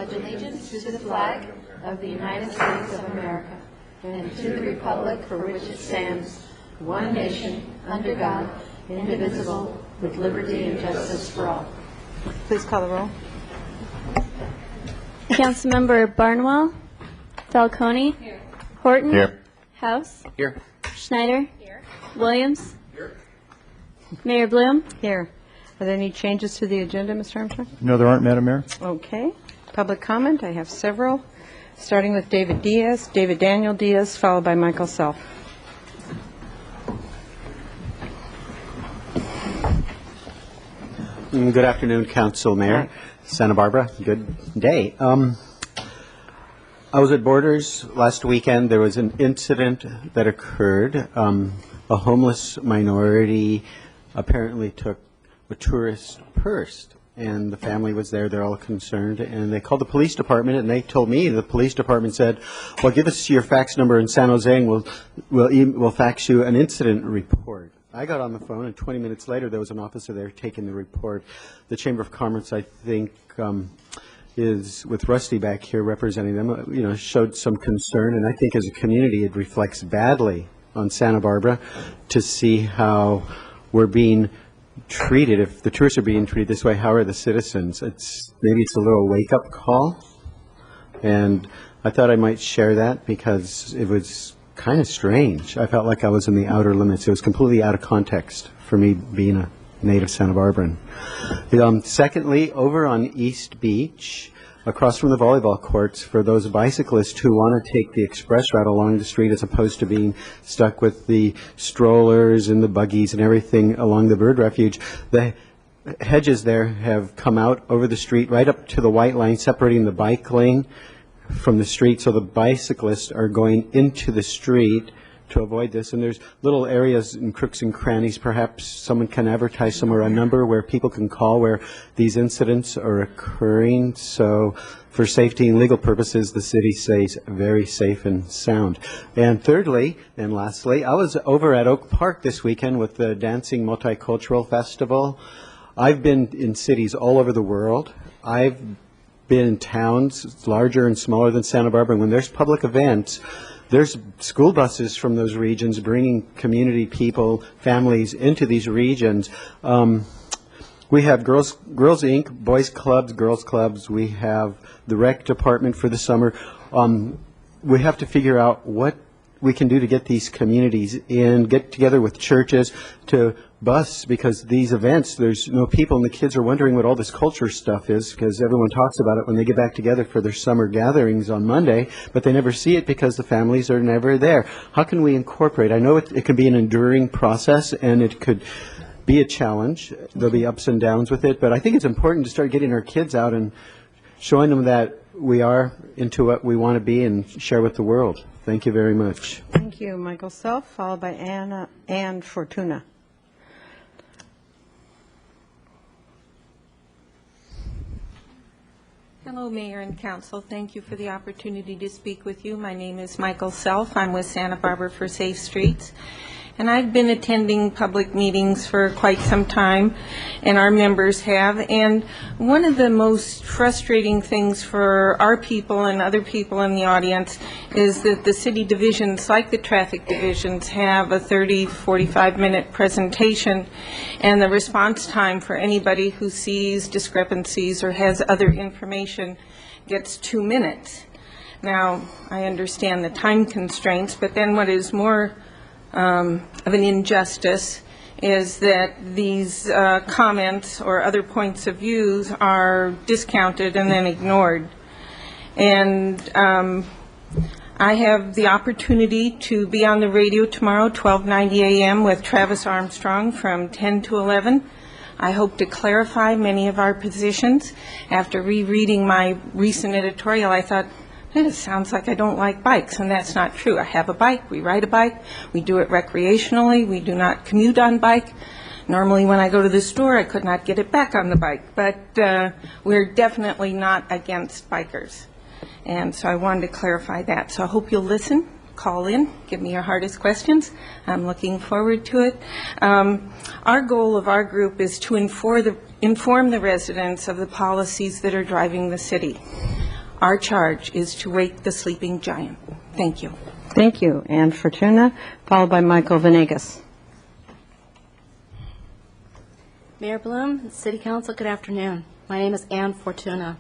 pledge allegiance to the flag of the United States of America and to the republic for which it stands, one nation, under God, indivisible, with liberty and justice for all. Please call the roll. Councilmember Barnwell. Falcone. Here. Horton. Here. House. Here. Schneider. Here. Williams. Here. Mayor Bloom. Here. Are there any changes to the agenda, Mr. Armstrong? No, there aren't, Madam Mayor. Okay. Public comment. I have several, starting with David Daniel Diaz, followed by Michael Self. Good afternoon, Council, Mayor. Hi. Santa Barbara, good day. I was at Borders last weekend. There was an incident that occurred. A homeless minority apparently took a tourist purse, and the family was there. They're all concerned, and they called the police department, and they told me the police department said, well, give us your fax number in San Jose, and we'll fax you an incident report. I got on the phone, and 20 minutes later, there was an officer there taking the report. The Chamber of Commerce, I think, is with Rusty back here representing them, showed some concern, and I think as a community, it reflects badly on Santa Barbara to see how we're being treated. If the tourists are being treated this way, how are the citizens? Maybe it's a little wake-up call, and I thought I might share that because it was kind of strange. I felt like I was in the outer limits. It was completely out of context for me being a native Santa Barbaran. Secondly, over on East Beach, across from the volleyball courts, for those bicyclists who want to take the express route along the street as opposed to being stuck with the strollers and the buggies and everything along the bird refuge, the hedges there have come out over the street right up to the white line separating the bike lane from the street, so the bicyclists are going into the street to avoid this. And there's little areas in crooks and crannies. Perhaps someone can advertise somewhere a number where people can call where these incidents are occurring. So for safety and legal purposes, the city stays very safe and sound. And thirdly, and lastly, I was over at Oak Park this weekend with the Dancing Multicultural Festival. I've been in cities all over the world. I've been in towns larger and smaller than Santa Barbara, and when there's public events, there's school buses from those regions bringing community people, families into these regions. We have Girls Inc., boys clubs, girls clubs. We have the rec department for the summer. We have to figure out what we can do to get these communities in, get together with churches to bus, because these events, there's no people, and the kids are wondering what all this culture stuff is, because everyone talks about it when they get back together for their summer gatherings on Monday, but they never see it because the families are never there. How can we incorporate? I know it can be an enduring process, and it could be a challenge. There'll be ups and downs with it, but I think it's important to start getting our kids out and showing them that we are into what we want to be and share with the world. Thank you very much. Thank you, Michael Self, followed by Ann Fortuna. Hello, Mayor and Council. Thank you for the opportunity to speak with you. My name is Michael Self. I'm with Santa Barbara for Safe Streets. And I've been attending public meetings for quite some time, and our members have. And one of the most frustrating things for our people and other people in the audience is that the city divisions, like the traffic divisions, have a 30, 45-minute presentation, and the response time for anybody who sees discrepancies or has other information gets 2 minutes. Now, I understand the time constraints, but then what is more of an injustice is that these comments or other points of views are discounted and then ignored. And I have the opportunity to be on the radio tomorrow, 12:90 a.m. with Travis Armstrong from 10 to 11. I hope to clarify many of our positions. After rereading my recent editorial, I thought, it sounds like I don't like bikes, and that's not true. I have a bike, we ride a bike, we do it recreationally, we do not commute on bike. Normally when I go to the store, I could not get it back on the bike, but we're definitely not against bikers. And so I wanted to clarify that. So I hope you'll listen, call in, give me your hardest questions. I'm looking forward to it. Our goal of our group is to inform the residents of the policies that are driving the city. Our charge is to wake the sleeping giant. Thank you. Thank you. Ann Fortuna, followed by Michael Venegas. Mayor Bloom, City Council, good afternoon. My name is Ann Fortuna.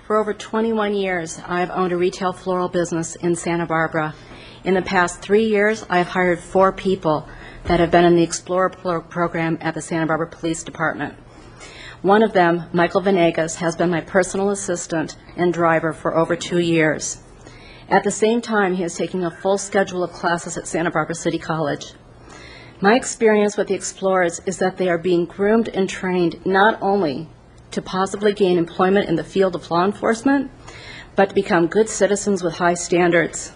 For over 21 years, I've owned a retail floral business in Santa Barbara. In the past 3 years, I've hired 4 people that have been in the Explorer program at the Santa Barbara Police Department. One of them, Michael Venegas, has been my personal assistant and driver for over 2 years. At the same time, he is taking a full schedule of classes at Santa Barbara City College. My experience with the Explorers is that they are being groomed and trained not only to possibly gain employment in the field of law enforcement, but to become good citizens with high standards.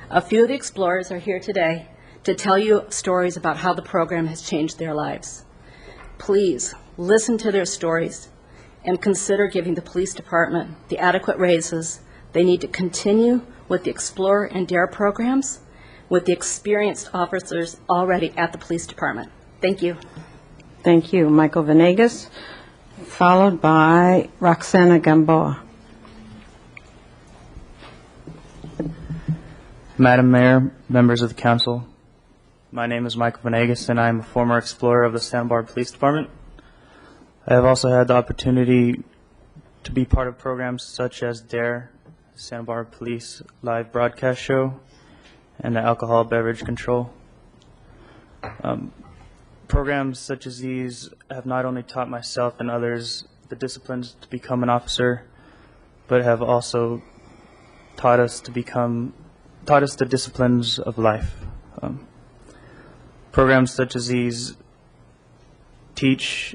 A few of the Explorers are here today to tell you stories about how the program has changed their lives. Please listen to their stories and consider giving the police department the adequate raises they need to continue with the Explorer and DARE programs with the experienced officers already at the police department. Thank you. Thank you. Michael Venegas, followed by Roxana Gamboa. Madam Mayor, members of the council, my name is Michael Venegas, and I am a former explorer of the Santa Barbara Police Department. I have also had the opportunity to be part of programs such as DARE, Santa Barbara Police Live Broadcast Show, and the Alcohol Beverage Control. Programs such as these have not only taught myself and others the disciplines to become an officer, but have also taught us the disciplines of life. Programs such as these teach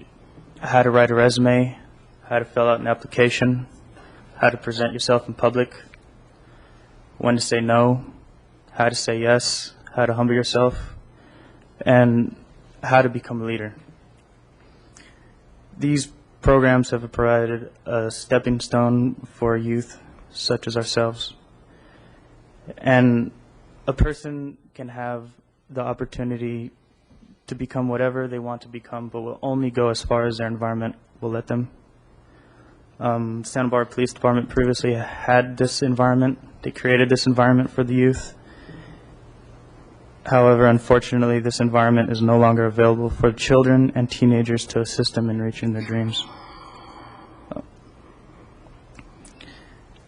how to write a resume, how to fill out an application, how to present yourself in public, when to say no, how to say yes, how to humble yourself, and how to become a leader. These programs have provided a stepping stone for youth such as ourselves. And a person can have the opportunity to become whatever they want to become, but will only go as far as their environment will let them. Santa Barbara Police Department previously had this environment. They created this environment for the youth. However, unfortunately, this environment is no longer available for children and teenagers to assist them in reaching their dreams.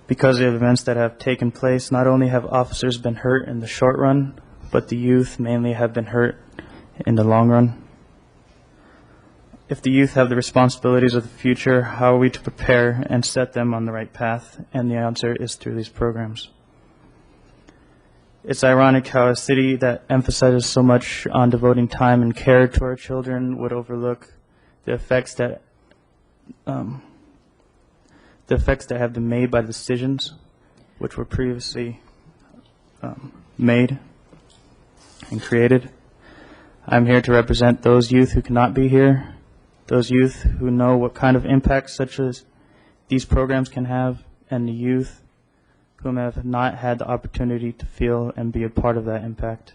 Because of events that have taken place, not only have officers been hurt in the short run, but the youth mainly have been hurt in the long run. If the youth have the responsibilities of the future, how are we to prepare and set them on the right path? And the answer is through these programs. It's ironic how a city that emphasizes so much on devoting time and care to our children would overlook the effects that have been made by the decisions which were previously made and created. I'm here to represent those youth who cannot be here, those youth who know what kind of impact such as these programs can have, and the youth whom have not had the opportunity to feel and be a part of that impact.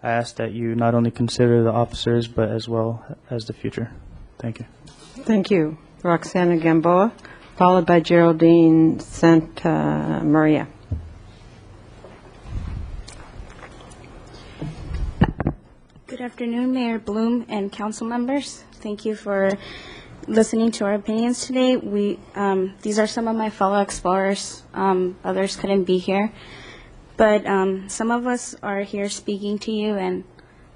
I ask that you not only consider the officers, but as well as the future. Thank you. Thank you. Roxana Gamboa, followed by Geraldine Santa Maria. Good afternoon, Mayor Bloom and council members. Thank you for listening to our opinions today. These are some of my fellow explorers. Others couldn't be here. But some of us are here speaking to you and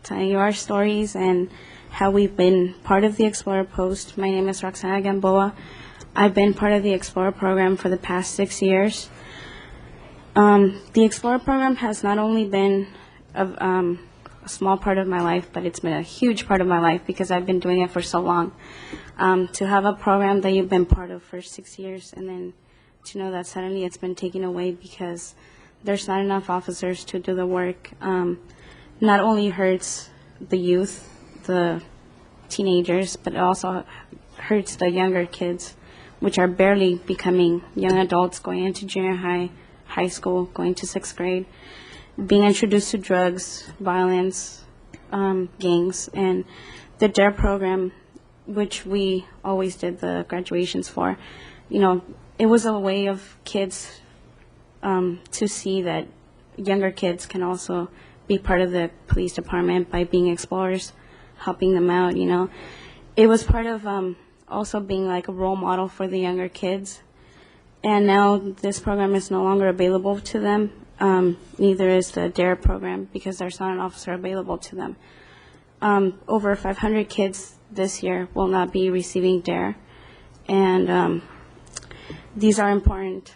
telling you our stories and how we've been part of the Explorer Post. My name is Roxana Gamboa. I've been part of the Explorer program for the past 6 years. The Explorer program has not only been a small part of my life, but it's been a huge part of my life because I've been doing it for so long. To have a program that you've been part of for 6 years and then to know that suddenly it's been taken away because there's not enough officers to do the work, not only hurts the youth, the teenagers, but it also hurts the younger kids, which are barely becoming young adults, going into junior high, high school, going to 6th grade, being introduced to drugs, violence, gangs, and the DARE program, which we always did the graduations for. You know, it was a way of kids to see that younger kids can also be part of the police department by being explorers, helping them out, you know. It was part of also being like a role model for the younger kids. And now this program is no longer available to them. Neither is the DARE program because there's not an officer available to them. Over 500 kids this year will not be receiving DARE. And these are important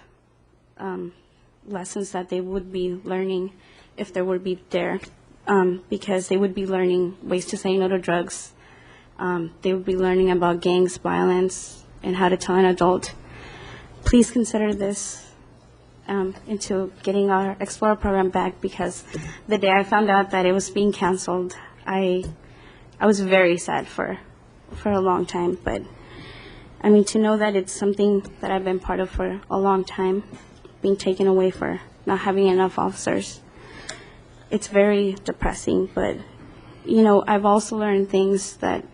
lessons that they would be learning if there would be DARE, because they would be learning ways to say no to drugs. They would be learning about gangs, violence, and how to tell an adult. Please consider this into getting our Explorer program back, because the day I found out that it was being canceled, I was very sad for a long time. But I mean, to know that it's something that I've been part of for a long time, being taken away for not having enough officers, it's very depressing. But, you know, I've also learned things that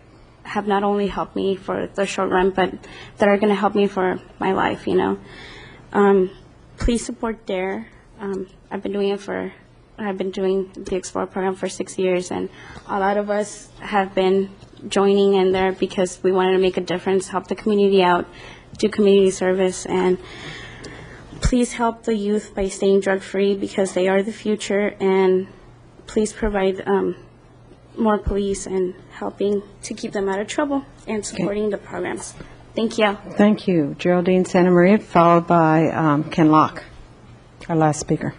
have not only helped me for the short run, but that are going to help me for my life, you know. Please support DARE. I've been doing the Explorer program for 6 years, and a lot of us have been joining in there because we wanted to make a difference, help the community out, do community service, and please help the youth by staying drug-free because they are the future, and please provide more police and helping to keep them out of trouble and supporting the programs. Thank you. Thank you. Geraldine Santa Maria, followed by Ken Locke, our last speaker.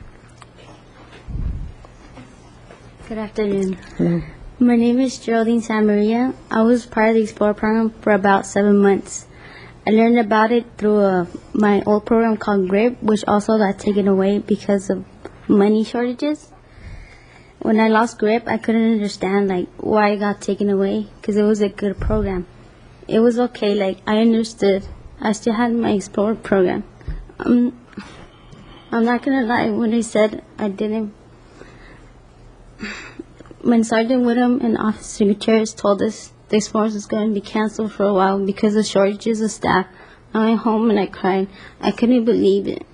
Good afternoon. Hello. My name is Geraldine Santa Maria. I was part of the Explorer program for about 7 months. I learned about it through my old program called GRIP, which also got taken away because of money shortages. When I lost GRIP, I couldn't understand why it got taken away, because it was a good program. It was okay, I understood. I still had my Explorer program. I'm not gonna lie, when I said I didn't, when Sergeant Whittam and Officer Gutierrez told us the Explorers was going to be canceled for a while because of shortages of staff, I went home and I cried. I couldn't believe it.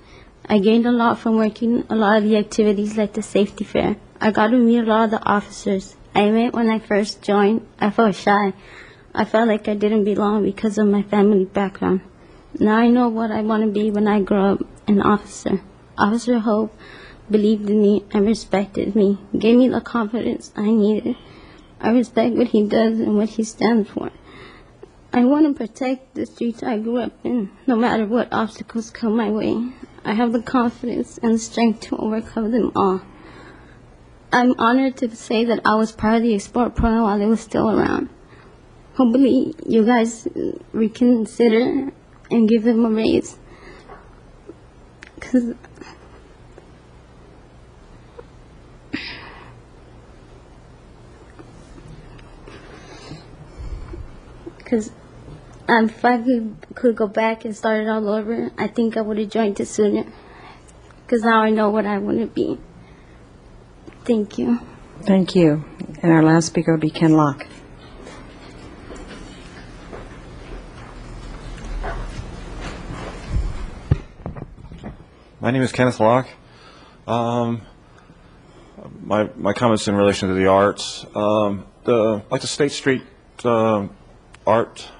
I gained a lot from working a lot of the activities like the safety fair. I got to meet a lot of the officers. I admit when I first joined, I felt shy. I felt like I didn't belong because of my family background. Now I know what I want to be when I grow up, an officer. Officer Hope believed in me and respected me, gave me the confidence I needed. I respect what he does and what he stands for. I want to protect the streets I grew up in, no matter what obstacles come my way. I have the confidence and the strength to overcome them all. I'm honored to say that I was part of the Explorer program while it was still around. Hopefully you guys reconsider and give them a raise. Because if I could go back and start it all over, I think I would have joined it sooner. Because now I know what I want to be. Thank you. Thank you. And our last speaker will be Ken Locke. My name is Kenneth Locke. My comments in relation to the arts. The State Street art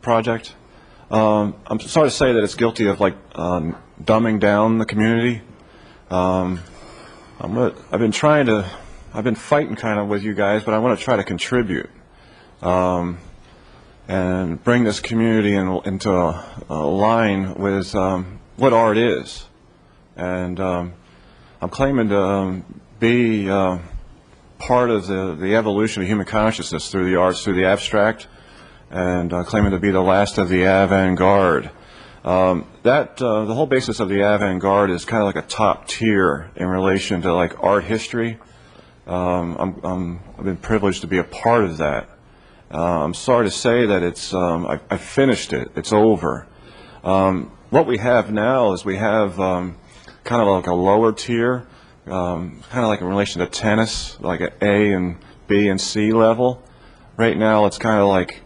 project. I'm sorry to say that it's guilty of dumbing down the community. I've been fighting kind of with you guys, but I want to try to contribute and bring this community into a line with what art is. And I'm claiming to be part of the evolution of human consciousness through the arts, through the abstract, and claiming to be the last of the avant-garde. The whole basis of the avant-garde is kind of like a top tier in relation to art history. I've been privileged to be a part of that. I'm sorry to say that I finished it. It's over. What we have now is we have kind of like a lower tier, kind of like in relation to tennis, like an A and B and C level. Right now it's kind of like,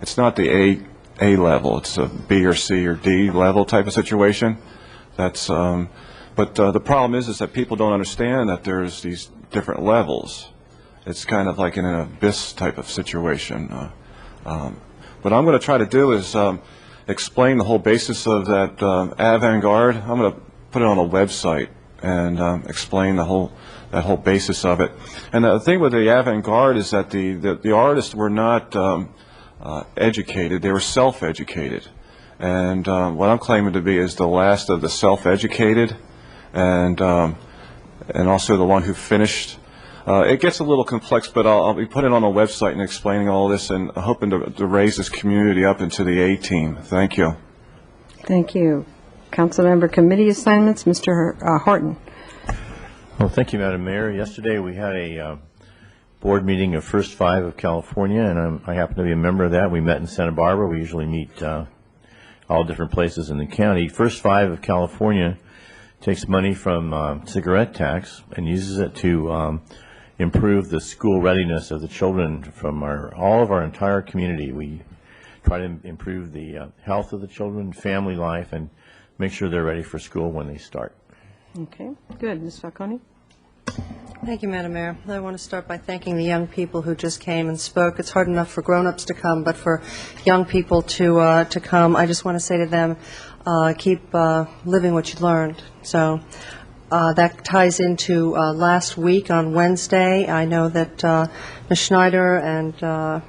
it's not the A level, it's a B or C or D level type of situation. That's, but the problem is that people don't understand that there's these different levels. It's kind of like in an abyss type of situation. What I'm going to try to do is explain the whole basis of that avant-garde. I'm going to put it on a website and explain that whole basis of it. And the thing with the avant-garde is that the artists were not educated; they were self-educated. And what I'm claiming to be is the last of the self-educated, and also the one who finished. It gets a little complex, but I'll be putting it on a website and explaining all this, and hoping to raise this community up into the A team. Thank you. Thank you. Councilmember committee assignments, Mr. Horton. Well, thank you, Madam Mayor. Yesterday we had a board meeting of First Five of California, and I happen to be a member of that. We met in Santa Barbara. We usually meet all different places in the county. First Five of California takes money from cigarette tax and uses it to improve the school readiness of the children from all of our entire community. We try to improve the health of the children, family life, and make sure they're ready for school when they start. Okay, good. Ms. Falcone? Thank you, Madam Mayor. I want to start by thanking the young people who just came and spoke. It's hard enough for grown-ups to come, but for young people to come, I just want to say to them, keep living what you learned. So that ties into last week on Wednesday. I know that Ms. Schneider and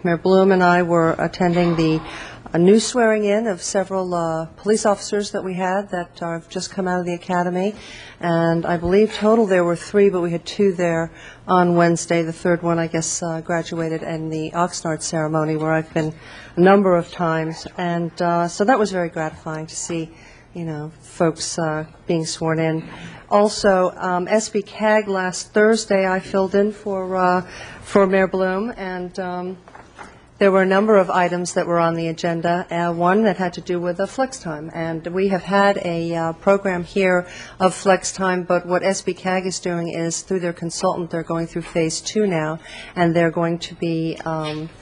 Mayor Bloom and I were attending the new swearing-in of several police officers that we had that have just come out of the academy. And I believe total there were 3, but we had 2 there on Wednesday. The third one, I guess, graduated in the Oxnard ceremony, where I've been a number of times. And so that was very gratifying to see, you know, folks being sworn in. Also, SB CAG last Thursday, I filled in for Mayor Bloom, and there were a number of items that were on the agenda, one that had to do with flex time. And we have had a program here of flex time, but what SB CAG is doing is, through their consultant, they're going through phase 2 now, and they're going to be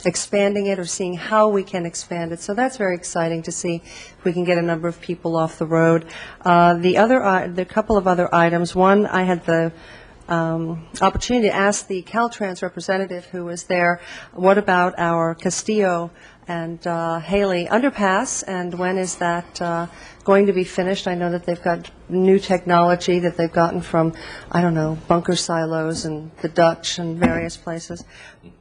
expanding it or seeing how we can expand it. So that's very exciting to see if we can get a number of people off the road. The couple of other items, one, I had the opportunity to ask the Caltrans representative who was there, what about our Castillo and Haley underpass, and when is that going to be finished? I know that they've got new technology that they've gotten from, I don't know, bunker silos and the Dutch and various places.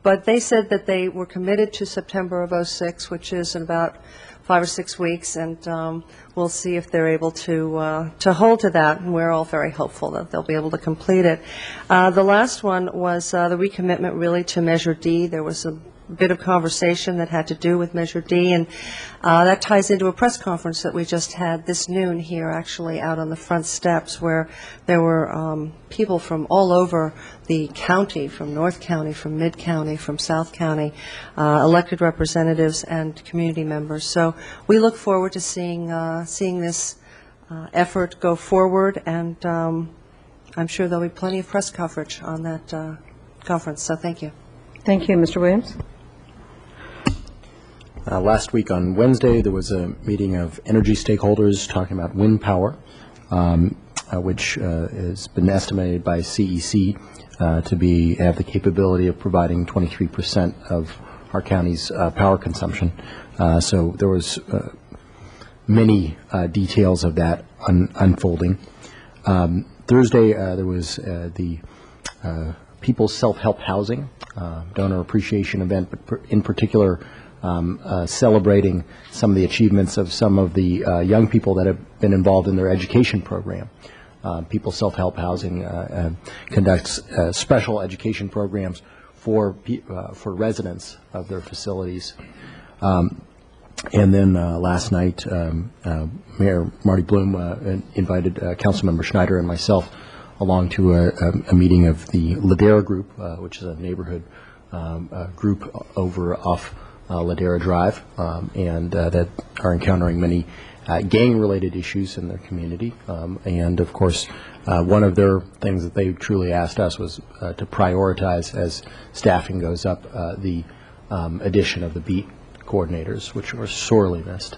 But they said that they were committed to September of '06, which is in about 5 or 6 weeks, and we'll see if they're able to hold to that, and we're all very hopeful that they'll be able to complete it. The last one was the recommitment really to Measure D. There was a bit of conversation that had to do with Measure D, and that ties into a press conference that we just had this noon here, actually, out on the front steps, where there were people from all over the county, from North County, from Mid County, from South County, elected representatives and community members. So we look forward to seeing this effort go forward, and I'm sure there'll be plenty of press coverage on that conference. So thank you. Thank you. Mr. Williams? Last week on Wednesday, there was a meeting of energy stakeholders talking about wind power, which has been estimated by CEC to have the capability of providing 23% of our county's power consumption. So there was many details of that unfolding. Thursday, there was the People's Self-Help Housing donor appreciation event, but in particular celebrating some of the achievements of some of the young people that have been involved in their education program. People's Self-Help Housing conducts special education programs for residents of their facilities. And then last night, Mayor Marty Bloom invited Councilmember Schneider and myself along to a meeting of the Ladera Group, which is a neighborhood group over off Ladera Drive, and that are encountering many gang-related issues in their community. And, of course, one of their things that they truly asked us was to prioritize, as staffing goes up, the addition of the beat coordinators, which were sorely missed.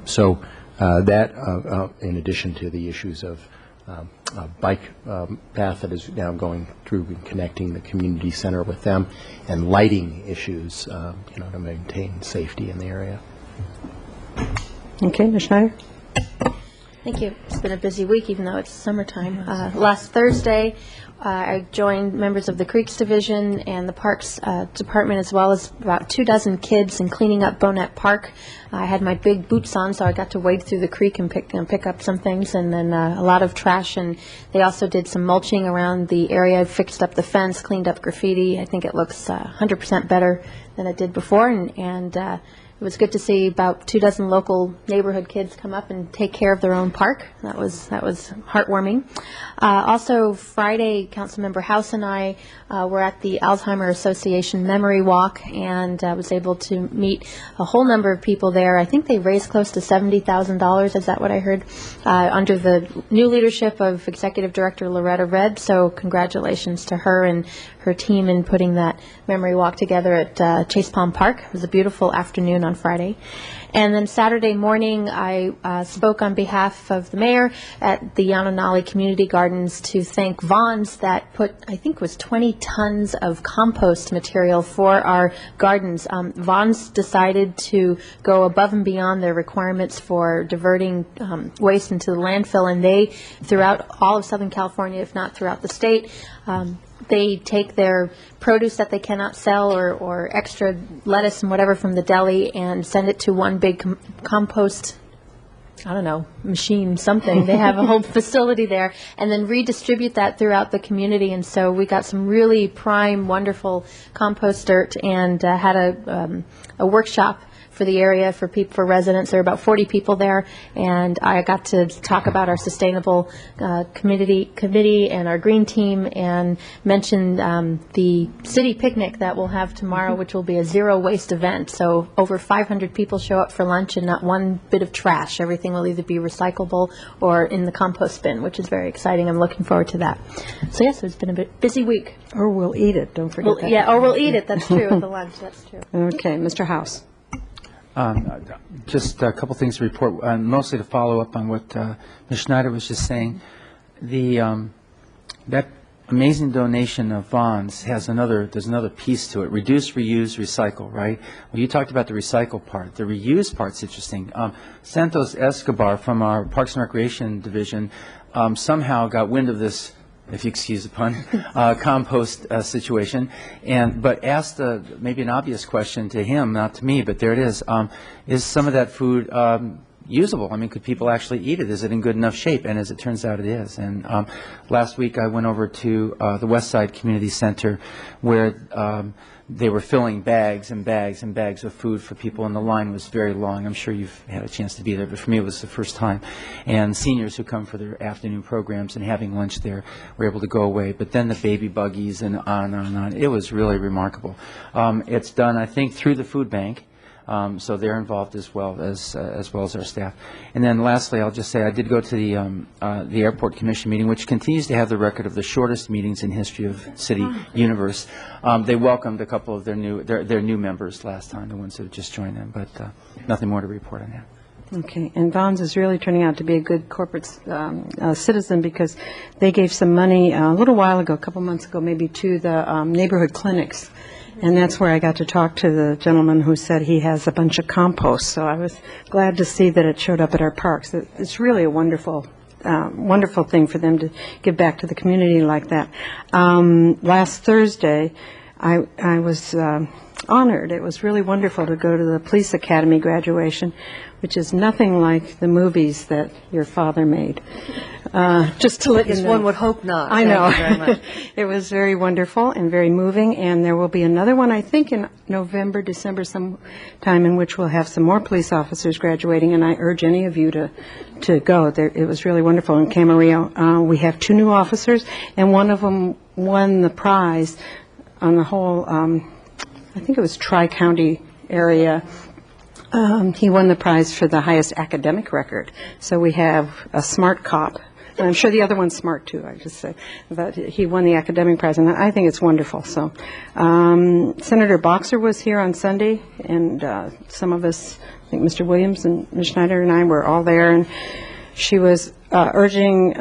So That, in addition to the issues of a bike path that is now going through and connecting the community center with them, and lighting issues, to maintain safety in the area. Okay, Ms. Schneider? Thank you. It's been a busy week, even though it's summertime. Last Thursday, I joined members of the Creeks Division and the Parks Department, as well as about 24 kids in cleaning up Bonnet Park. I had my big boots on, so I got to wade through the creek and pick up some things, and then a lot of trash. And they also did some mulching around the area, fixed up the fence, cleaned up graffiti. I think it looks 100% better than it did before, and it was good to see about 24 local neighborhood kids come up and take care of their own park. That was heartwarming. Also, Friday, Councilmember House and I were at the Alzheimer Association Memory Walk, and I was able to meet a whole number of people there. I think they raised close to $70,000. Is that what I heard? Under the new leadership of Executive Director Loretta Redd. So congratulations to her and her team in putting that memory walk together at Chase Palm Park. It was a beautiful afternoon on Friday. And then Saturday morning, I spoke on behalf of the mayor at the Yanonali Community Gardens to thank Vaughn's that put, I think it was 20 tons of compost material for our gardens. Vaughn's decided to go above and beyond their requirements for diverting waste into the landfill, and they, throughout all of Southern California, if not throughout the state, they take their produce that they cannot sell or extra lettuce and whatever from the deli and send it to one big compost, I don't know, machine, something. They have a whole facility there, and then redistribute that throughout the community. And so we got some really prime, wonderful compost dirt, and had a workshop for the area, for people, for residents. There are about 40 people there, and I got to talk about our sustainable committee and our green team, and mentioned the city picnic that we'll have tomorrow, which will be a zero waste event. So over 500 people show up for lunch, and not one bit of trash. Everything will either be recyclable or in the compost bin, which is very exciting. I'm looking forward to that. So yes, it's been a busy week. Or we'll eat it, don't forget that. Yeah, or we'll eat it, that's true, at the lunch, that's true. Okay, Mr. House. Just a couple things to report, mostly to follow up on what Ms. Schneider was just saying. That amazing donation of Vaughn's there's another piece to it. Reduce, reuse, recycle, right? Well, you talked about the recycle part. The reuse part's interesting. Santos Escobar from our Parks and Recreation Division somehow got wind of this, if you excuse the pun, compost situation, but asked maybe an obvious question to him, not to me, but there it is. Is some of that food usable? I mean, could people actually eat it? Is it in good enough shape? And as it turns out, it is. And last week I went over to the West Side Community Center, where they were filling bags and bags and bags of food for people, and the line was very long. I'm sure you've had a chance to be there, but for me it was the first time. And seniors who come for their afternoon programs and having lunch there were able to go away. But then the baby buggies and on and on and on. It was really remarkable. It's done, I think, through the food bank. So they're involved as well as our staff. And then lastly, I'll just say I did go to the Airport Commission meeting, which continues to have the record of the shortest meetings in history of City Universe. They welcomed a couple of their new members last time, the ones that have just joined them, but nothing more to report on that. Okay, and Vaughn's is really turning out to be a good corporate citizen, because they gave some money a little while ago, a couple months ago maybe, to the neighborhood clinics. And that's where I got to talk to the gentleman who said he has a bunch of compost. So I was glad to see that it showed up at our parks. It's really a wonderful thing for them to give back to the community like that. Last Thursday, I was honored. It was really wonderful to go to the Police Academy graduation, which is nothing like the movies that your father made. Just to let you know. One would hope not. I know. Thank you very much. It was very wonderful and very moving, and there will be another one, I think, in November, December, sometime, in which we'll have some more police officers graduating, and I urge any of you to go. It was really wonderful. In Camarillo, we have 2 new officers, and one of them won the prize on the whole, I think it was Tri-County area. He won the prize for the highest academic record. So we have a smart cop And I'm sure the other one's smart, too, I just say. But he won the academic prize, and I think it's wonderful. So Senator Boxer was here on Sunday, and some of us, I think Mr. Williams and Ms. Schneider and I were all there, and she was urging,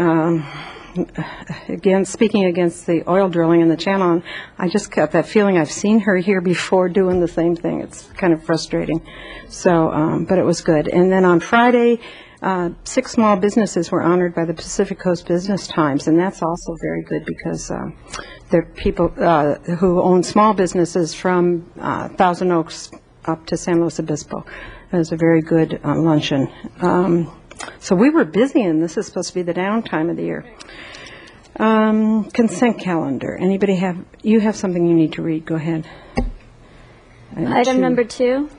again, speaking against the oil drilling in the channel, and I just got that feeling I've seen her here before doing the same thing. It's kind of frustrating. So, but it was good. And then on Friday, 6 small businesses were honored by the Pacific Coast Business Times, and that's also very good because they're people who own small businesses from Thousand Oaks up to San Luis Obispo. It was a very good luncheon. So we were busy, and this is supposed to be the downtime of the year. Consent calendar. Anybody have, you have something you need to read. Go ahead. Item number 2,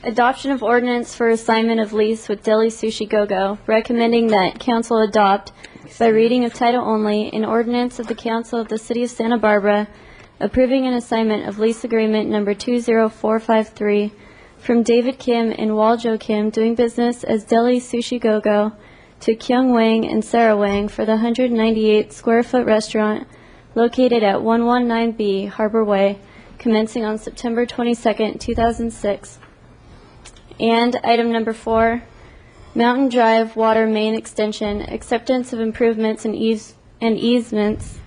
adoption of ordinance for assignment of lease with Deli Sushi Go-Go, recommending that council adopt by reading of title only an ordinance of the council of the city of Santa Barbara approving an assignment of lease agreement number 20453 from David Kim and Waljo Kim doing business as Deli Sushi Go-Go to Kyung Wang and Sarah Wang for the 198 square foot restaurant located at 119B Harbor Way, commencing on September 22nd, 2006. And item number 4, Mountain Drive Water Main Extension, acceptance of improvements and easements,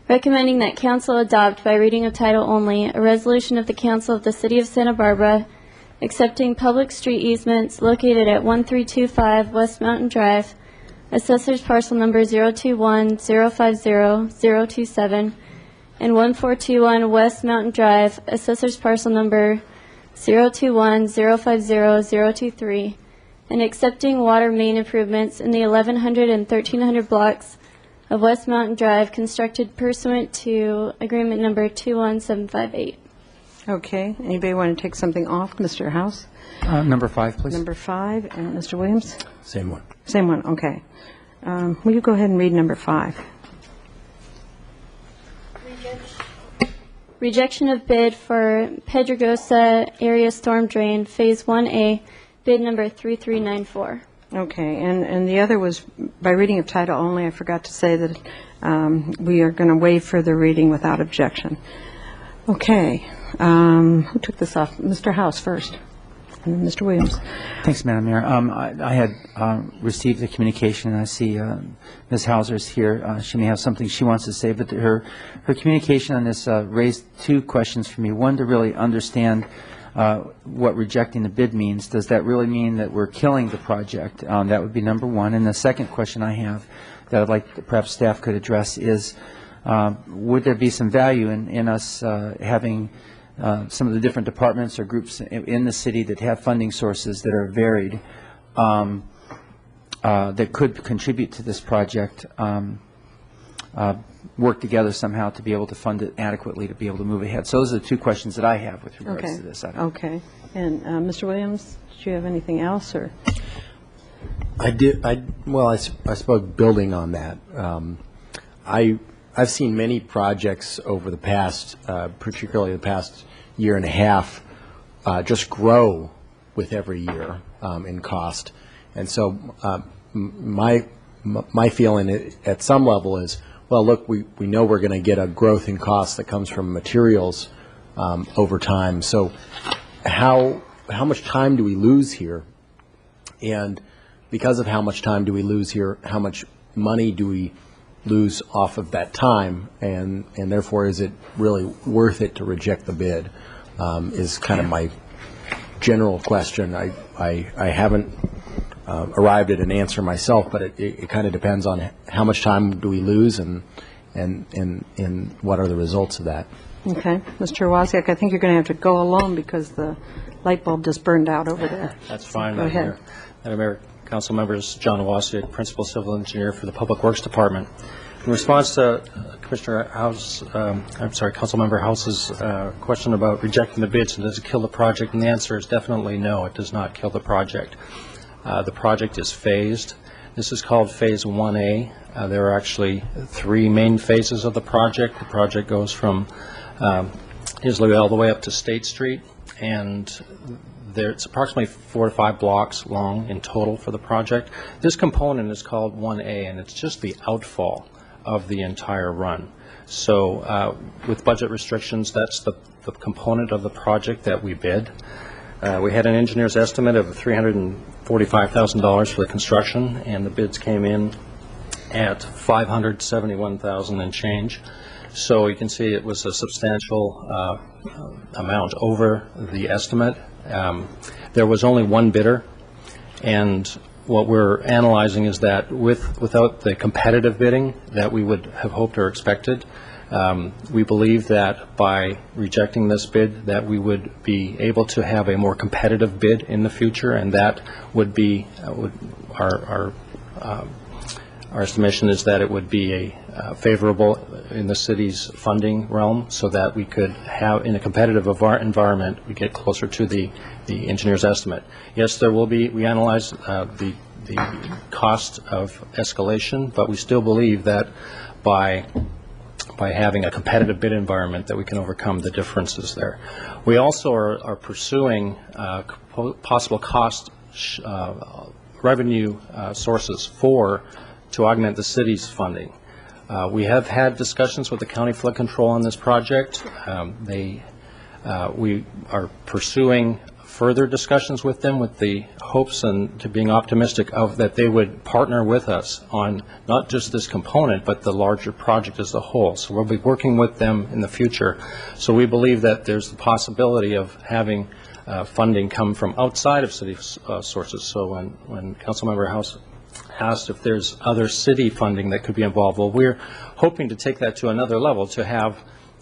recommending that council adopt by reading of title only a resolution of the council of the city of Santa Barbara accepting public street easements located at 1325 West Mountain Drive, assessors parcel number 021-050-027, and 1421 West Mountain Drive, assessors parcel number 021-050-023, and accepting water main improvements in the 1100 and 1300 blocks of West Mountain Drive constructed pursuant to agreement number 21758. Okay. Anybody want to take something off? Mr. House? Number 5, please. Number 5. And Mr. Williams? Same one. Same one. Okay. Will you go ahead and read number 5? Rejection of bid for Pedregosa Area Storm Drain, Phase 1A, bid number 3394. Okay, and the other was by reading of title only. I forgot to say that we are going to waive further reading without objection. Okay, who took this off? Mr. House first, and then Mr. Williams. Thanks, Madam Mayor. I had received the communication, and I see Ms. Hauser's here. She may have something she wants to say, but her communication on this raised 2 questions for me. One, to really understand what rejecting the bid means. Does that really mean that we're killing the project? That would be number 1. And the second question I have that I'd like perhaps staff could address is, would there be some value in us having some of the different departments or groups in the city that have funding sources that are varied that could contribute to this project, work together somehow to be able to fund it adequately to be able to move ahead? So those are the 2 questions that I have with regards to this item. Okay. And Mr. Williams, did you have anything else? Or I did. Well, I suppose building on that, I've seen many projects over the past, particularly the past year and a half, just grow with every year in cost. And so my feeling at some level is, well, look, we know we're going to get a growth in cost that comes from materials over time. So how much time do we lose here? And because of how much time do we lose here, how much money do we lose off of that time, and therefore is it really worth it to reject the bid, is kind of my general question. I haven't arrived at an answer myself, but it kind of depends on how much time do we lose and what are the results of that. okay, Mr. Wozniak, I think you're going to have to go alone because the light bulb just burned out over there. That's fine, Go Madam ahead. Mayor. Madam Mayor, Council members, John Wozniak, Principal Civil Engineer for the Public Works Department. In response to Commissioner House, Councilmember House's question about rejecting the bids and does it kill the project, and the answer is definitely no, it does not kill the project. The project is phased. This is called Phase 1A. There are actually 3 main phases of the project. The project goes from Islay all the way up to State Street, and It's approximately 4 to 5 blocks long in total for the project. This component is called 1A, and it's just the outfall of the entire run. So with budget restrictions, that's the component of the project that we bid. We had an engineer's estimate of $345,000 for the construction, and the bids came in at $571,000 and change. So you can see it was a substantial amount over the estimate. There was only one bidder, and what we're analyzing is that without the competitive bidding that we would have hoped or expected, we believe that by rejecting this bid that we would be able to have a more competitive bid in the future, and that would be our estimation is that it would be favorable in the city's funding realm, so that we could have, in a competitive environment, we get closer to the engineer's estimate. Yes, there will be, we analyze the cost of escalation, but we still believe that by having a competitive bid environment that we can overcome the differences there. We also are pursuing possible cost revenue sources to augment the city's funding. We have had discussions with the county flood control on this project. We are pursuing further discussions with them with the hopes and to being optimistic of that they would partner with us on not just this component but the larger project as a whole. So we'll be working with them in the future. So we believe that there's the possibility of having funding come from outside of city sources. So when Councilmember House asked if there's other city funding that could be involved, well, we're hoping to take that to another level, to have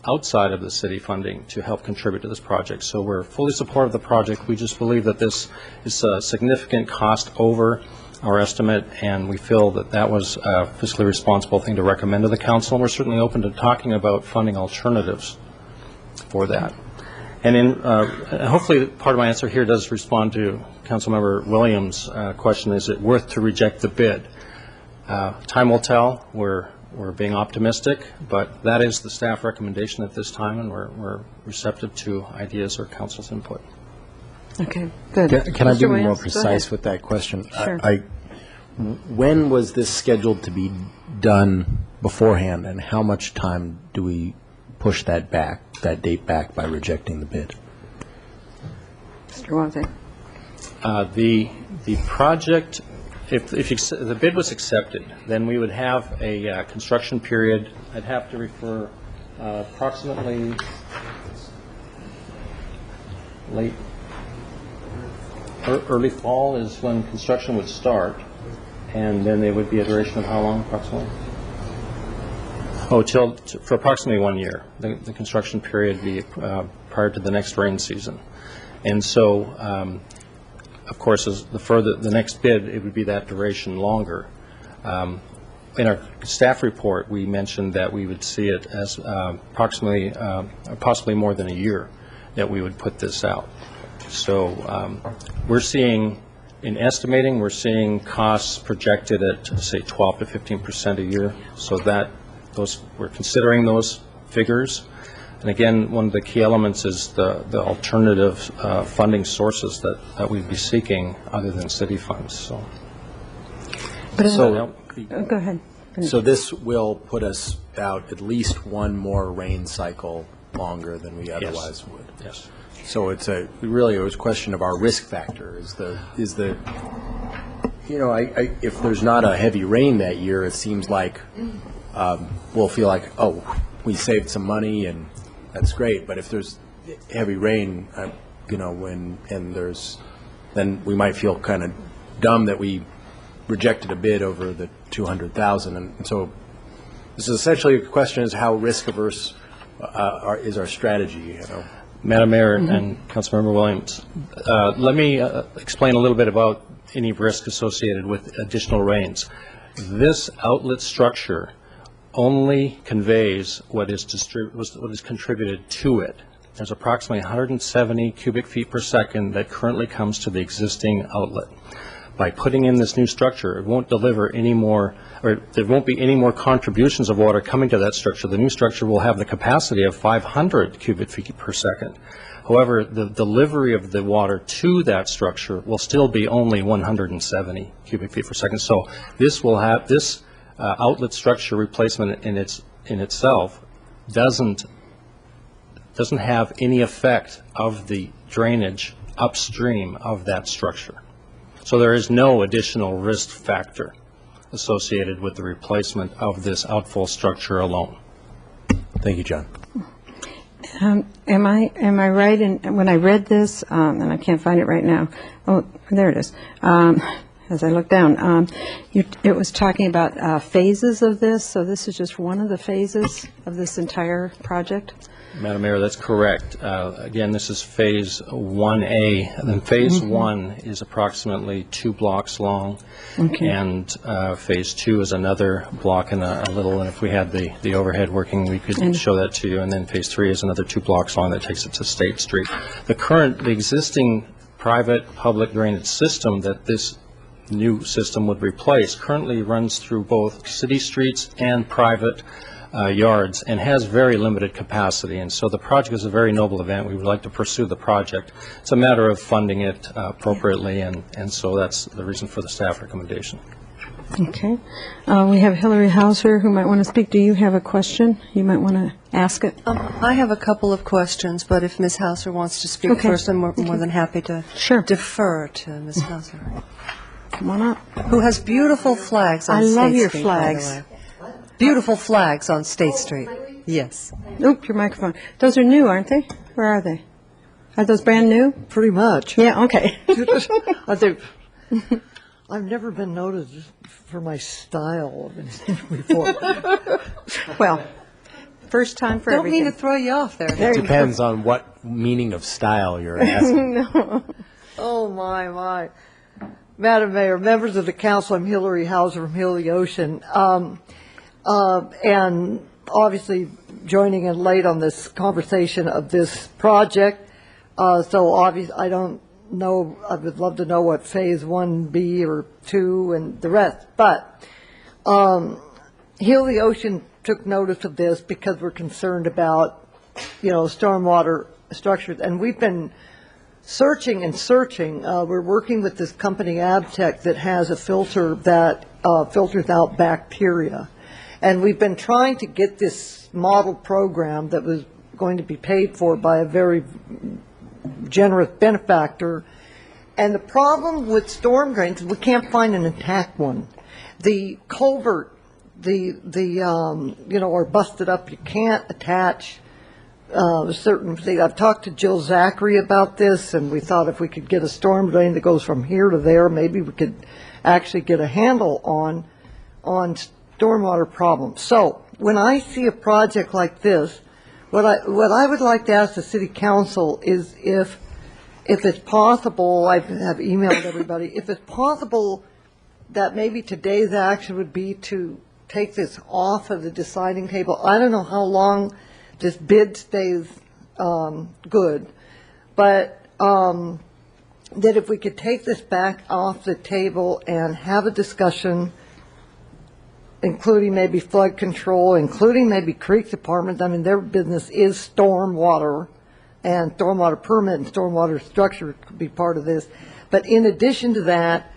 outside of the city funding to help contribute to this project. So we're fully supportive of the project. We just believe that this is a significant cost over our estimate, and we feel that that was a fiscally responsible thing to recommend to the council, and we're certainly open to talking about funding alternatives for that. And hopefully part of my answer here does respond to Councilmember Williams' question, is it worth to reject the bid? Time will tell. We're being optimistic, but that is the staff recommendation at this time, and we're receptive to ideas or council's input. Okay, good. Can I Mr. be more Williams, go precise ahead. with that question? Sure. When was this scheduled to be done beforehand, and how much time do we push that date back by rejecting the bid? Mr. Wazek. The project, if the bid was accepted, then we would have a construction period. I'd have to refer approximately early fall is when construction would start, and then there would be a duration of how long approximately? For approximately 1 year. The construction period be prior to the next rain season. And so, of course, as the next bid, it would be that duration longer. In our staff report, we mentioned that we would see it as approximately, possibly more than a year that we would put this out. So we're seeing, in estimating, we're seeing costs projected at, say, 12 to 15% a year. So we're considering those figures. And again, one of the key elements is the alternative funding sources that we'd be seeking other than city funds. So Go ahead. So this will put us out at least one more rain cycle longer than we otherwise would. Yes. So it was a question of our risk factor. Is the if there's not a heavy rain that year, it seems like we'll feel like, oh, we saved some money and that's great. But if there's heavy rain, then we might feel kind of dumb that we rejected a bid over the $200,000. And so this is essentially a question is how risk averse is our strategy, Madam Mayor and Councilmember Williams, let me explain a little bit about any risk associated with additional rains. This outlet structure only conveys what is contributed to it. There's approximately 170 cubic feet per second that currently comes to the existing outlet. By putting in this new structure, it won't deliver any more, or there won't be any more contributions of water coming to that structure. The new structure will have the capacity of 500 cubic feet per second. However, the delivery of the water to that structure will still be only 170 cubic feet per second. So this will have, this outlet structure replacement in itself doesn't have any effect of the drainage upstream of that structure. So there is no additional risk factor associated with the replacement of this outfall structure alone. Thank you, John. Am I right in, when I read this, and I can't find it right now, oh, there it is, as I look down, it was talking about phases of this, so this is just one of the phases of this entire project? Madam Mayor, that's correct. Again, this is Phase 1A, and then Phase 1 is approximately 2 blocks long, and Phase 2 is another block and a little, and if we had the overhead working, we could show that to you, and then Phase 3 is another 2 blocks long that takes it to State Street. The existing private-public drainage system that this new system would replace currently runs through both city streets and private yards and has very limited capacity, and so the project is a very noble event. We would like to pursue the project. It's a matter of funding it appropriately, and so that's the reason for the staff recommendation. Okay. We have Hillary Hauser who might want to speak. Do you have a question? You might want to ask it. I have a couple of questions, but if Ms. Hauser wants to speak first, I'm more than happy to defer to Ms. Hauser. Come on up. Who has beautiful flags on State Street, I love your by the flags. way. Beautiful flags on State Street. Yes. Oop, your microphone. Those are new, aren't they? Where are they? Are those brand new? Pretty much. Yeah, okay. I've never been noticed for my style of anything before. Well, first time for Don't everything. mean to throw you off there. It depends on what meaning of style you're asking. No. Oh, my. Madam Mayor, members of the council, I'm Hillary Hauser from Hilly Ocean. And obviously joining in late on this conversation of this project. So obviously, I don't know, I would love to know what phase 1B or 2 and the rest. But Hilly Ocean took notice of this because we're concerned about, stormwater structures. And we've been searching and searching. We're working with this company, Abtec, that has a filter that filters out bacteria. And we've been trying to get this model program that was going to be paid for by a very generous benefactor. And the problem with storm drains is we can't find an intact one. The culvert, are busted up. You can't attach certain things. I've talked to Jill Zachary about this, and we thought if we could get a storm drain that goes from here to there, maybe we could actually get a handle on stormwater problems. So when I see a project like this, what I would like to ask the city council is if it's possible, I have emailed everybody, if it's possible that maybe today's action would be to take this off of the deciding table. I don't know how long this bid stays good, but that if we could take this back off the table and have a discussion, including maybe flood control, including maybe creek department. I mean, their business is stormwater, and stormwater permit and stormwater structure could be part of this. But in addition to that,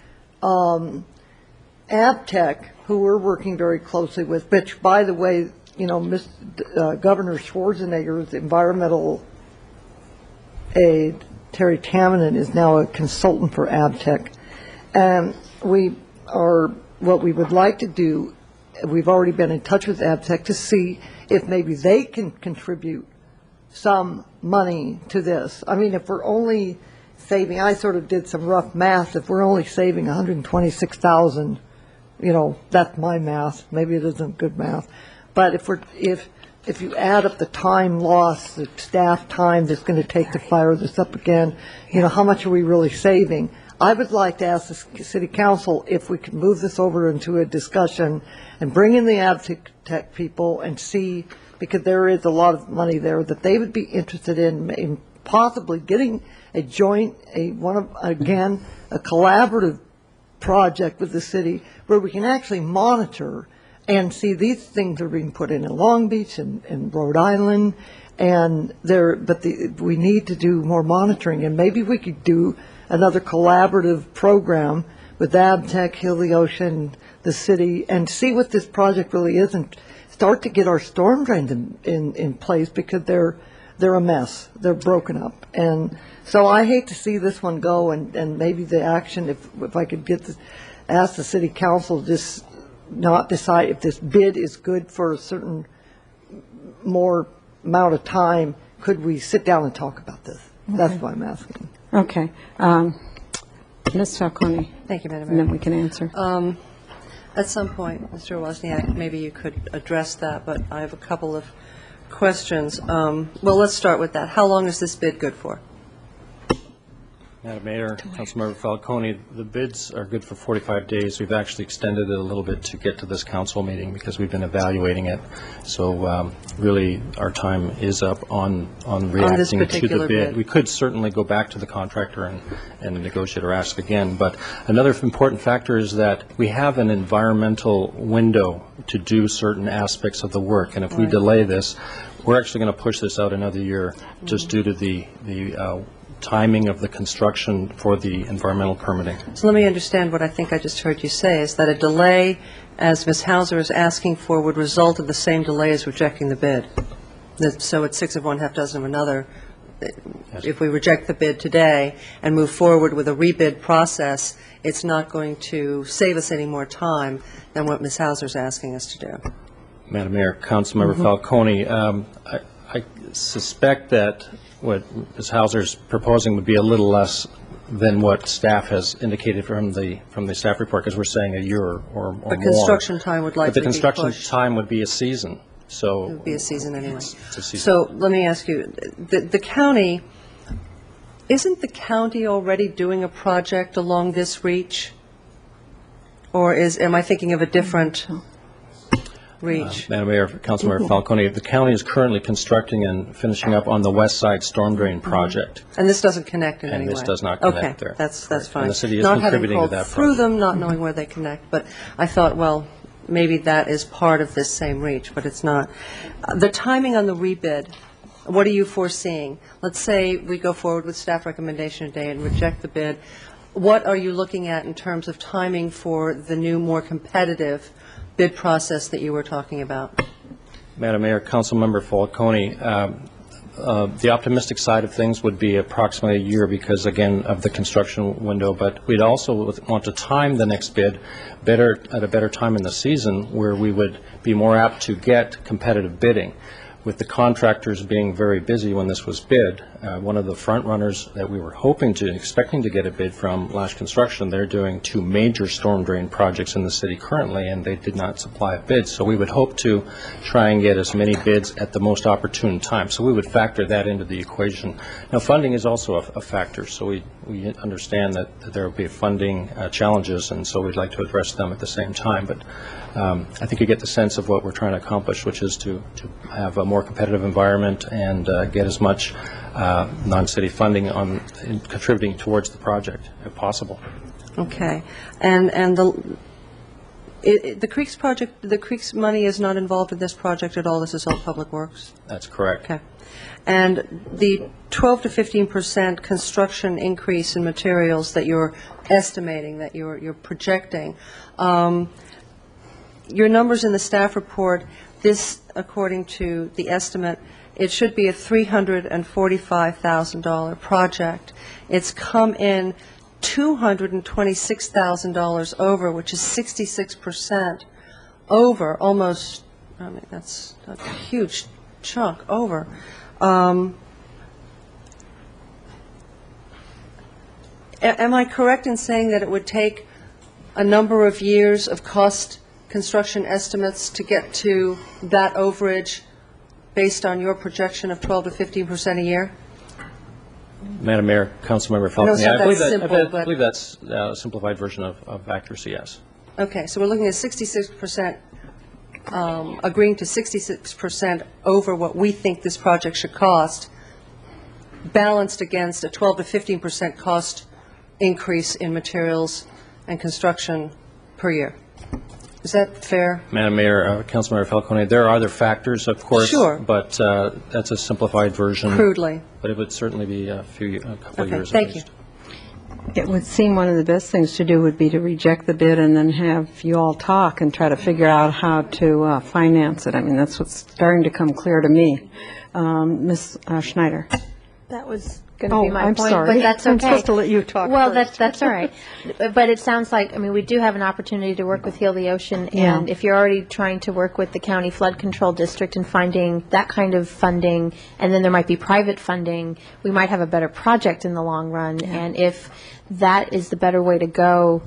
Abtec, who we're working very closely with, which, by the way, Governor Schwarzenegger's environmental aide, Terry Tamminen, is now a consultant for Abtec. And what we would like to do, we've already been in touch with Abtec to see if maybe they can contribute some money to this. I mean, if we're only saving, I sort of did some rough math, if we're only saving $126,000, that's my math, maybe it isn't good math, but if you add up the time lost, the staff time that's going to take to fire this up again, how much are we really saving? I would like to ask the city council if we could move this over into a discussion and bring in the Abtec people and see, because there is a lot of money there, that they would be interested in possibly getting a joint, a collaborative project with the city where we can actually monitor and see these things are being put in Long Beach and Rhode Island, and we need to do more monitoring, and maybe we could do another collaborative program with AbTech, Heliocean, the city, and see what this project really is, and start to get our storm drains in place, because they're a mess. They're broken up. And so I hate to see this one go, and maybe the action, if I could ask the city council to just not decide if this bid is good for a certain more amount of time, could we sit down and talk about this? Okay. That's why I'm asking. Okay. Ms. Falcone. Thank you, Madam And Mayor. then we can answer. At some point, Mr. Wozniak, maybe you could address that, but I have a couple of questions. Well, let's start with that. How long is this bid good for? Madam Mayor, Councilmember Falcone, the bids are good for 45 days. We've actually extended it a little bit to get to this council meeting because we've been evaluating it. So really, our time is up on reacting to the particular bid. We could certainly go back to the contractor and negotiate or ask again. But another important factor is that we have an environmental window to do certain aspects of the work. And if we delay this, we're actually going to push this out another year just due to the timing of the construction for the environmental permitting. So let me understand what I think I just heard you say, is that a delay, as Ms. Hauser is asking for, would result in the same delay as rejecting the bid. So it's 6 of one, half dozen of another. If we reject the bid today and move forward with a rebid process, it's not going to save us any more time than what Ms. Hauser is asking us to do. Madam Mayor, Councilmember Falcone, I suspect that what Ms. Hauser's proposing would be a little less than what staff has indicated from the staff report, because we're saying a year or more. But construction time would likely But the be construction pushed. time would be a season, so. It would be a season anyway. It's a season. So let me ask you, the county, isn't the county already doing a project along this reach? Or am I thinking of a different reach? Madam Mayor, Councilmember Falcone, the county is currently constructing and finishing up on the west side storm drain project. And this doesn't connect in any way? And this does not connect there. Okay, that's fine. And the city is Not contributing to having that called through project. them, not knowing where they connect, but I thought, well, maybe that is part of this same reach, but it's not. The timing on the rebid, what are you foreseeing? Let's say we go forward with staff recommendation today and reject the bid. What are you looking at in terms of timing for the new, more competitive bid process that you were talking about? Madam Mayor, Councilmember Falcone, the optimistic side of things would be approximately a year because, again, of the construction window, but we'd also want to time the next bid at a better time in the season where we would be more apt to get competitive bidding. With the contractors being very busy when this was bid, one of the front runners that we were expecting to get a bid from, Lash Construction, they're doing 2 major storm drain projects in the city currently, and they did not supply a bid. So we would hope to try and get as many bids at the most opportune time. So we would factor that into the equation. Now, funding is also a factor, so we understand that there will be funding challenges, and so we'd like to address them at the same time. But I think you get the sense of what we're trying to accomplish, which is to have a more competitive environment and get as much non-city funding in contributing towards the project, if possible. Okay. And the Creeks project, the Creeks money is not involved in this project at all? This is all Public Works? That's correct. Okay. And the 12 to 15% construction increase in materials that you're estimating, that you're projecting, your numbers in the staff report, this, according to the estimate, it should be a $345,000 project. It's come in $226,000 over, which is 66% over, almost, I mean, that's a huge chunk over. Am I correct in saying that it would take a number of years of construction estimates to get to that overage based on your projection of 12 to 15% a year? Madam Mayor, Councilmember Falcone, I believe that's a simplified version of accuracy, yes. Okay, so we're looking at 66%, agreeing to 66% over what we think this project should cost, balanced against a 12 to 15% cost increase in materials and construction per year. Is that fair? Madam Mayor, Councilmember Falcone, there are other factors, of course. Sure. But that's a simplified version. Crudely. But it would certainly be a couple of Okay, years. thank at you. least. It would seem one of the best things to do would be to reject the bid and then have you all talk and try to figure out how to finance it. I mean, that's what's starting to come clear to me. Ms. Schneider. That was going to be my I'm point, sorry. but that's okay. I'm supposed to let you talk Well, first. that's all right. But it sounds like, I mean, we do have an opportunity to work with Heal the Ocean, and Yeah. if you're already trying to work with the county flood control district and finding that kind of funding, and then there might be private funding, we might have a better project in the long run. And if that is the better way to go,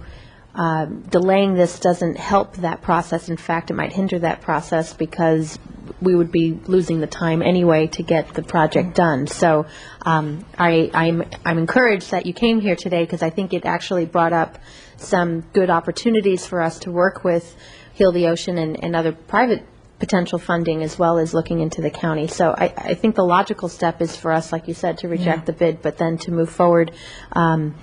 delaying this doesn't help that process. In fact, it might hinder that process because we would be losing the time anyway to get the project done. So I'm encouraged that you came here today because I think it actually brought up some good opportunities for us to work with Heal the Ocean and other private potential funding as well as looking into the county. So I think the logical step is for us, like you said, to reject the bid, but then to move forward and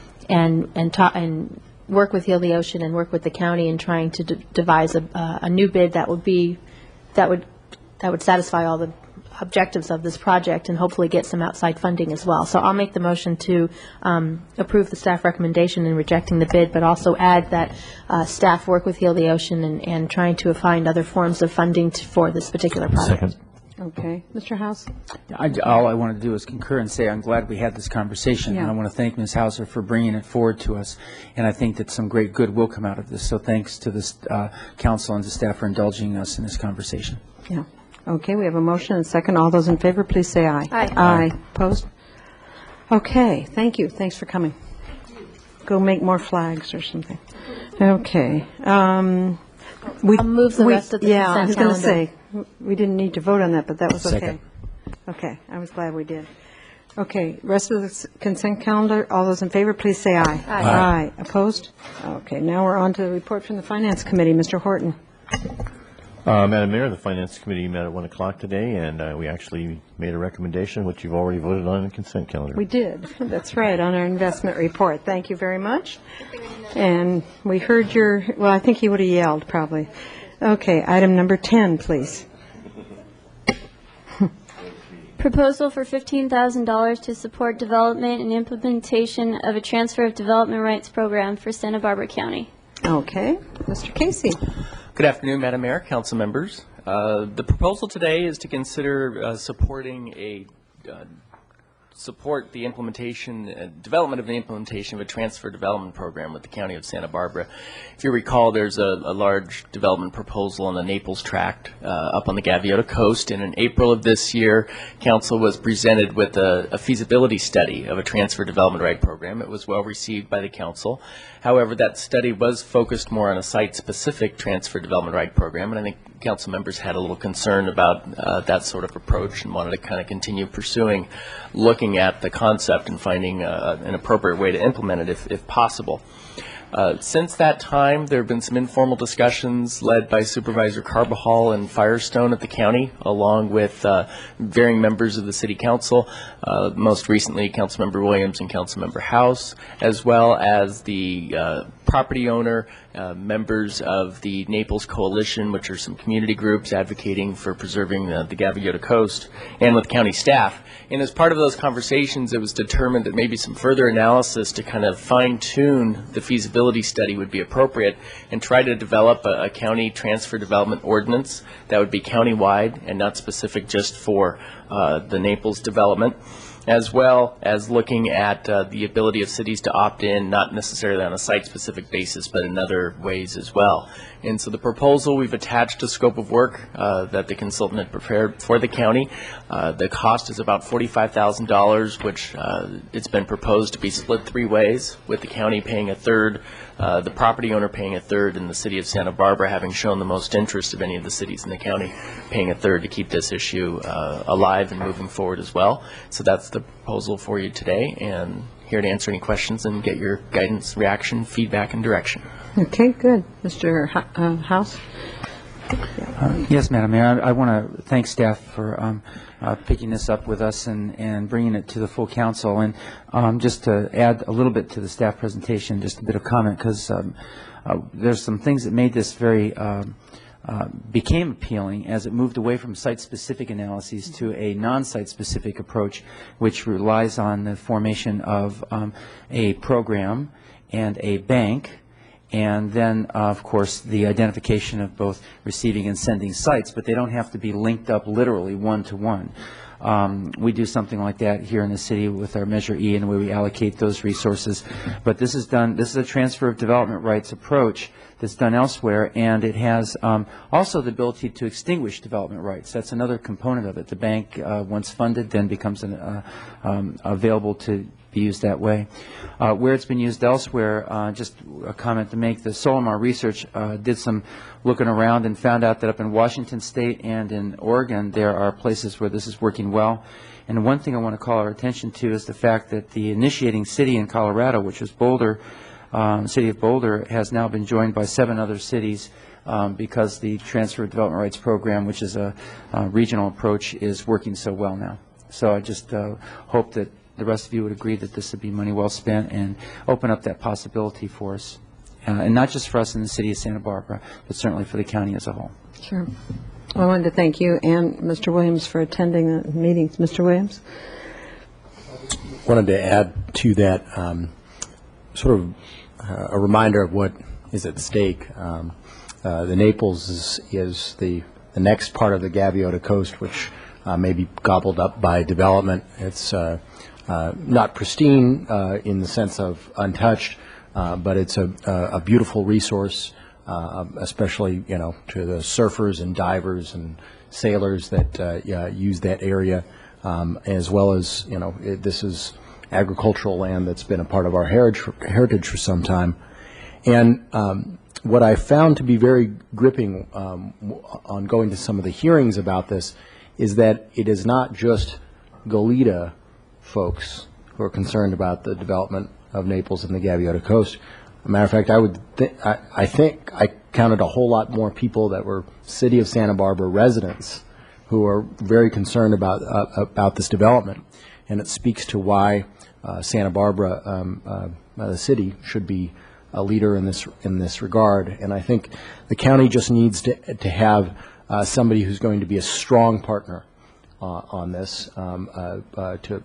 work with Heal the Ocean and work with the county in trying to devise a new bid that would satisfy all the objectives of this project and hopefully get some outside funding as well. So I'll make the motion to approve the staff recommendation in rejecting the bid, but also add that staff work with Heal the Ocean and trying to find other forms of funding for this particular project. Second. Okay. Mr. House? All I want to do is concur and say I'm glad we had this conversation. And I want to thank Ms. Hauser for bringing it forward to us. And I think that some great good will come out of this. So thanks to this council and the staff for indulging us in this conversation. Yeah. Okay, we have a motion and a second. All those in favor, please say aye. Aye. Aye. Opposed? Okay, thank you. Thanks for coming. Go make more flags or something. Okay. I'll move the rest of the Yeah, I was consent going to calendar. say, we didn't need to vote on that, but that was okay. Second. Okay, I was glad we did. Okay, rest of the consent calendar, all those in favor, please say aye. Aye. Aye. Opposed? Okay, now we're on to the report from the Finance Committee. Mr. Horton. Madam Mayor, the Finance Committee met at 1 o'clock today, and we actually made a recommendation, which you've already voted on in the consent calendar. We did. That's right, on our investment report. Thank you very much. And we heard well, I think he would have yelled probably. Okay, item number 10, please. Proposal for $15,000 to support development and implementation of a transfer of development rights program for Santa Barbara County. Okay, Mr. Casey. Good afternoon, Madam Mayor, council members. The proposal today is to consider support the implementation, development of the implementation of a transfer development program with the County of Santa Barbara. If you recall, there's a large development proposal on the Naples tract up on the Gaviota Coast, and in April of this year, Council was presented with a feasibility study of a transfer development right program. It was well received by the Council. However, that study was focused more on a site-specific transfer development right program, and I think Council members had a little concern about that sort of approach and wanted to kind of continue pursuing, looking at the concept and finding an appropriate way to implement it if possible. Since that time, there have been some informal discussions led by Supervisor Carbajal and Firestone at the county, along with varying members of the City Council, most recently Councilmember Williams and Councilmember House, as well as the property owner, members of the Naples Coalition, which are some community groups advocating for preserving the Gaviota Coast, and with county staff. And as part of those conversations, it was determined that maybe some further analysis to kind of fine-tune the feasibility study would be appropriate and try to develop a county transfer development ordinance that would be county-wide and not specific just for the Naples development, as well as looking at the ability of cities to opt in, not necessarily on a site-specific basis, but in other ways as well. And so the proposal, we've attached a scope of work that the consultant had prepared for the county. The cost is about $45,000, which it's been proposed to be split 3 ways, with the county paying a third, the property owner paying a third, and the city of Santa Barbara, having shown the most interest of any of the cities in the county, paying a third to keep this issue alive and moving forward as well. So that's the proposal for you today, and here to answer any questions and get your guidance, reaction, feedback, and direction. Okay, good. Mr. House? Yes, Madam Mayor, I want to thank staff for picking this up with us and bringing it to the full council. And just to add a little bit to the staff presentation, just a bit of comment, because there's some things that made this became appealing as it moved away from site-specific analyses to a non-site-specific approach, which relies on the formation of a program and a bank, and then, of course, the identification of both receiving and sending sites, but they don't have to be linked up literally one-to-one. We do something like that here in the city with our Measure E and where we allocate those resources. But this is a transfer of development rights approach that's done elsewhere, and it has also the ability to extinguish development rights. That's another component of it. The bank, once funded, then becomes available to be used that way. Where it's been used elsewhere, just a comment to make, the Solomar Research did some looking around and found out that up in Washington State and in Oregon there are places where this is working well. And one thing I want to call our attention to is the fact that the initiating city in Colorado, which was Boulder, City of Boulder, has now been joined by 7 other cities because the Transfer of Development Rights Program, which is a regional approach, is working so well now. So I just hope that the rest of you would agree that this would be money well spent and open up that possibility for us. And not just for us in the city of Santa Barbara, but certainly for the county as a whole. Sure. I wanted to thank you and Mr. Williams for attending the meetings. Mr. Williams? Wanted to add to that sort of a reminder of what is at stake. The Naples is the next part of the Gaviota Coast, which may be gobbled up by development. It's not pristine in the sense of untouched, but it's a beautiful resource, especially to the surfers and divers and sailors that use that area, as well as this is agricultural land that's been a part of our heritage for some time. And what I found to be very gripping on going to some of the hearings about this is that it is not just Goleta folks who are concerned about the development of Naples and the Gaviota Coast. As a matter of fact, I think I counted a whole lot more people that were City of Santa Barbara residents who are very concerned about this development, and it speaks to why Santa Barbara, the city, should be a leader in this regard. And I think the county just needs to have somebody who's going to be a strong partner on this to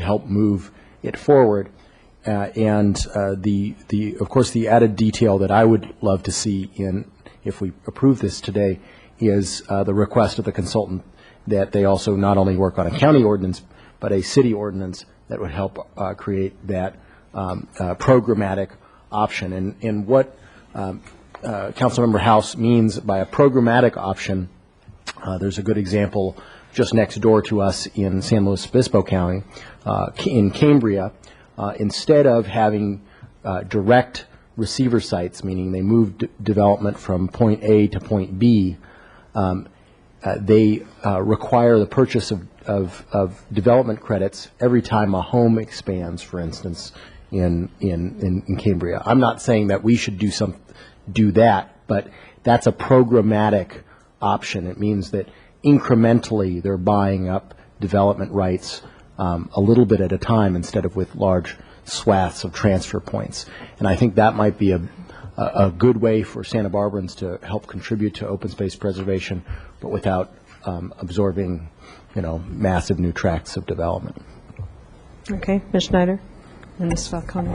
help move it forward. And of course, the added detail that I would love to see if we approve this today is the request of the consultant that they also not only work on a county ordinance, but a city ordinance that would help create that programmatic option. And what Councilmember House means by a programmatic option, there's a good example just next door to us in San Luis Obispo County, in Cambria. Instead of having direct receiver sites, meaning they move development from point A to point B, they require the purchase of development credits every time a home expands, for instance, in Cambria. I'm not saying that we should do that, but that's a programmatic option. It means that incrementally they're buying up development rights a little bit at a time instead of with large swaths of transfer points. And I think that might be a good way for Santa Barbarans to help contribute to open space preservation, but without absorbing, massive new tracts of development. Okay, Ms. Schneider and Ms. Falcone.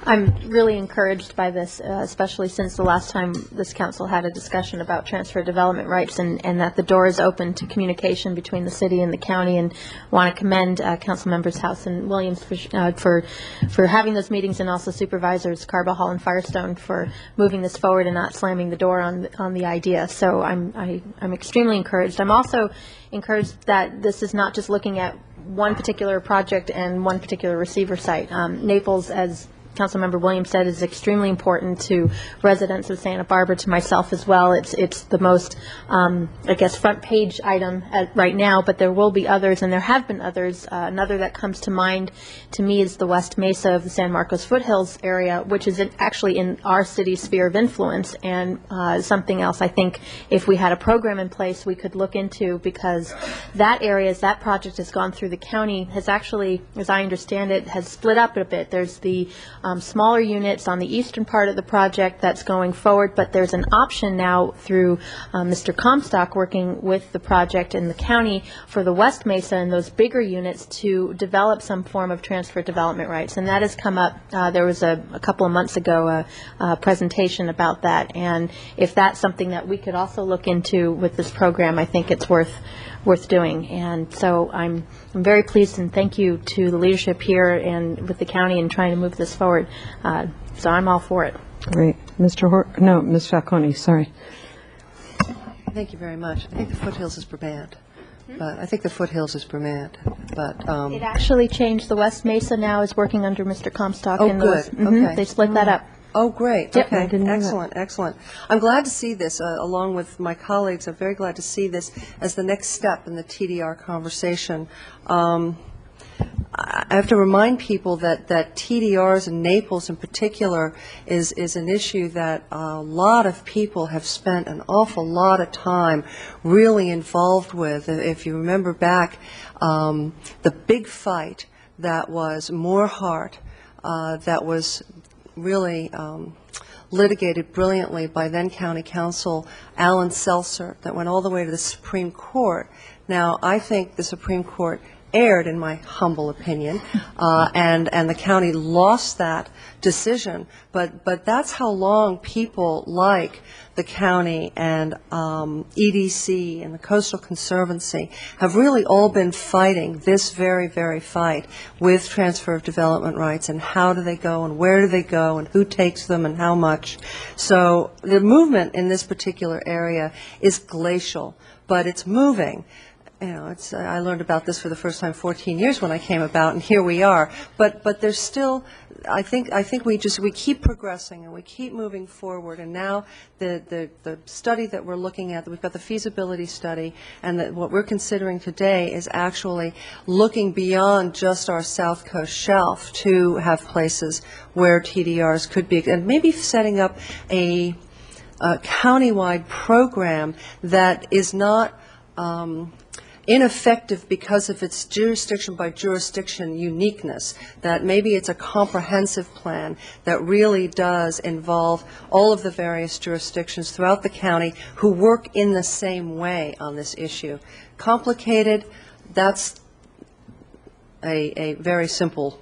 I'm really encouraged by this, especially since the last time this council had a discussion about transfer of development rights, and that the door is open to communication between the city and the county, and want to commend council members House and Williams for having those meetings, and also supervisors Carbajal and Firestone for moving this forward and not slamming the door on the idea. So I'm extremely encouraged. I'm also encouraged that this is not just looking at one particular project and one particular receiver site. Naples, as Councilmember Williams said is extremely important to residents of Santa Barbara, to myself as well. It's the most, I guess, front page item right now, but there will be others, and there have been others. Another that comes to mind to me is the West Mesa of the San Marcos foothills area, which is actually in our city's sphere of influence, and something else I think if we had a program in place we could look into, because that area, as that project has gone through the county, has actually, as I understand it, has split up a bit. There's the smaller units on the eastern part of the project that's going forward, but there's an option now through Mr. Comstock working with the project in the county for the West Mesa and those bigger units to develop some form of transfer development rights, and that has come up. There was a couple of months ago a presentation about that, and if that's something that we could also look into with this program, I think it's worth doing. And so I'm very pleased, and thank you to the leadership here and with the county in trying to move this forward. So I'm all for it. Great. Ms. Falcone, sorry. Thank you very much. I think the foothills is Vermont. But I think the foothills is Vermont. But It actually changed. The West Mesa now is working under Mr. Comstock. Oh, and good. Okay. They split that up. Oh, great. Yep. Okay. I didn't know that. Excellent, excellent. I'm glad to see this, along with my colleagues. I'm very glad to see this as the next step in the TDR conversation. I have to remind people that TDRs in Naples in particular is an issue that a lot of people have spent an awful lot of time really involved with. If you remember back, the big fight that was Moorhart, that was really litigated brilliantly by then County Counsel Alan Seltzer, that went all the way to the Supreme Court. Now, I think the Supreme Court erred, in my humble opinion, and the county lost that decision. But that's how long people like the county and EDC and the Coastal Conservancy have really all been fighting this very, very fight with transfer of development rights, and how do they go and where do they go and who takes them and how much. So the movement in this particular area is glacial, but it's moving. You know, I learned about this for the first time 14 years when I came about, and here we are. But there's still, I think we keep progressing and we keep moving forward. And now the study that we're looking at, we've got the feasibility study, and what we're considering today is actually looking beyond just our South Coast shelf to have places where TDRs could be, and maybe setting up a countywide program that is not ineffective because of its jurisdiction by jurisdiction uniqueness, that maybe it's a comprehensive plan that really does involve all of the various jurisdictions throughout the county who work in the same way on this issue. Complicated, that's a very simple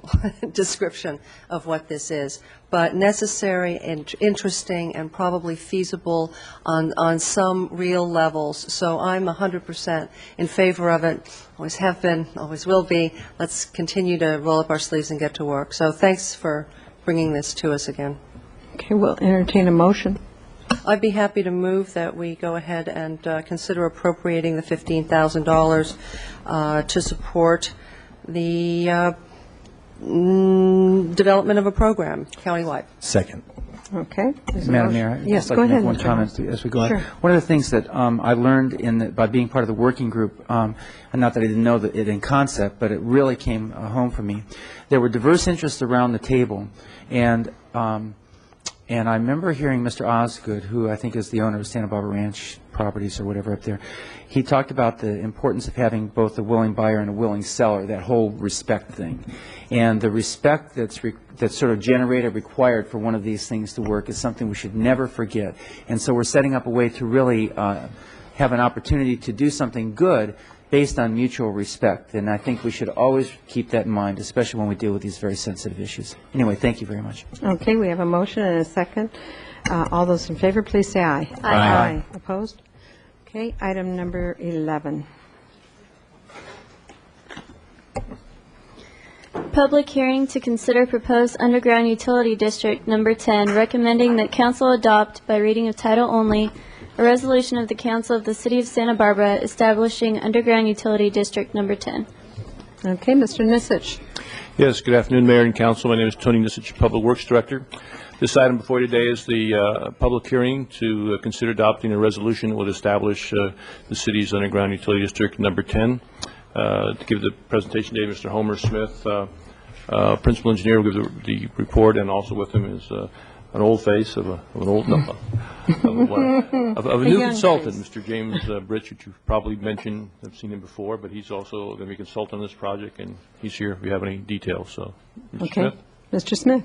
description of what this is, but necessary and interesting and probably feasible on some real levels. So I'm 100% in favor of it, always have been, always will be. Let's continue to roll up our sleeves and get to work. So thanks for bringing this to us again. Okay, we'll entertain a motion. I'd be happy to move that we go ahead and consider appropriating the $15,000 to support the development of a program countywide. Second. Okay. Madam Mayor, I'd yes, just like go to make ahead. one Mr. comment House. as we go Sure. on. One of the things that I learned by being part of the working group, and not that I didn't know it in concept, but it really came home for me. There were diverse interests around the table, and I remember hearing Mr. Osgood, who I think is the owner of Santa Barbara Ranch Properties or whatever up there. He talked about the importance of having both a willing buyer and a willing seller, that whole respect thing. And the respect that's sort of generated, required for one of these things to work is something we should never forget. And so we're setting up a way to really have an opportunity to do something good based on mutual respect. And I think we should always keep that in mind, especially when we deal with these very sensitive issues. Anyway, thank you very much. Okay, we have a motion and a second. All those in favor, please say aye. Aye. Opposed? Okay, item number 11. Public hearing to consider proposed underground utility district number 10, recommending that council adopt by reading of title only a resolution of the council of the city of Santa Barbara establishing underground utility district number 10. Okay, Mr. Nisich. Yes, good afternoon, Mayor and Council. My name is Tony Nisich, Public Works Director. This item before you today is the public hearing to consider adopting a resolution that would establish the city's underground utility district number 10. To give the presentation today, Mr. Homer Smith, Principal Engineer, will give the report, and also with him is an old face of a new consultant, Mr. James Britch, which you've probably mentioned. I've seen him before, but he's also going to be a consultant on this project, and he's here if you have any details. So, Mr. Okay. Smith. Mr. Smith.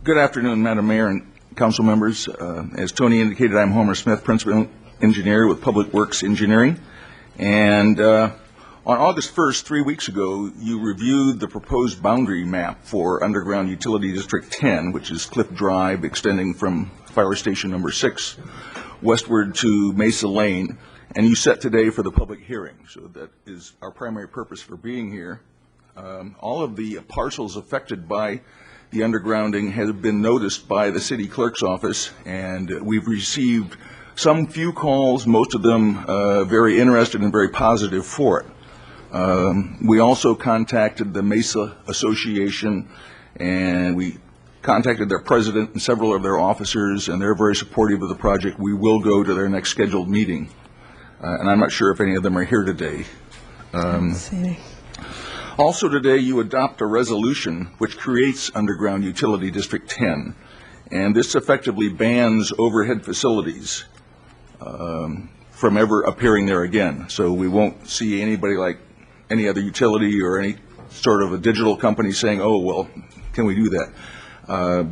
Good afternoon, Madam Mayor and council members. As Tony indicated, I'm Homer Smith, Principal Engineer with Public Works Engineering. And on August 1st, 3 weeks ago, you reviewed the proposed boundary map for Underground Utility District 10, which is Cliff Drive, extending from Fire Station number 6 westward to Mesa Lane. And you set today for the public hearing. So that is our primary purpose for being here. All of the parcels affected by the undergrounding have been noticed by the city clerk's office, and we've received some few calls, most of them very interested and very positive for it. We also contacted the Mesa Association, and we contacted their president and several of their officers, and they're very supportive of the project. We will go to their next scheduled meeting, and I'm not sure if any of them are here today. Also today, you adopt a resolution which creates Underground Utility District 10, and this effectively bans overhead facilities from ever appearing there again. So we won't see anybody like any other utility or any sort of a digital company saying, oh, well, can we do that?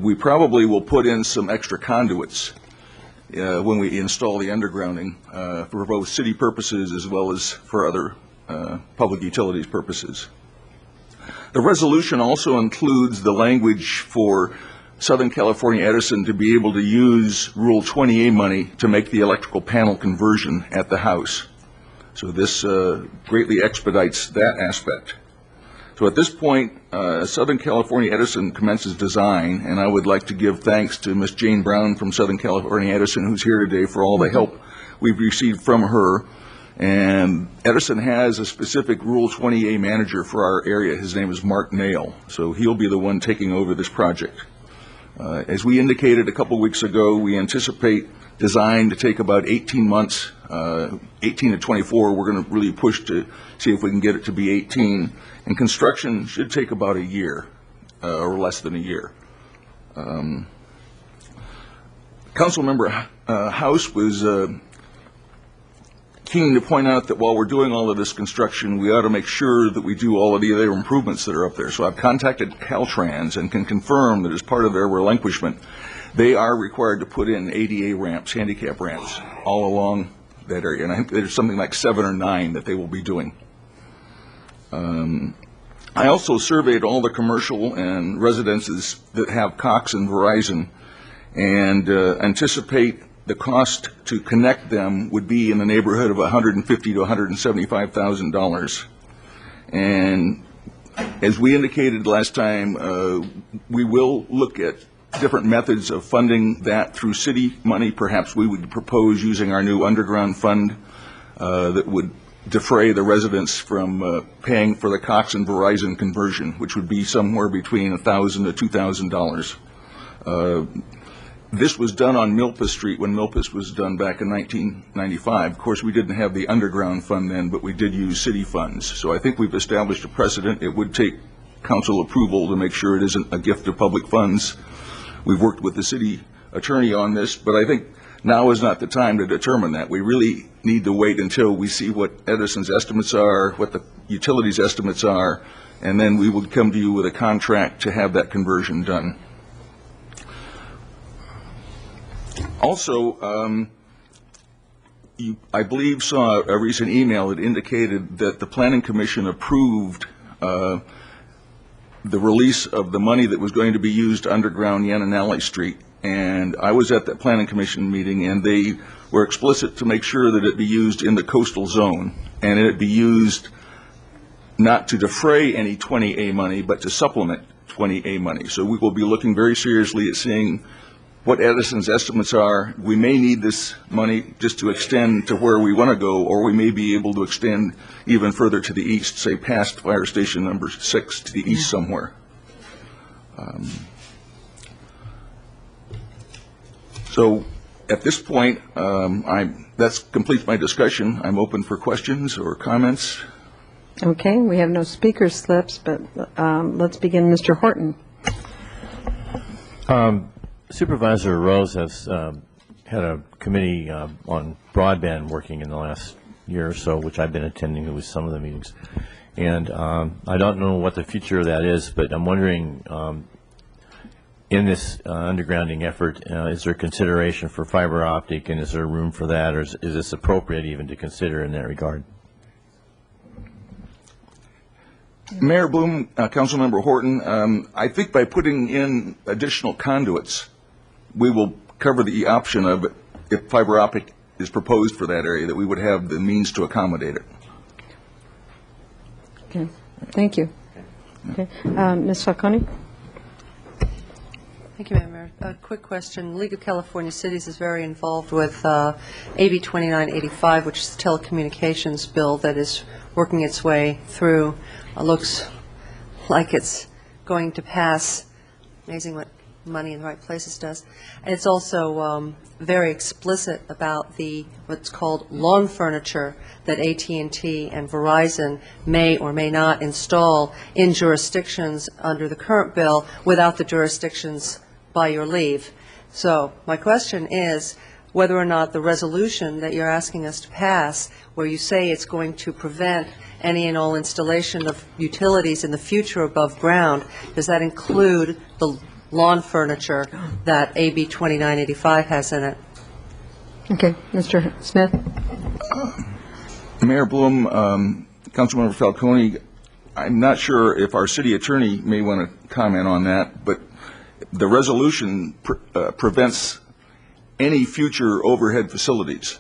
We probably will put in some extra conduits when we install the undergrounding for both city purposes as well as for other public utilities purposes. The resolution also includes the language for Southern California Edison to be able to use Rule 20A money to make the electrical panel conversion at the house. So this greatly expedites that aspect. So at this point, Southern California Edison commences design, and I would like to give thanks to Ms. Jane Brown from Southern California Edison, who's here today, for all the help we've received from her. And Edison has a specific Rule 20A manager for our area. His name is Mark Nail, so he'll be the one taking over this project. As we indicated a couple weeks ago, we anticipate design to take about 18 months, 18 to 24. We're going to really push to see if we can get it to be 18. And construction should take about a year, or less than a year. Councilmember House was keen to point out that while we're doing all of this construction, we ought to make sure that we do all of the other improvements that are up there. So I've contacted Caltrans and can confirm that as part of their relinquishment, they are required to put in ADA ramps, handicap ramps, all along that area. And I think there's something like 7 or 9 that they will be doing. I also surveyed all the commercial and residences that have Cox and Verizon, and anticipate the cost to connect them would be in the neighborhood of $150,000 to $175,000. And as we indicated last time, we will look at different methods of funding that through city money. Perhaps we would propose using our new underground fund that would defray the residents from paying for the Cox and Verizon conversion, which would be somewhere between $1,000 to $2,000. This was done on Milpas Street when Milpas was done back in 1995. Of course, we didn't have the underground fund then, but we did use city funds. So I think we've established a precedent. It would take council approval to make sure it isn't a gift of public funds. We've worked with the city attorney on this, but I think now is not the time to determine that. We really need to wait until we see what Edison's estimates are, what the utilities' estimates are, and then we would come to you with a contract to have that conversion done. Also, you, I believe, saw a recent email that indicated that the Planning Commission approved the release of the money that was going to be used to underground Yananali Street. And I was at that Planning Commission meeting, and they were explicit to make sure that it be used in the coastal zone, and it be used not to defray any 20A money, but to supplement 20A money. So we will be looking very seriously at seeing what Edison's estimates are. We may need this money just to extend to where we want to go, or we may be able to extend even further to the east, say past Fire Station number 6 to the east somewhere. So at this point, that completes my discussion. I'm open for questions or comments. Okay, we have no speaker slips, but let's begin. Mr. Horton. Supervisor Rose has had a committee on broadband working in the last year or so, which I've been attending with some of the meetings. And I don't know what the future of that is, but I'm wondering, in this undergrounding effort, is there consideration for fiber optic, and is there room for that, or is this appropriate even to consider in that regard? Mayor Bloom, Councilmember Horton, I think by putting in additional conduits, we will cover the option of, if fiber optic is proposed for that area, that we would have the means to accommodate it. Okay, thank you. Okay, Ms. Falcone? Thank you, Madam Mayor. A quick question. League of California Cities is very involved with AB 2985, which is the telecommunications bill that is working its way through. Looks like it's going to pass. Amazing what money in the right places does. And it's also very explicit about the what's called lawn furniture that AT&T and Verizon may or may not install in jurisdictions under the current bill without the jurisdictions by your leave. So my question is whether or not the resolution that you're asking us to pass, where you say it's going to prevent any and all installation of utilities in the future above ground, does that include the lawn furniture that AB 2985 has in it? Okay, Mr. Smith? Mayor Bloom, Councilmember Falcone, I'm not sure if our city attorney may want to comment on that, but the resolution prevents any future overhead facilities.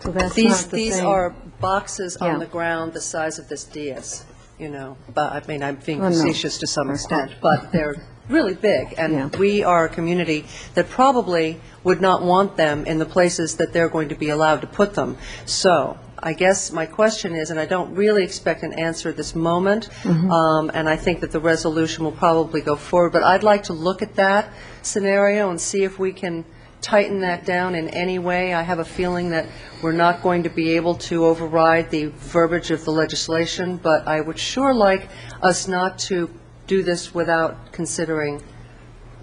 So that's These are boxes on the ground the size of this dais, you know, but I mean, I'm being facetious to some extent, but they're really big, and we are a community that probably would not want them in the places that they're going to be allowed to put them. So I guess my question is, and I don't really expect an answer at this moment, and I think that the resolution will probably go forward, but I'd like to look at that scenario and see if we can tighten that down in any way. I have a feeling that we're not going to be able to override the verbiage of the legislation, but I would sure like us not to do this without considering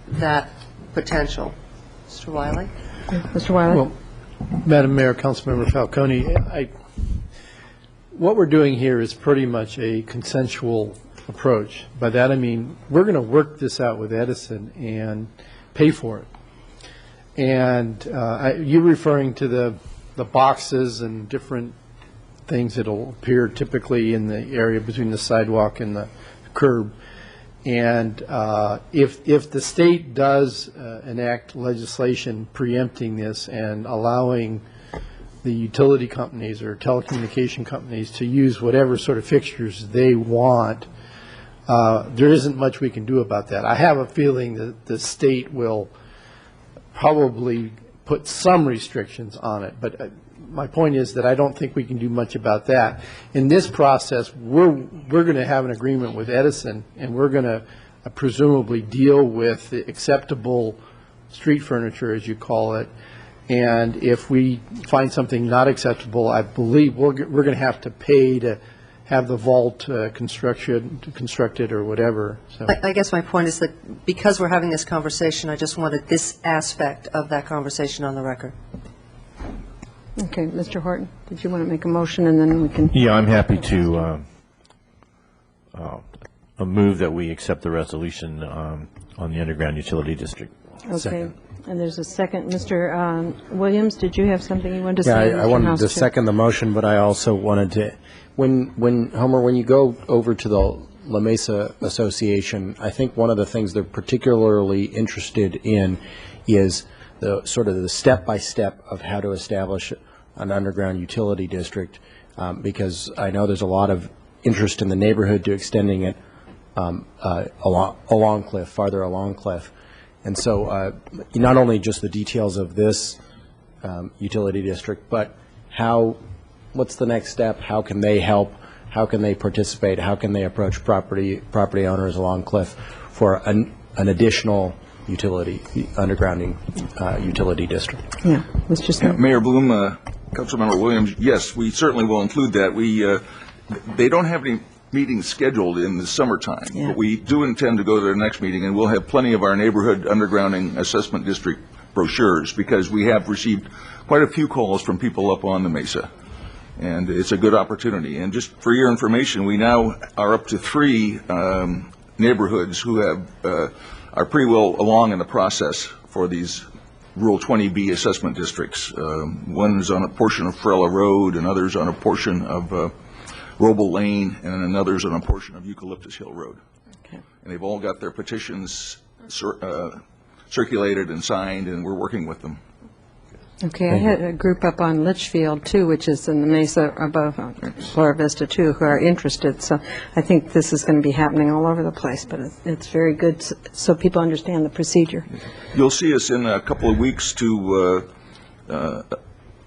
that potential. Mr. Wiley? Mr. Wiley? Well, Madam Mayor, Councilmember Falcone, what we're doing here is pretty much a consensual approach. By that I mean we're going to work this out with Edison and pay for it. And you're referring to the boxes and different things that will appear typically in the area between the sidewalk and the curb. And if the state does enact legislation preempting this and allowing the utility companies or telecommunication companies to use whatever sort of fixtures they want, there isn't much we can do about that. I have a feeling that the state will probably put some restrictions on it, but my point is that I don't think we can do much about that. In this process, we're going to have an agreement with Edison, and we're going to presumably deal with the acceptable street furniture, as you call it. And if we find something not acceptable, I believe we're going to have to pay to have the vault constructed or whatever. So I guess my point is that because we're having this conversation, I just wanted this aspect of that conversation on the record. Okay, Mr. Horton, did you want to make a motion and then we can? Yeah, I'm happy to move that we accept the resolution on the underground utility district. Okay, Second. and there's a second. Mr. Williams, did you have something you wanted to say? I wanted to second the motion, but I also wanted to, when Homer, when you go over to the La Mesa Association, I think one of the things they're particularly interested in is the sort of the step-by-step of how to establish an underground utility district, because I know there's a lot of interest in the neighborhood to extending it along Cliff, farther along Cliff. And so not only just the details of this utility district, but what's the next step? How can they help? How can they participate? How can they approach property owners along Cliff for an additional undergrounding utility district? Yeah, Mr. Smith. Mayor Bloom, Councilmember Williams, yes, we certainly will include that. They don't have any meetings scheduled in the summertime, but we do intend to go to their next meeting, and we'll have plenty of our neighborhood undergrounding assessment district brochures, because we have received quite a few calls from people up on the mesa, and it's a good opportunity. And just for your information, we now are up to 3 neighborhoods who are pretty well along in the process for these Rural 20B assessment districts. One is on a portion of Frella Road, another's on a portion of Roble Lane, and another's on a portion of Eucalyptus Hill Road. Okay. And they've all got their petitions circulated and signed, and we're working with them. Okay, I had a group up on Litchfield, too, which is in the mesa above Flora Vista, too, who are interested. So I think this is going to be happening all over the place, but it's very good so people understand the procedure. You'll see us in a couple of weeks to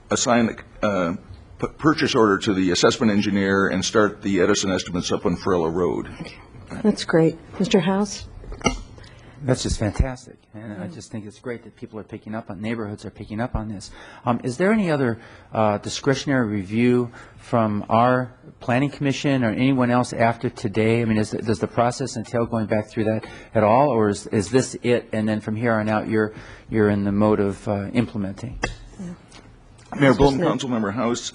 assign the purchase order to the assessment engineer and start the Edison estimates up on Frella Road. Okay. That's great. Mr. House? That's just fantastic, and I just think it's great that people are picking up on, neighborhoods are picking up on this. Is there any other discretionary review from our planning commission or anyone else after today? I mean, does the process entail going back through that at all, or is this it, and then from here on out you're in the mode of implementing? Mayor Bloom, Councilmember House,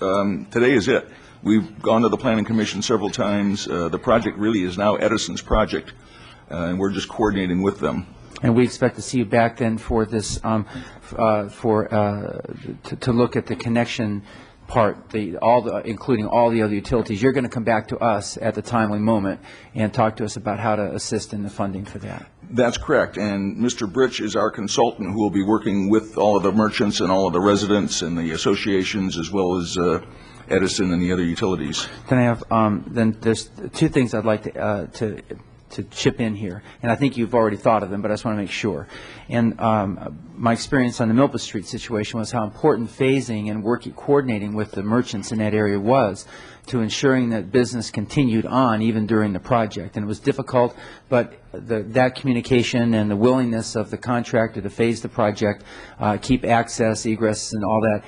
today is it. We've gone to the Planning Commission several times. The project really is now Edison's project, and we're just coordinating with them. And we expect to see you back then for this, to look at the connection part, including all the other utilities. You're going to come back to us at the timely moment and talk to us about how to assist in the funding for that. That's correct, and Mr. Britch is our consultant who will be working with all of the merchants and all of the residents and the associations, as well as Edison and the other utilities. Then I have, then there's 2 things I'd like to chip in here, and I think you've already thought of them, but I just want to make sure. And my experience on the Milpa Street situation was how important phasing and coordinating with the merchants in that area was to ensuring that business continued on even during the project. And it was difficult, but that communication and the willingness of the contractor to phase the project, keep access, egress, and all that,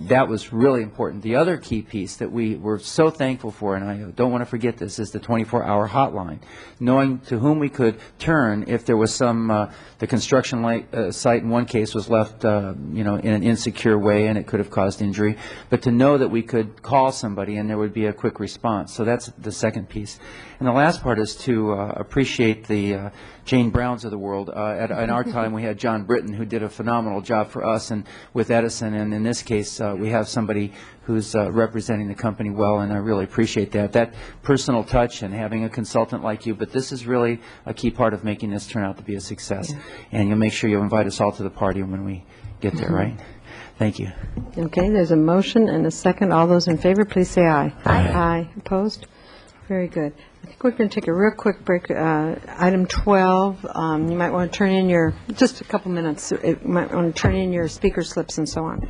that was really important. The other key piece that we were so thankful for, and I don't want to forget this, is the 24-hour hotline, knowing to whom we could turn if there was some, the construction site in one case was left, in an insecure way and it could have caused injury, but to know that we could call somebody and there would be a quick response. So that's the second piece. And the last part is to appreciate the Jane Browns of the world. In our time, we had John Britton, who did a phenomenal job for us and with Edison. And in this case, we have somebody who's representing the company well, and I really appreciate that. That personal touch and having a consultant like you. But this is really a key part of making this turn out to be a success. Yeah. And you'll make sure you invite us all to the party when we get there, right? Thank you. Okay, there's a motion and a second. All those in favor, please say aye. Aye. Aye. Opposed? Very good. I think we're going to take a real quick break. Item 12, you might want to turn in your, just a couple minutes, you might want to turn in your speaker slips and so on.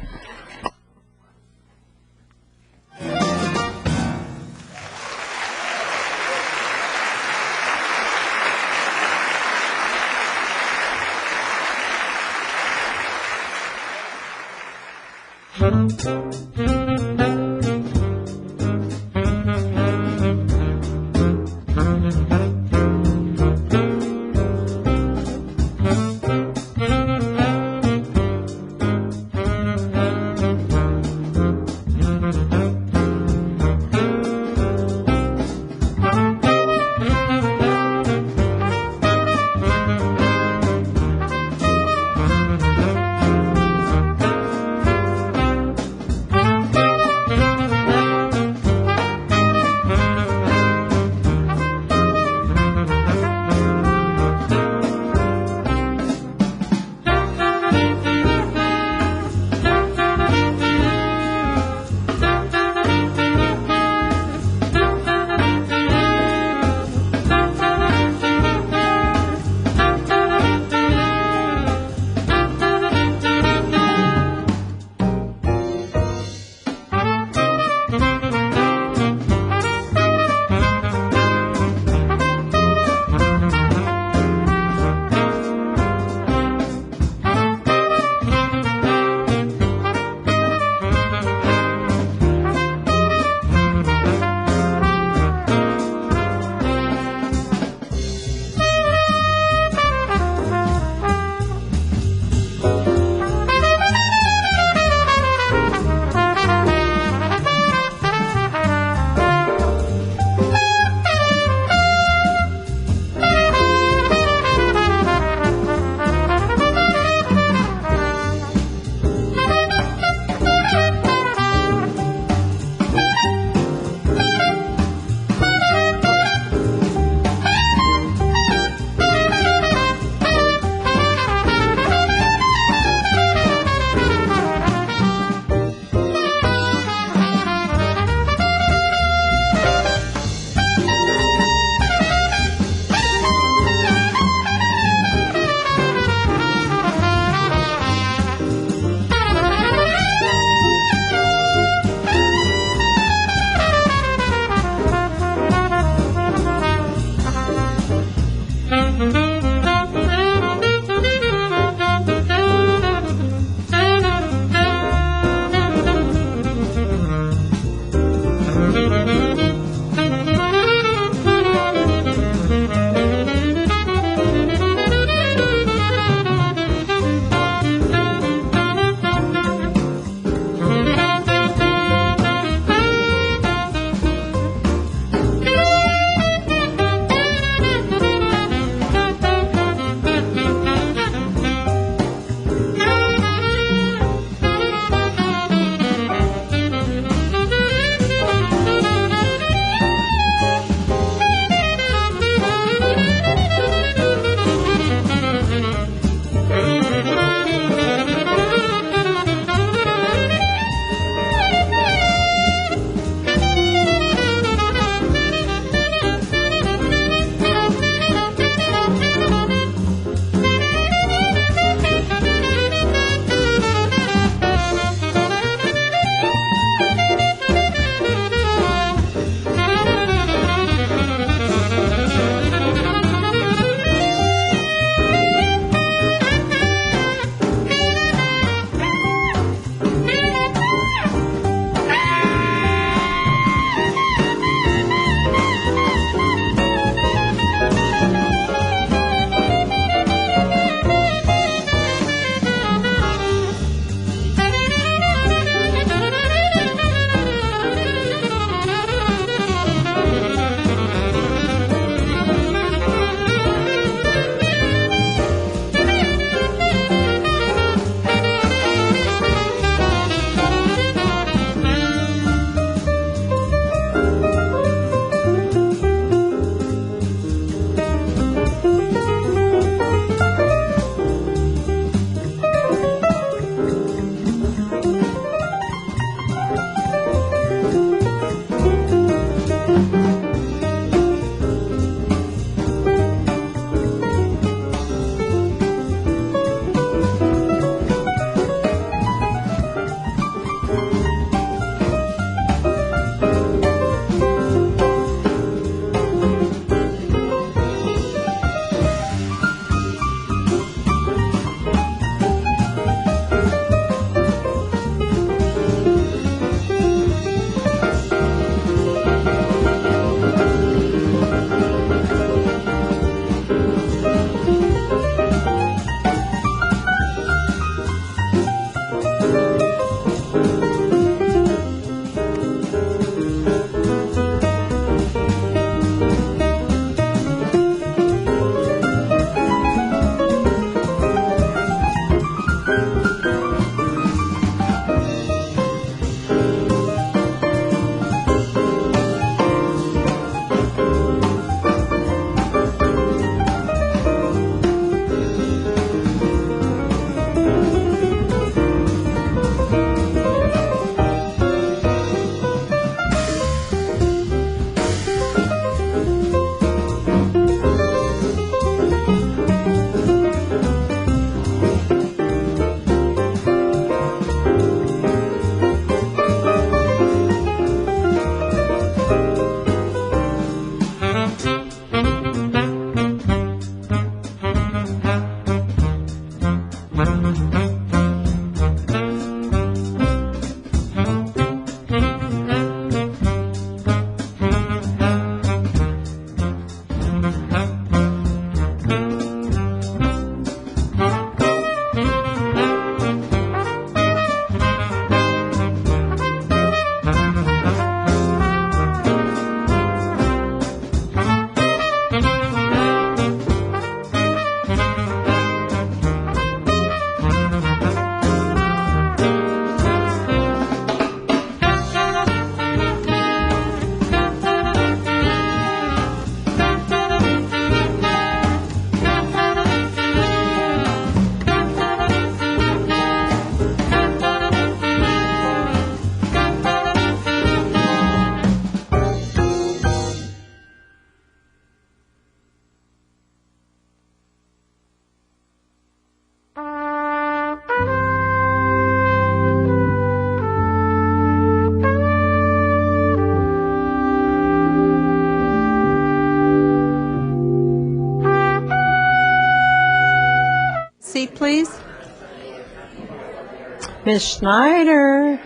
Ms. Schneider.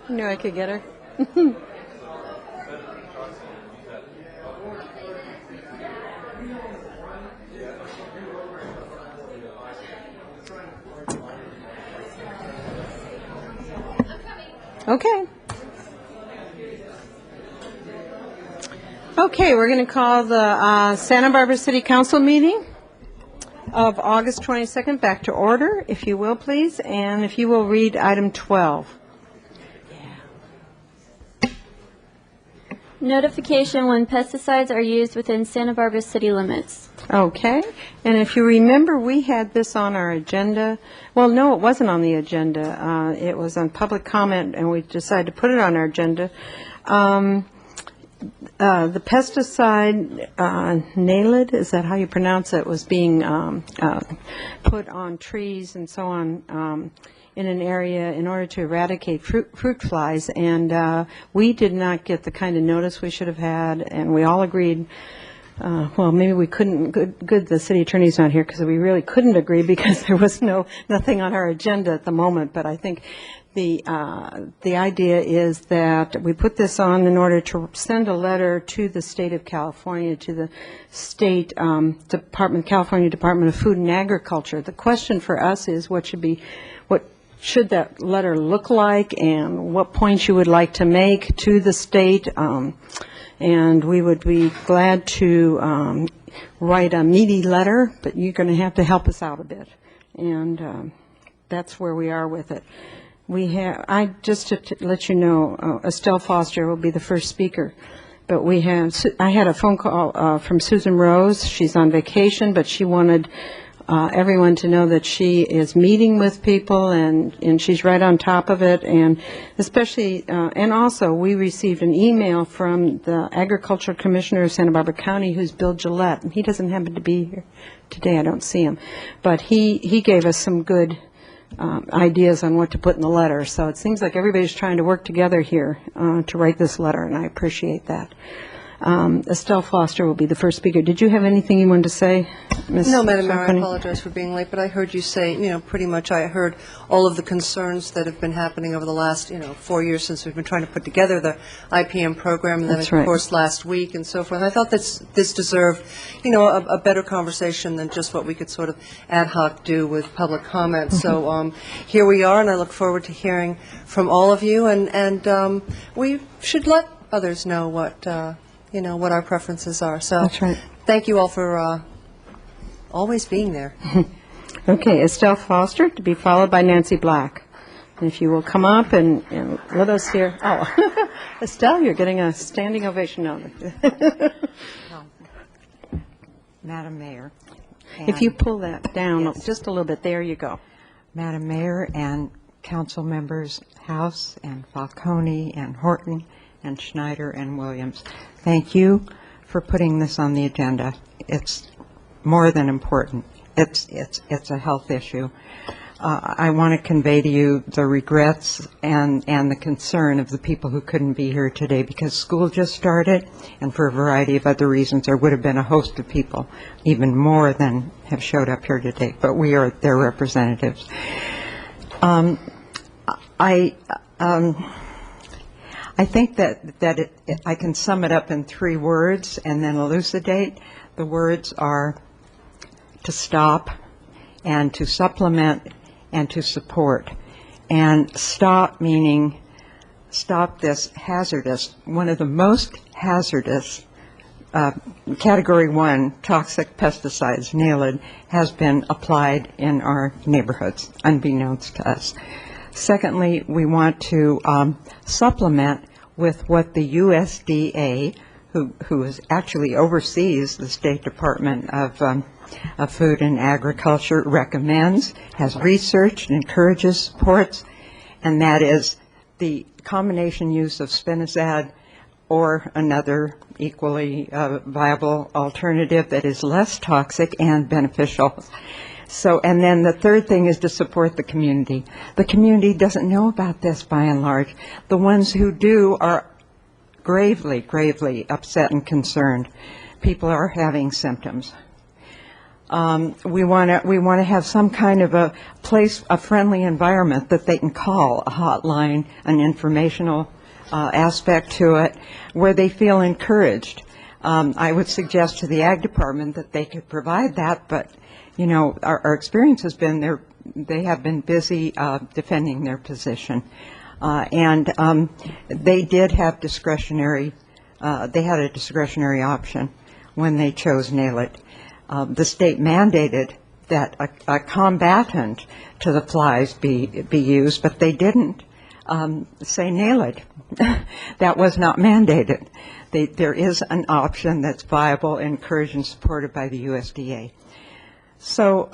I knew I could get her. Okay. Okay, we're going to call the Santa Barbara City Council meeting of August 22nd back to order, if you will, please, and if you will read item 12. Notification when pesticides are used within Santa Barbara city limits. Okay, and if you remember, we had this on our agenda. Well, no, it wasn't on the agenda. It was on public comment, and we decided to put it on our agenda. The pesticide Naled, is that how you pronounce it, was being put on trees and so on in an area in order to eradicate fruit flies, and we did not get the kind of notice we should have had, and we all agreed. Well, maybe we couldn't. Good, the city attorney's not here because we really couldn't agree because there was nothing on our agenda at the moment. But I think the idea is that we put this on in order to send a letter to the state of California, to the state California Department of Food and Agriculture. The question for us is what should that letter look like, and what points you would like to make to the state. And we would be glad to write a meaty letter, but you're going to have to help us out a bit. And that's where we are with it. Just to let you know, Estelle Foster will be the first speaker. But I had a phone call from Susan Rose. She's on vacation, but she wanted everyone to know that she is meeting with people, and she's right on top of it. And especially, and also we received an email from the Agricultural Commissioner of Santa Barbara County, who's Bill Gillette. And he doesn't happen to be here today. I don't see him. But he gave us some good ideas on what to put in the letter. So it seems like everybody's trying to work together here to write this letter, and I appreciate that. Estelle Foster will be the first speaker. Did you have anything you wanted to say, Ms. No, Madam Mayor, I Sarconi? apologize for being late, but I heard you say, pretty much I heard all of the concerns that have been happening over the last, 4 years since we've been trying to put together the IPM program, and then, That's of right. course, last week and so forth. I thought this deserved, a better conversation than just what we could sort of ad hoc do with public comment. So here we are, and I look forward to hearing from all of you, and we should let others know what what our preferences are. So That's right. thank you all for always being there. Okay, Estelle Foster, to be followed by Nancy Black. And if you will come up and let us hear. Oh, Estelle, you're getting a standing ovation now. Madam Mayor. If you pull that down just a little bit, there you go. Madam Mayor and council members House and Falcone and Horton and Schneider and Williams, thank you for putting this on the agenda. It's more than important. It's a health issue. I want to convey to you the regrets and the concern of the people who couldn't be here today because school just started, and for a variety of other reasons there would have been a host of people, even more than have showed up here today, but we are their representatives. I think that I can sum it up in 3 words and then elucidate. The words are to stop and to supplement and to support. And stop meaning stop this hazardous, one of the most hazardous, Category 1 toxic pesticides, Naled, has been applied in our neighborhoods, unbeknownst to us. Secondly, we want to supplement with what the USDA, who actually oversees the State Department of Food and Agriculture, recommends, has researched, encourages, supports, and that is the combination use of spinosad or another equally viable alternative that is less toxic and beneficial. So, and then the third thing is to support the community. The community doesn't know about this by and large. The ones who do are gravely, gravely upset and concerned. People are having symptoms. We want to have some kind of a place, a friendly environment that they can call, a hotline, an informational aspect to it, where they feel encouraged. I would suggest to the Ag Department that they could provide that, but, you know, our experience has been they have been busy defending their position. And they did have discretionary, they had a discretionary option when they chose Nail It. The state mandated that a combatant to the flies be used, but they didn't say Nail It. That was not mandated. There is an option that's viable, encouraged, and supported by the USDA. So,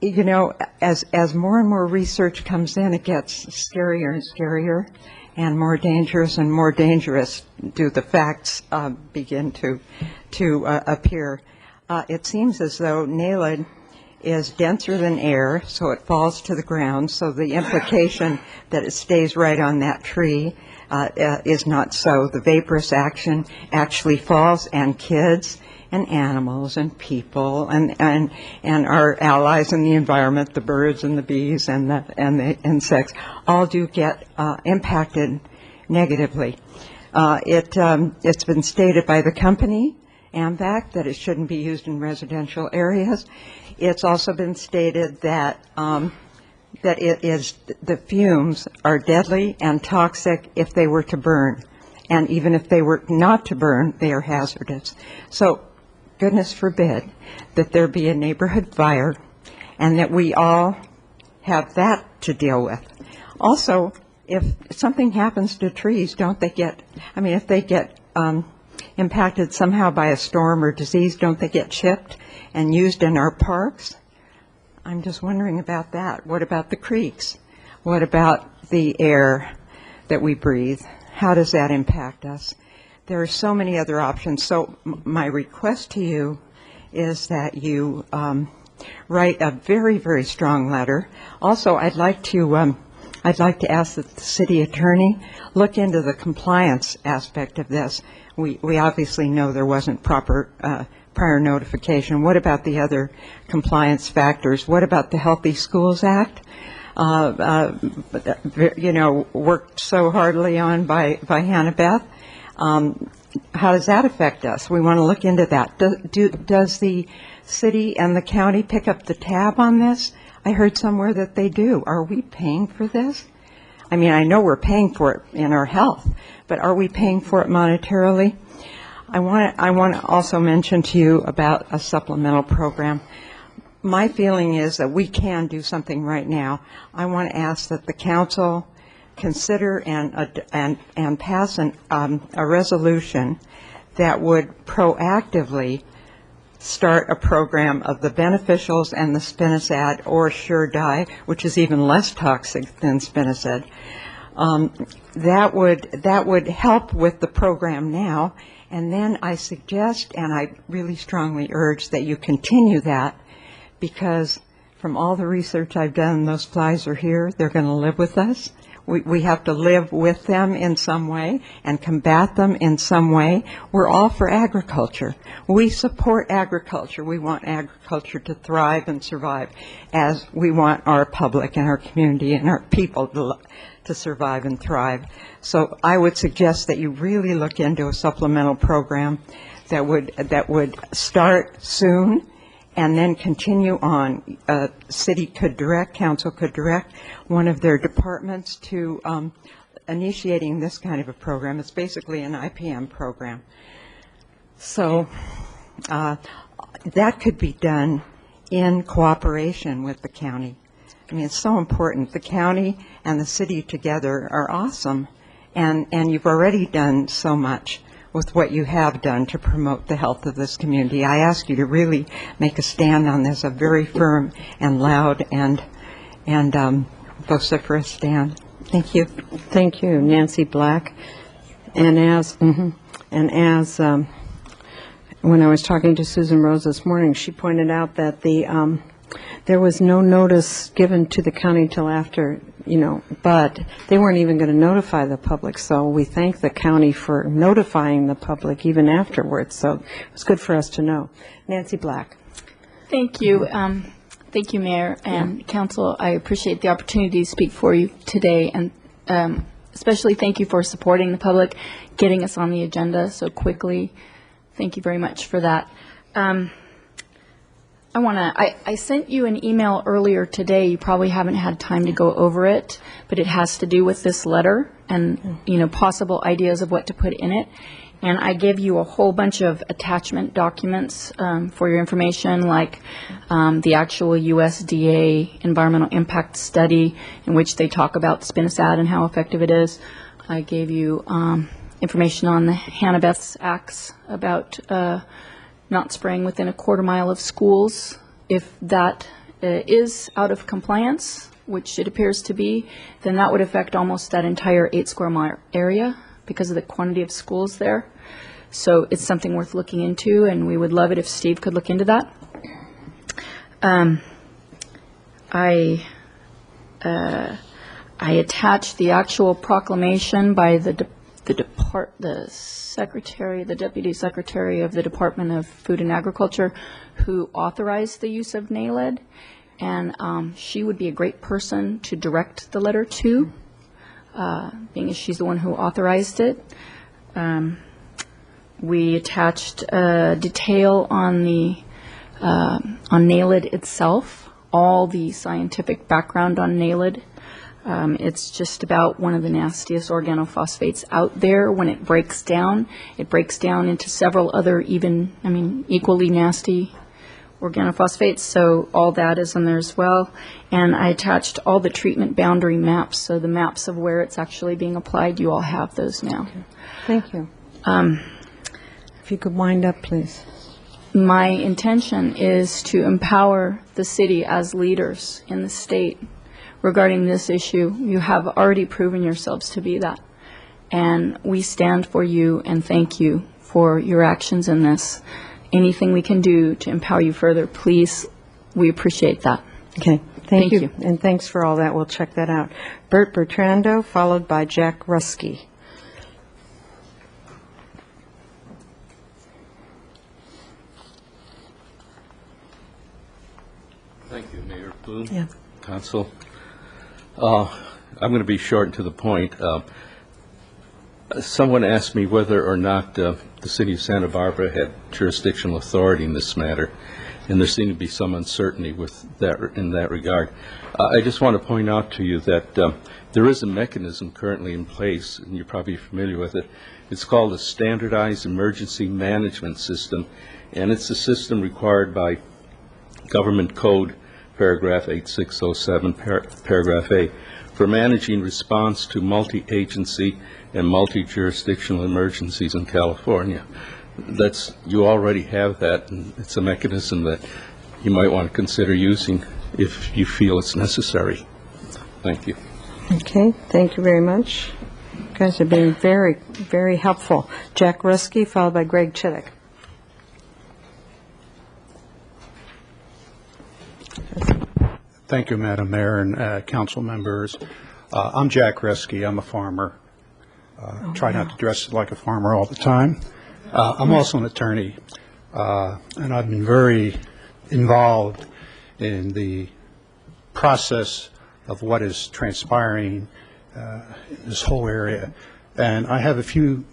you know, as more and more research comes in, it gets scarier and scarier, and more dangerous do the facts begin to appear. It seems as though Nail It is denser than air, so it falls to the ground. So the implication that it stays right on that tree is not so. The vaporous action actually falls, and kids and animals and people and our allies in the environment, the birds and the bees and the insects, all do get impacted negatively. It's been stated by the company, AMVAC, that it shouldn't be used in residential areas. It's also been stated that the fumes are deadly and toxic if they were to burn, and even if they were not to burn, they are hazardous. So, goodness forbid that there be a neighborhood fire, and that we all have that to deal with. Also, if something happens to trees, don't they get? I mean, if they get impacted somehow by a storm or disease, don't they get chipped and used in our parks? I'm just wondering about that. What about the creeks? What about the air that we breathe? How does that impact us? There are so many other options. So my request to you is that you write a very, very strong letter. Also, I'd like to ask that the city attorney look into the compliance aspect of this. We obviously know there wasn't proper prior notification. What about the other compliance factors? What about the Healthy Schools Act? You know, worked so hardly on by Hannah Beth. How does that affect us? We want to look into that. Does the city and the county pick up the tab on this? I heard somewhere that they do. Are we paying for this? I mean, I know we're paying for it in our health, but are we paying for it monetarily? I want to also mention to you about a supplemental program. My feeling is that we can do something right now. I want to ask that the council consider and pass a resolution that would proactively start a program of the beneficials and the spinosad, or Sure Die, which is even less toxic than spinosad. That would help with the program now, and then I suggest, and I really strongly urge, that you continue that, because from all the research I've done, those flies are here. They're going to live with us. We have to live with them in some way and combat them in some way. We're all for agriculture. We support agriculture. We want agriculture to thrive and survive, as we want our public and our community and our people to survive and thrive. So I would suggest that you really look into a supplemental program that would start soon and then continue on. City could direct, council could direct one of their departments to initiating this kind of a program. It's basically an IPM program. So that could be done in cooperation with the county. I mean, it's so important. The county and the city together are awesome, and you've already done so much with what you have done to promote the health of this community. I ask you to really make a stand on this, a very firm and loud and vociferous stand. Thank you. Thank you, Nancy Black. And as when I was talking to Susan Rose this morning, she pointed out that there was no notice given to the county till after, but they weren't even going to notify the public. So we thank the county for notifying the public even afterwards. So it was good for us to know. Nancy Black. Thank you. Thank you, Mayor and Council. I appreciate the opportunity to speak for you today, and especially thank you for supporting the public, getting us on the agenda so quickly. Thank you very much for that. I sent you an email earlier today. You probably haven't had time to go over it, but it has to do with this letter and, possible ideas of what to put in it. And I gave you a whole bunch of attachment documents for your information, like the actual USDA environmental impact study in which they talk about spinosad and how effective it is. I gave you information on the Hannah-Beth's Acts about not spraying within a quarter mile of schools. If that is out of compliance, which it appears to be, then that would affect almost that entire 8 square mile area because of the quantity of schools there. So it's something worth looking into, and we would love it if Steve could look into that. I attached the actual proclamation by the Deputy Secretary of the Department of Food and Agriculture, who authorized the use of NALED, and she would be a great person to direct the letter to, being as she's the one who authorized it. We attached detail on the on NALED itself, all the scientific background on NALED. It's just about one of the nastiest organophosphates out there. When it breaks down into several other equally nasty organophosphates. So all that is in there as well. And I attached all the treatment boundary maps. So the maps of where it's actually being applied, you all have those now. Okay. Thank you. If you could wind up, please. My intention is to empower the city as leaders in the state regarding this issue. You have already proven yourselves to be that. And we stand for you and thank you for your actions in this. Anything we can do to empower you further, please, we appreciate that. Okay, thank you. And thanks for all that. We'll check that out. Bert Bertrando, followed by Jack Ruskey. Thank you, Mayor Bloom. Yeah. Council. I'm going to be short and to the point. Someone asked me whether or not the city of Santa Barbara had jurisdictional authority in this matter, and there seemed to be some uncertainty with that in that regard. I just want to point out to you that there is a mechanism currently in place, and you're probably familiar with it. It's called a Standardized Emergency Management System, and it's a system required by Government Code Paragraph 8607, Paragraph A, for managing response to multi-agency and multi-jurisdictional emergencies in California. You already have that, and it's a mechanism that you might want to consider using if you feel it's necessary. Thank you. Okay, thank you very much. You guys have been very, very helpful. Jack Ruskey, followed by Greg Chittick. Thank you, Madam Mayor and council members. I'm Jack Resky. I'm a farmer. Try not to dress like a farmer all the time. I'm also an attorney, and I've been very involved in the process of what is transpiring in this whole area. And I have a few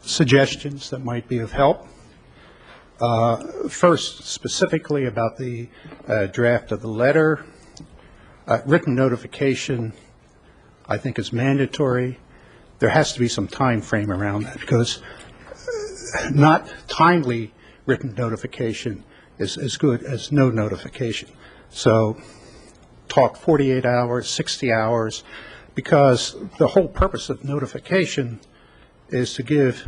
suggestions that might be of help. First, specifically about the draft of the letter, written notification, I think is mandatory. There has to be some time frame around that, because not timely written notification is as good as no notification. So talk 48 hours, 60 hours, because the whole purpose of notification is to give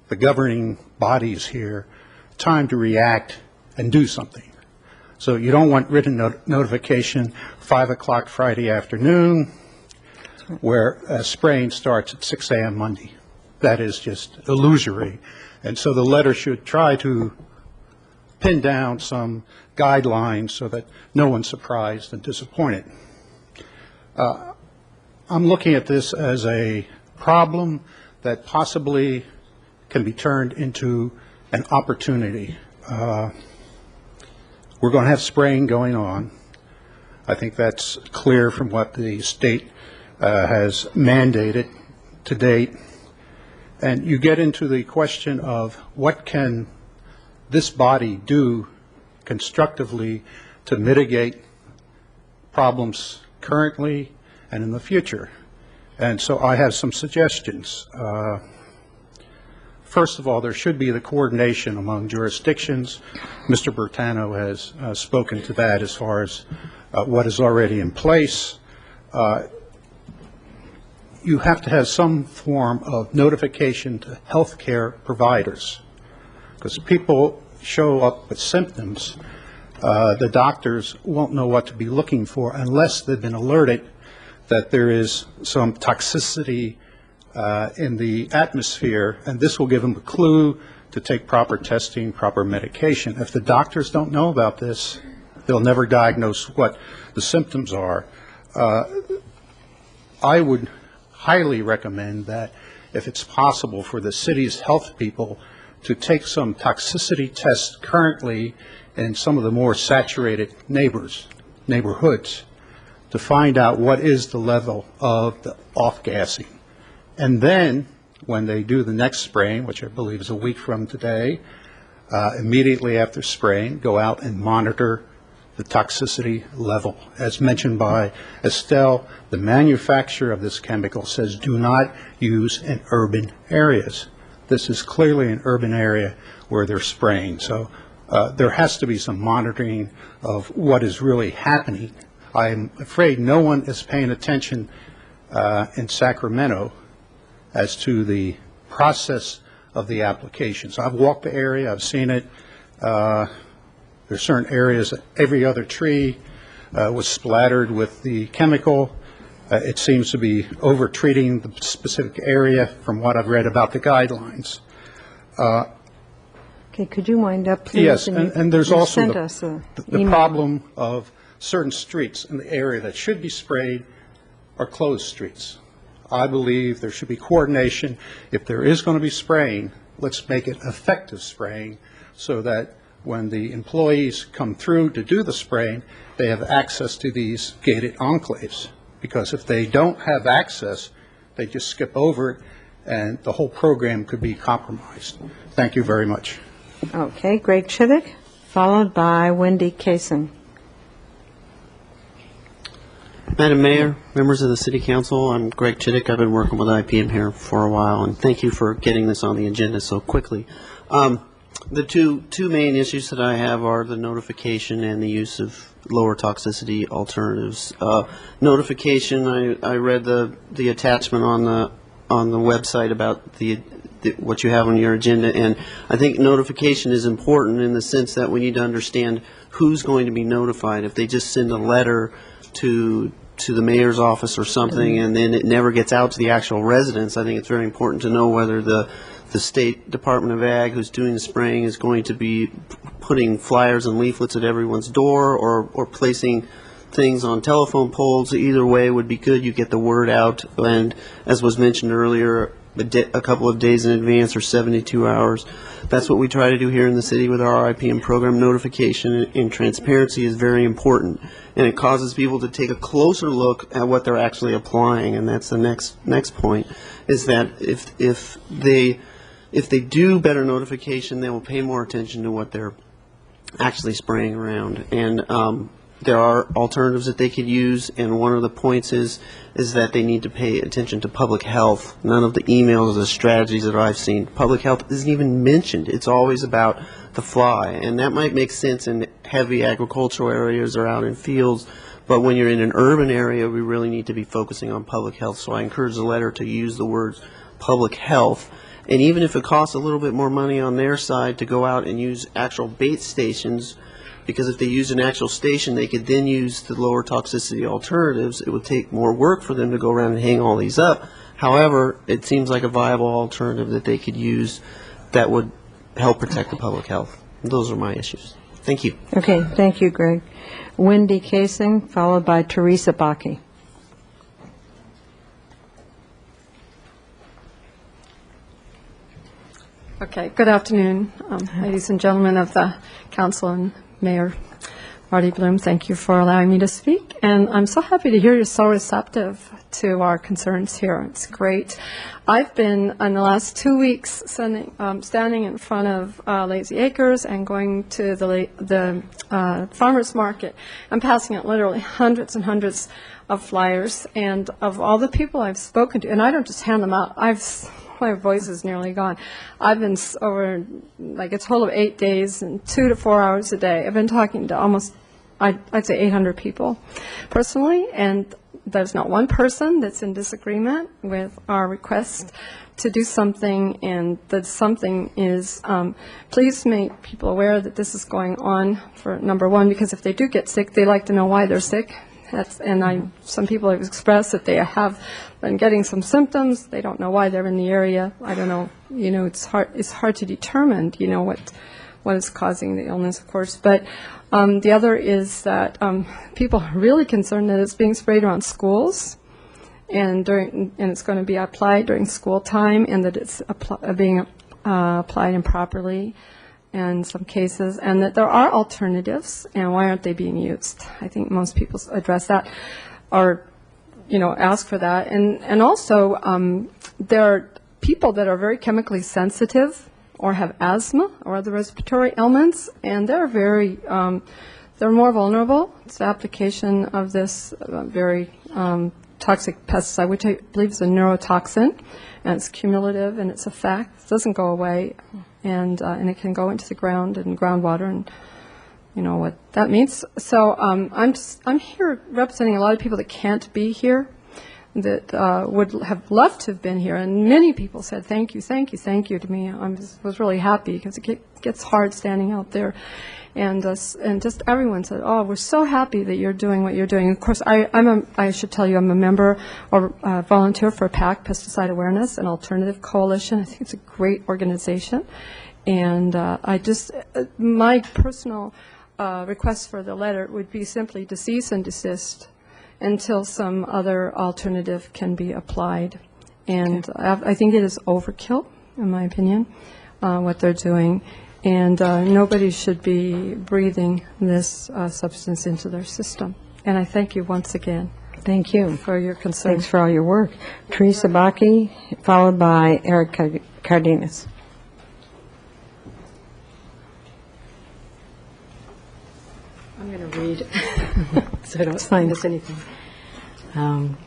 the governing bodies here time to react and do something. So you don't want written notification 5 o'clock Friday afternoon where spraying starts at 6 a.m. Monday. That is just illusory. And so the letter should try to pin down some guidelines so that no one's surprised and disappointed. I'm looking at this as a problem that possibly can be turned into an opportunity. we're going to have spraying going on. I think that's clear from what the state has mandated to date. And you get into the question of what can this body do constructively to mitigate problems currently and in the future. And so I have some suggestions. First of all, there should be the coordination among jurisdictions. Mr. Bertano has spoken to that as far as what is already in place. You have to have some form of notification to healthcare providers, because people show up with symptoms. The doctors won't know what to be looking for unless they've been alerted that there is some toxicity in the atmosphere, and this will give them a clue to take proper testing, proper medication. If the doctors don't know about this, they'll never diagnose what the symptoms are. I would highly recommend that if it's possible for the city's health people to take some toxicity tests currently in some of the more saturated neighborhoods to find out what is the level of the off-gassing. And then, when they do the next spraying, which I believe is a week from today, immediately after spraying, go out and monitor the toxicity level. As mentioned by Estelle, the manufacturer of this chemical says do not use in urban areas. This is clearly an urban area where they're spraying. So there has to be some monitoring of what is really happening. I'm afraid no one is paying attention in Sacramento as to the process of the applications. I've walked the area, I've seen it. There's certain areas that every other tree was splattered with the chemical. It seems to be over-treating the specific area from what I've read about the guidelines. Okay, could you wind up, please? Yes, and there's also the email. problem of certain streets in the area that should be sprayed are closed streets. I believe there should be coordination. If there is going to be spraying, let's make it effective spraying so that when the employees come through to do the spraying, they have access to these gated enclaves. Because if they don't have access, they just skip over it, and the whole program could be compromised. Thank you very much. Okay, Greg Chiddick, followed by Wendy Kaysen. Madam Mayor, members of the City Council, I'm Greg Chiddick. I've been working with IPM here for a while, and thank you for getting this on the agenda so quickly. The two main issues that I have are the notification and the use of lower toxicity alternatives. Notification, I read the attachment on the website about what you have on your agenda, and I think notification is important in the sense that we need to understand who's going to be notified. If they just send a letter to the mayor's office or something and then it never gets out to the actual residents, I think it's very important to know whether the State Department of Ag who's doing the spraying is going to be putting flyers and leaflets at everyone's door or placing things on telephone poles. Either way would be good. You get the word out, and as was mentioned earlier, a couple of days in advance or 72 hours. That's what we try to do here in the city with our IPM program. Notification and transparency is very important, and it causes people to take a closer look at what they're actually applying. And that's the next point, is that if they do better notification, they will pay more attention to what they're actually spraying around. And there are alternatives that they could use, and one of the points is that they need to pay attention to public health. None of the emails or the strategies that I've seen, public health isn't even mentioned. It's always about the fly, and that might make sense in heavy agricultural areas or out in fields, but when you're in an urban area, we really need to be focusing on public health. So I encourage the letter to use the words public health. And even if it costs a little bit more money on their side to go out and use actual bait stations, because if they use an actual station, they could then use the lower toxicity alternatives. It would take more work for them to go around and hang all these up. However, it seems like a viable alternative that they could use that would help protect the public health. Those are my issues. Thank you. Okay, thank you, Greg. Wendy Kaysen, followed by Teresa Bakke. Okay, good afternoon, ladies and gentlemen of the council and Mayor Marty Bloom, thank you for allowing me to speak. And I'm so happy to hear you're so receptive to our concerns here. It's great. I've been, in the last 2 weeks, standing in front of Lazy Acres and going to the farmers market. I'm passing out literally hundreds and hundreds of flyers. And of all the people I've spoken to, and I don't just hand them out, my voice is nearly gone. I've been over like a total of 8 days and 2 to 4 hours a day. I've been talking to almost, I'd say 800 people personally, and there's not one person that's in disagreement with our request to do something, and that something is, please make people aware that this is going on for number one, because if they do get sick, they like to know why they're sick. Some people have expressed that they have been getting some symptoms. They don't know why they're in the area. I don't know. It's hard to determine, what is causing the illness, of course. But the other is that people are really concerned that it's being sprayed around schools, and it's going to be applied during school time, and that it's being applied improperly in some cases, and that there are alternatives, and why aren't they being used? I think most people address that, or ask for that, and also there are people that are very chemically sensitive or have asthma or other respiratory ailments, and they're they're more vulnerable to the application of this very toxic pesticide, which I believe is a neurotoxin, and it's cumulative, and it's a fact. It doesn't go away, and it can go into the ground and groundwater, and you know what that means. So I'm here representing a lot of people that can't be here, that would have loved to have been here, and many people said thank you to me. I was really happy, because it gets hard standing out there, and just everyone said, oh, we're so happy that you're doing what you're doing. Of course, I should tell you, I'm a member or volunteer for PAC, Pesticide Awareness and Alternative Coalition. I think it's a great organization, and my personal request for the letter would be simply to cease and desist until some other alternative can be applied. And I think it is overkill, in my opinion, what they're doing. And nobody should be breathing this substance into their system. And I thank you once again. Thank you for your concern. Thanks for all your work. Teresa Baki, followed by Eric Cardenas. I'm going to read so I don't miss anything.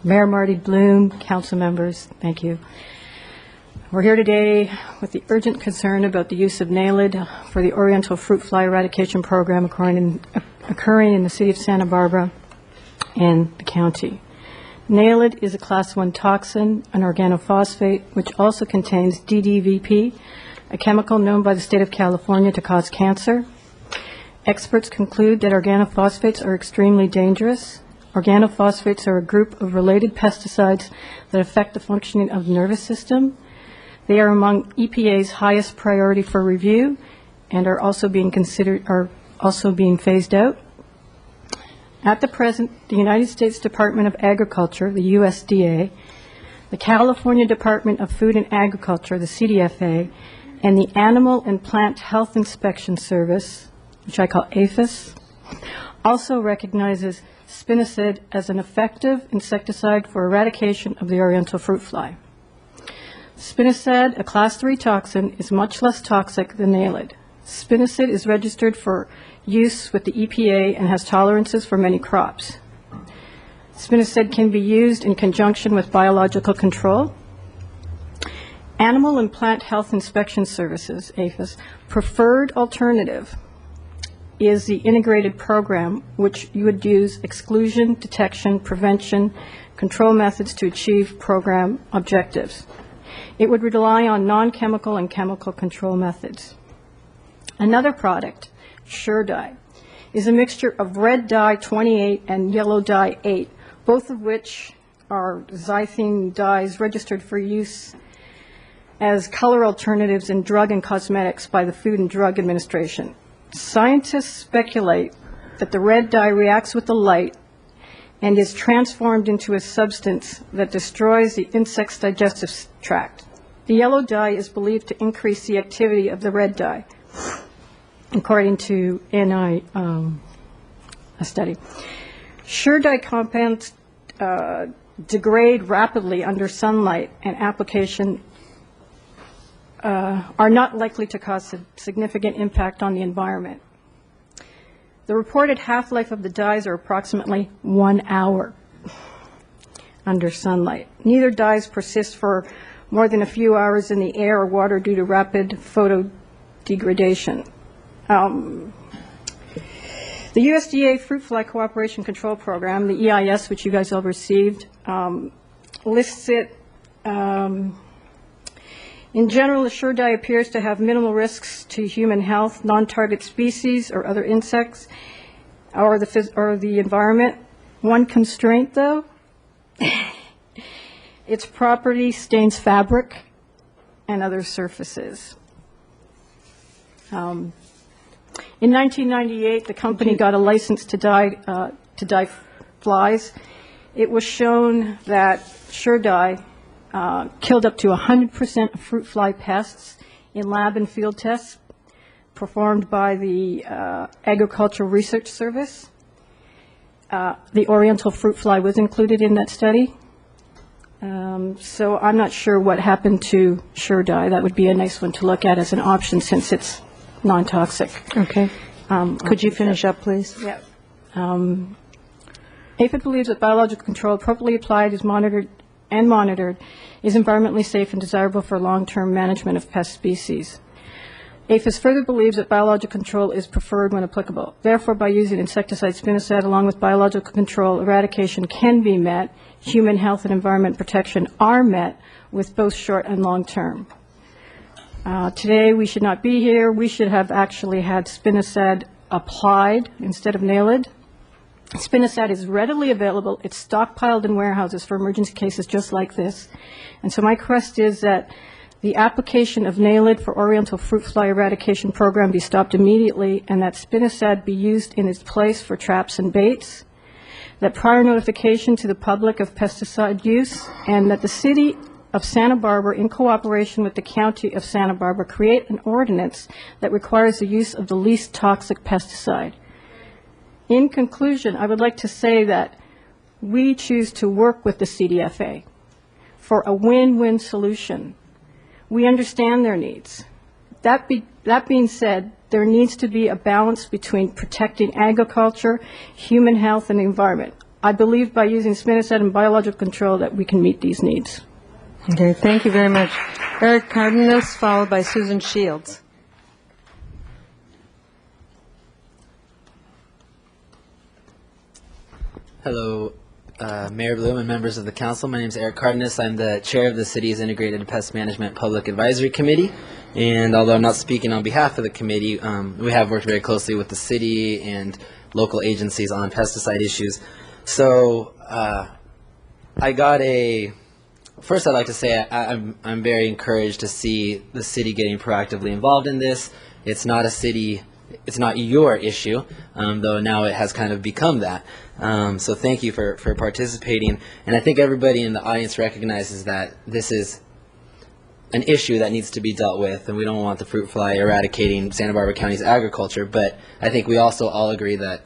Mayor Marty Bloom, council members, thank you. We're here today with the urgent concern about the use of NALID for the Oriental Fruit Fly Eradication Program occurring in the city of Santa Barbara and the county. NALID is a Class 1 toxin, an organophosphate, which also contains DDVP, a chemical known by the state of California to cause cancer. Experts conclude that organophosphates are extremely dangerous. Organophosphates are a group of related pesticides that affect the functioning of the nervous system. They are among EPA's highest priority for review and are also being phased out. At the present, the United States Department of Agriculture, the USDA, the California Department of Food and Agriculture, the CDFA, and the Animal and Plant Health Inspection Service, which I call APHIS, also recognizes spinosad as an effective insecticide for eradication of the Oriental fruit fly. Spinosad, a Class 3 toxin, is much less toxic than NALID. Spinosad is registered for use with the EPA and has tolerances for many crops. Spinosad can be used in conjunction with biological control. Animal and Plant Health Inspection Services, APHIS, preferred alternative is the integrated program, which you would use exclusion, detection, prevention, control methods to achieve program objectives. It would rely on non-chemical and chemical control methods. Another product, Sure Dye, is a mixture of red dye 28 and yellow dye 8, both of which are xylene dyes registered for use as color alternatives in drug and cosmetics by the Food and Drug Administration. Scientists speculate that the red dye reacts with the light and is transformed into a substance that destroys the insect's digestive tract. The yellow dye is believed to increase the activity of the red dye. according to NI, a study. Sure dye compounds degrade rapidly under sunlight, and application are not likely to cause a significant impact on the environment. The reported half-life of the dyes are approximately 1 hour under sunlight. Neither dyes persist for more than a few hours in the air or water due to rapid photodegradation. The USDA Fruit Fly Cooperation Control Program, the EIS, which you guys all received, lists it. In general, the sure dye appears to have minimal risks to human health, non-target species or other insects, or the environment. One constraint, though, its property stains fabric and other surfaces. In 1998, the company got a license to dye flies. It was shown that sure dye killed up to 100% of fruit fly pests in lab and field tests performed by the Agricultural Research Service. The Oriental fruit fly was included in that study. So I'm not sure what happened to sure dye. That would be a nice one to look at as an option since it's non-toxic. Okay. Could you finish up, please? Yeah. APHID believes that biological control appropriately applied is monitored is environmentally safe and desirable for long-term management of pest species. APHIS further believes that biological control is preferred when applicable. Therefore, by using insecticide spinosad along with biological control, eradication can be met. Human health and environment protection are met with both short and long term. Today, we should not be here. We should have actually had spinosad applied instead of Naled. Spinosad is readily available. It's stockpiled in warehouses for emergency cases just like this. And so my request is that the application of Naled for Oriental fruit fly eradication program be stopped immediately, and that spinosad be used in its place for traps and baits, that prior notification to the public of pesticide use, and that the City of Santa Barbara, in cooperation with the County of Santa Barbara, create an ordinance that requires the use of the least toxic pesticide. In conclusion, I would like to say that we choose to work with the CDFA for a win-win solution. We understand their needs. That being said, there needs to be a balance between protecting agriculture, human health, and the environment. I believe by using spinosad and biological control that we can meet these needs. Okay, thank you very much. Eric Cardenas, followed by Susan Shields. Hello, Mayor Bloom and members of the council. My name is Eric Cardenas. I'm the chair of the city's Integrated Pest Management Public Advisory Committee. And although I'm not speaking on behalf of the committee, we have worked very closely with the city and local agencies on pesticide issues. So first I'd like to say I'm very encouraged to see the city getting proactively involved in this. It's not your issue, though now it has kind of become that. So thank you for participating. And I think everybody in the audience recognizes that this is an issue that needs to be dealt with, and we don't want the fruit fly eradicating Santa Barbara County's agriculture. But I think we also all agree that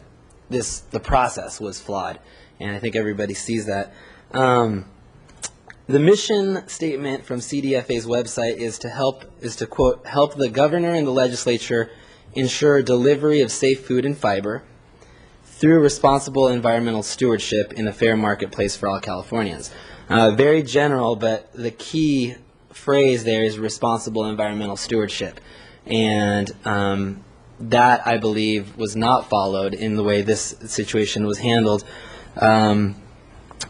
the process was flawed, and I think everybody sees that. The mission statement from CDFA's website is to quote, help the governor and the legislature ensure delivery of safe food and fiber through responsible environmental stewardship in a fair marketplace for all Californians. Very general, but the key phrase there is responsible environmental stewardship. And that, I believe, was not followed in the way this situation was handled.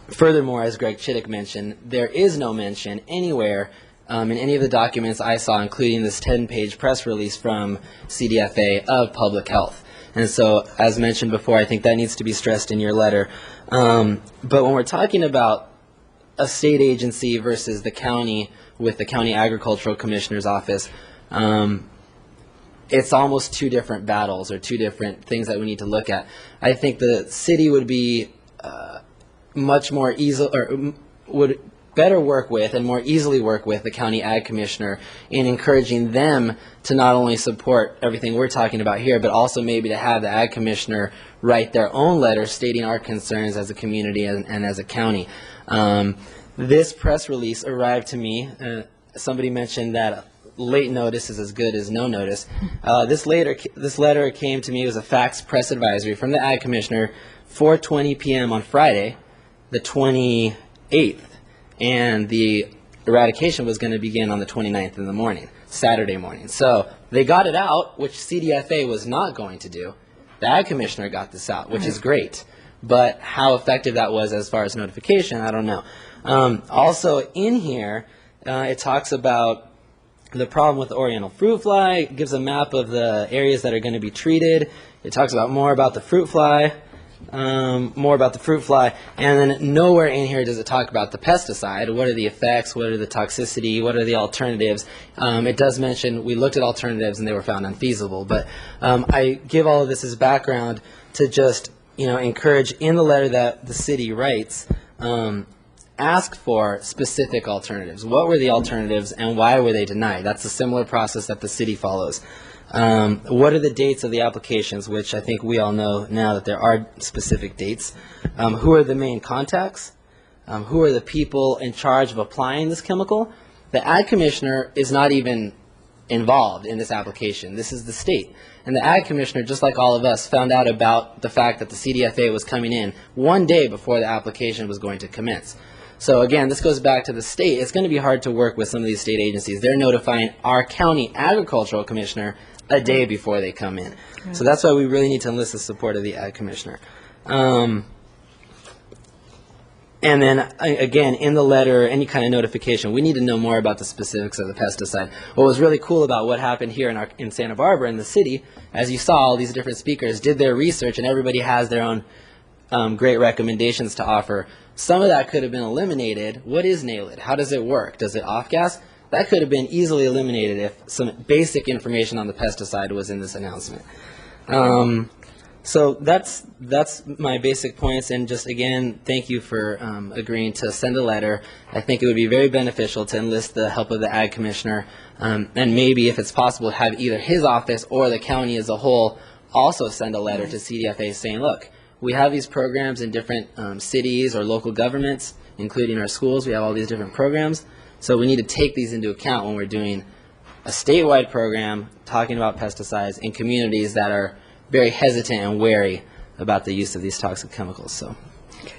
Furthermore, as Greg Chittick mentioned, there is no mention anywhere in any of the documents I saw, including this 10-page press release from CDFA, of public health. And so, as mentioned before, I think that needs to be stressed in your letter. But when we're talking about a state agency versus the county with the County Agricultural Commissioner's Office, it's almost two different battles or two different things that we need to look at. I think the city would be much more easy, or would better work with and more easily work with the county ag commissioner in encouraging them to not only support everything we're talking about here, but also maybe to have the ag commissioner write their own letter stating our concerns as a community and as a county. This press release arrived to me. Somebody mentioned that late notice is as good as no notice. This letter came to me as a fax press advisory from the ag commissioner 4:20 p.m. on Friday, the 28th. And the eradication was going to begin on the 29th in the morning, Saturday morning. So they got it out, which CDFA was not going to do. The ag commissioner got this out, which is great. But how effective that was as far as notification, I don't know. Also in here, it talks about the problem with the Oriental fruit fly. It gives a map of the areas that are going to be treated. It talks about more about the fruit fly. And then nowhere in here does it talk about the pesticide. What are the effects? What are the toxicity? What are the alternatives? It does mention we looked at alternatives and they were found unfeasible. But I give all of this as background to just encourage in the letter that the city writes, ask for specific alternatives. What were the alternatives and why were they denied? That's a similar process that the city follows. What are the dates of the applications, which I think we all know now that there are specific dates. Who are the main contacts? Who are the people in charge of applying this chemical? The ag commissioner is not even involved in this application. This is the state. And the ag commissioner, just like all of us, found out about the fact that the CDFA was coming in one day before the application was going to commence. So again, this goes back to the state. It's going to be hard to work with some of these state agencies. They're notifying our county agricultural commissioner a day before they come in. Okay. So that's why we really need to enlist the support of the ag commissioner. And then, again, in the letter, any kind of notification, we need to know more about the specifics of the pesticide. What was really cool about what happened here in Santa Barbara, in the city, as you saw, all these different speakers did their research, and everybody has their own great recommendations to offer. Some of that could have been eliminated. What is NAILID? How does it work? Does it off-gas? That could have been easily eliminated if some basic information on the pesticide was in this announcement. So that's my basic points, and just again, thank you for agreeing to send a letter. I think it would be very beneficial to enlist the help of the ag commissioner, and maybe if it's possible, have either his office or the county as a whole also send a letter to CDFA saying, look, we have these programs in different cities or local governments, including our schools. We have all these different programs. So we need to take these into account when we're doing a statewide program talking about pesticides in communities that are very hesitant and wary about the use of these toxic chemicals. So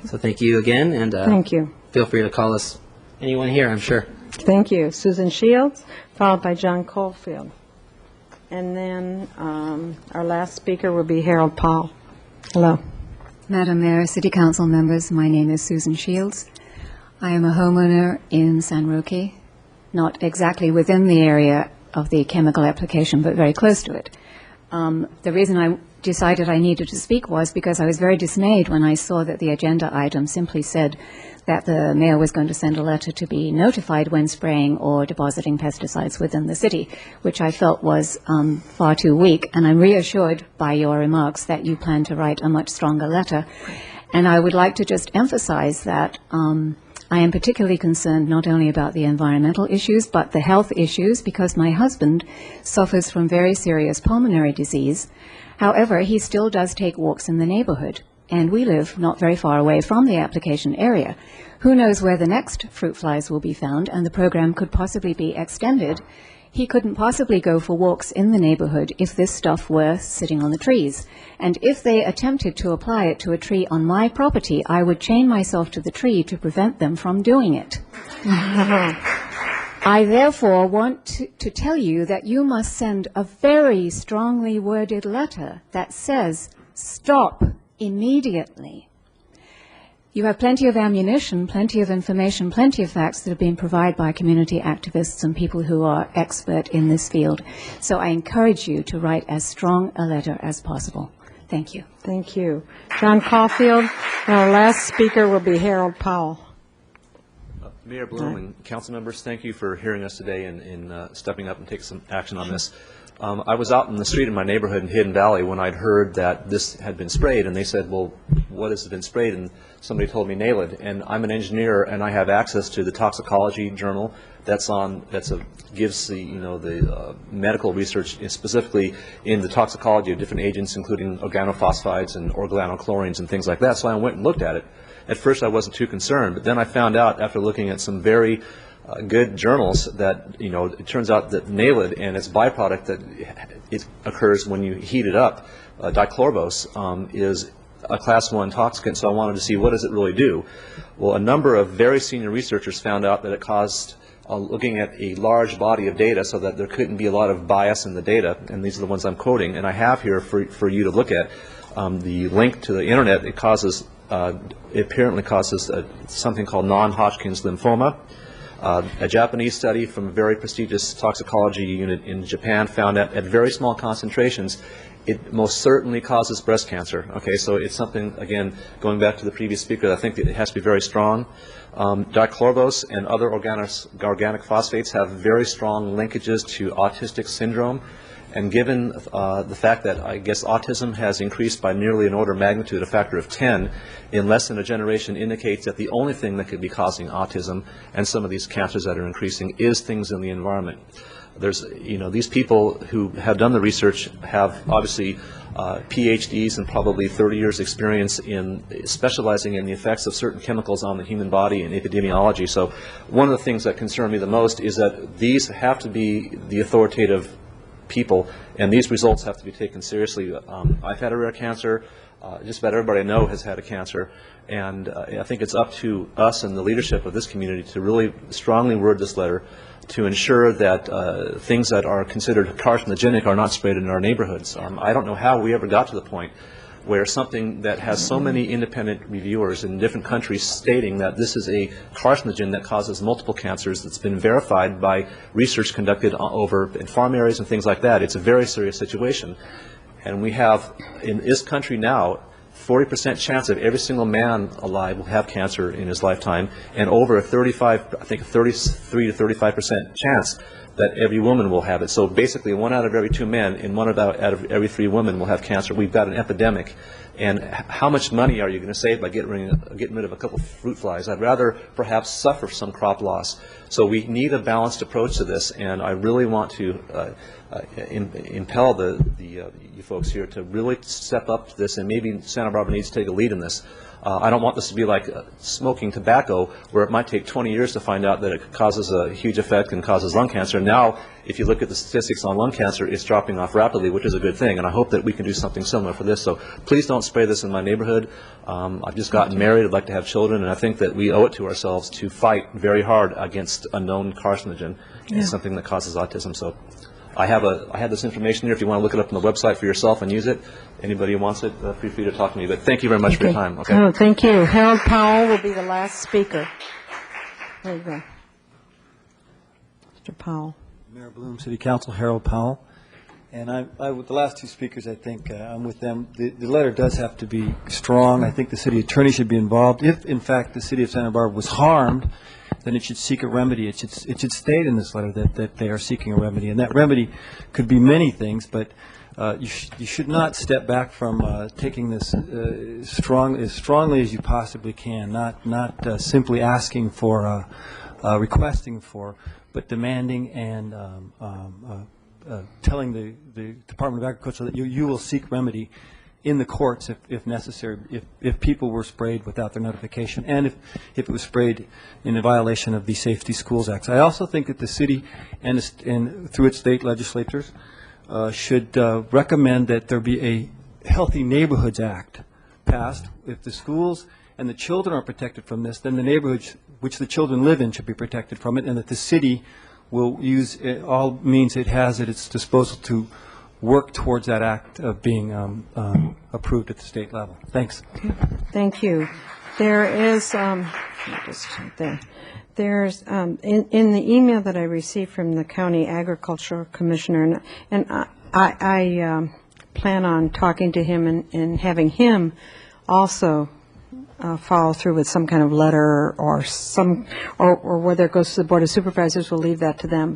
thank you again, and thank you. Feel free to call us, anyone here, I'm sure. Thank you. Susan Shields, followed by John Caulfield. And then our last speaker will be Harold Powell. Hello. Madam Mayor, City Council members, my name is Susan Shields. I am a homeowner in San Roque, not exactly within the area of the chemical application, but very close to it. The reason I decided I needed to speak was because I was very dismayed when I saw that the agenda item simply said that the mayor was going to send a letter to be notified when spraying or depositing pesticides within the city, which I felt was far too weak. And I'm reassured by your remarks that you plan to write a much stronger letter. And I would like to just emphasize that I am particularly concerned not only about the environmental issues, but the health issues, because my husband suffers from very serious pulmonary disease. However, he still does take walks in the neighborhood, and we live not very far away from the application area. Who knows where the next fruit flies will be found, and the program could possibly be extended. He couldn't possibly go for walks in the neighborhood if this stuff were sitting on the trees. And if they attempted to apply it to a tree on my property, I would chain myself to the tree to prevent them from doing it. I therefore want to tell you that you must send a very strongly worded letter that says, stop immediately. You have plenty of ammunition, plenty of information, plenty of facts that have been provided by community activists and people who are expert in this field. So I encourage you to write as strong a letter as possible. Thank you. Thank you. John Caulfield. And our last speaker will be Harold Powell. Mayor Bloom and council members, thank you for hearing us today and stepping up and taking some action on this. I was out in the street in my neighborhood in Hidden Valley when I'd heard that this had been sprayed, and they said, well, what has been sprayed? And somebody told me NAILID, and I'm an engineer, and I have access to the toxicology journal gives the medical research specifically in the toxicology of different agents, including organophosphines and organochlorines and things like that. So I went and looked at it. At first I wasn't too concerned, but then I found out after looking at some very good journals that, it turns out that NAILID and its byproduct that it occurs when you heat it up, dichlorobos, is a class 1 toxicant, so I wanted to see what does it really do. Well, a number of very senior researchers found out that it caused, looking at a large body of data so that there couldn't be a lot of bias in the data, and these are the ones I'm quoting, and I have here for you to look at the link to the internet. It apparently causes something called non-Hodgkin's lymphoma. A Japanese study from a very prestigious toxicology unit in Japan found that at very small concentrations, it most certainly causes breast cancer. Okay, so it's something, again, going back to the previous speaker, I think that it has to be very strong. Dichlorobos and other organic phosphates have very strong linkages to autistic syndrome. And given the fact that I guess autism has increased by nearly an order of magnitude, a factor of 10, in less than a generation, indicates that the only thing that could be causing autism and some of these cancers that are increasing is things in the environment. There's, these people who have done the research have obviously PhDs and probably 30 years experience in specializing in the effects of certain chemicals on the human body and epidemiology. So one of the things that concern me the most is that these have to be the authoritative people, and these results have to be taken seriously. I've had a rare cancer. Just about everybody I know has had a cancer, and I think it's up to us and the leadership of this community to really strongly word this letter to ensure that things that are considered carcinogenic are not sprayed in our neighborhoods. I don't know how we ever got to the point where something that has so many independent reviewers in different countries stating that this is a carcinogen that causes multiple cancers that's been verified by research conducted over in farm areas and things like that. It's a very serious situation. And we have, in this country now, 40% chance of every single man alive will have cancer in his lifetime, and over a 33 to 35% chance that every woman will have it. So basically 1 out of every 2 men and 1 out of every 3 women will have cancer. We've got an epidemic. And how much money are you going to save by getting rid of a couple of fruit flies? I'd rather perhaps suffer some crop loss. So we need a balanced approach to this, and I really want to impel you folks here to really step up to this, and maybe Santa Barbara needs to take a lead in this. I don't want this to be like smoking tobacco, where it might take 20 years to find out that it causes a huge effect and causes lung cancer. Now, if you look at the statistics on lung cancer, it's dropping off rapidly, which is a good thing, and I hope that we can do something similar for this. So please don't spray this in my neighborhood. I've just gotten married. I'd like to have children, and I think that we owe it to ourselves to fight very hard against a known carcinogen and something that causes autism. So I have this information here if you want to look it up on the website for yourself and use it. Anybody who wants it, feel free to talk to me. But thank you very much for your time. Okay. Oh, thank you. Harold Powell will be the last speaker. There you go. Mr. Powell. Mayor Bloom, City Council, Harold Powell. And with the last 2 speakers, I think I'm with them. The letter does have to be strong. I think the city attorney should be involved. If, in fact, the city of Santa Barbara was harmed, then it should seek a remedy. It should state in this letter that they are seeking a remedy. And that remedy could be many things, but you should not step back from taking this as strongly as you possibly can, not simply asking for, requesting for, but demanding and telling the Department of Agriculture that you will seek remedy in the courts if necessary, if people were sprayed without their notification, and if it was sprayed in a violation of the Safety Schools Act. I also think that the city and through its state legislatures should recommend that there be a Healthy Neighborhoods Act passed. If the schools and the children are protected from this, then the neighborhoods which the children live in should be protected from it, and that the city will use all means it has at its disposal to work towards that act of being approved at the state level. Thanks. Thank you. There is, there's in the email that I received from the County Agricultural Commissioner, and I plan on talking to him and having him also follow through with some kind of letter or or whether it goes to the Board of Supervisors, we'll leave that to them.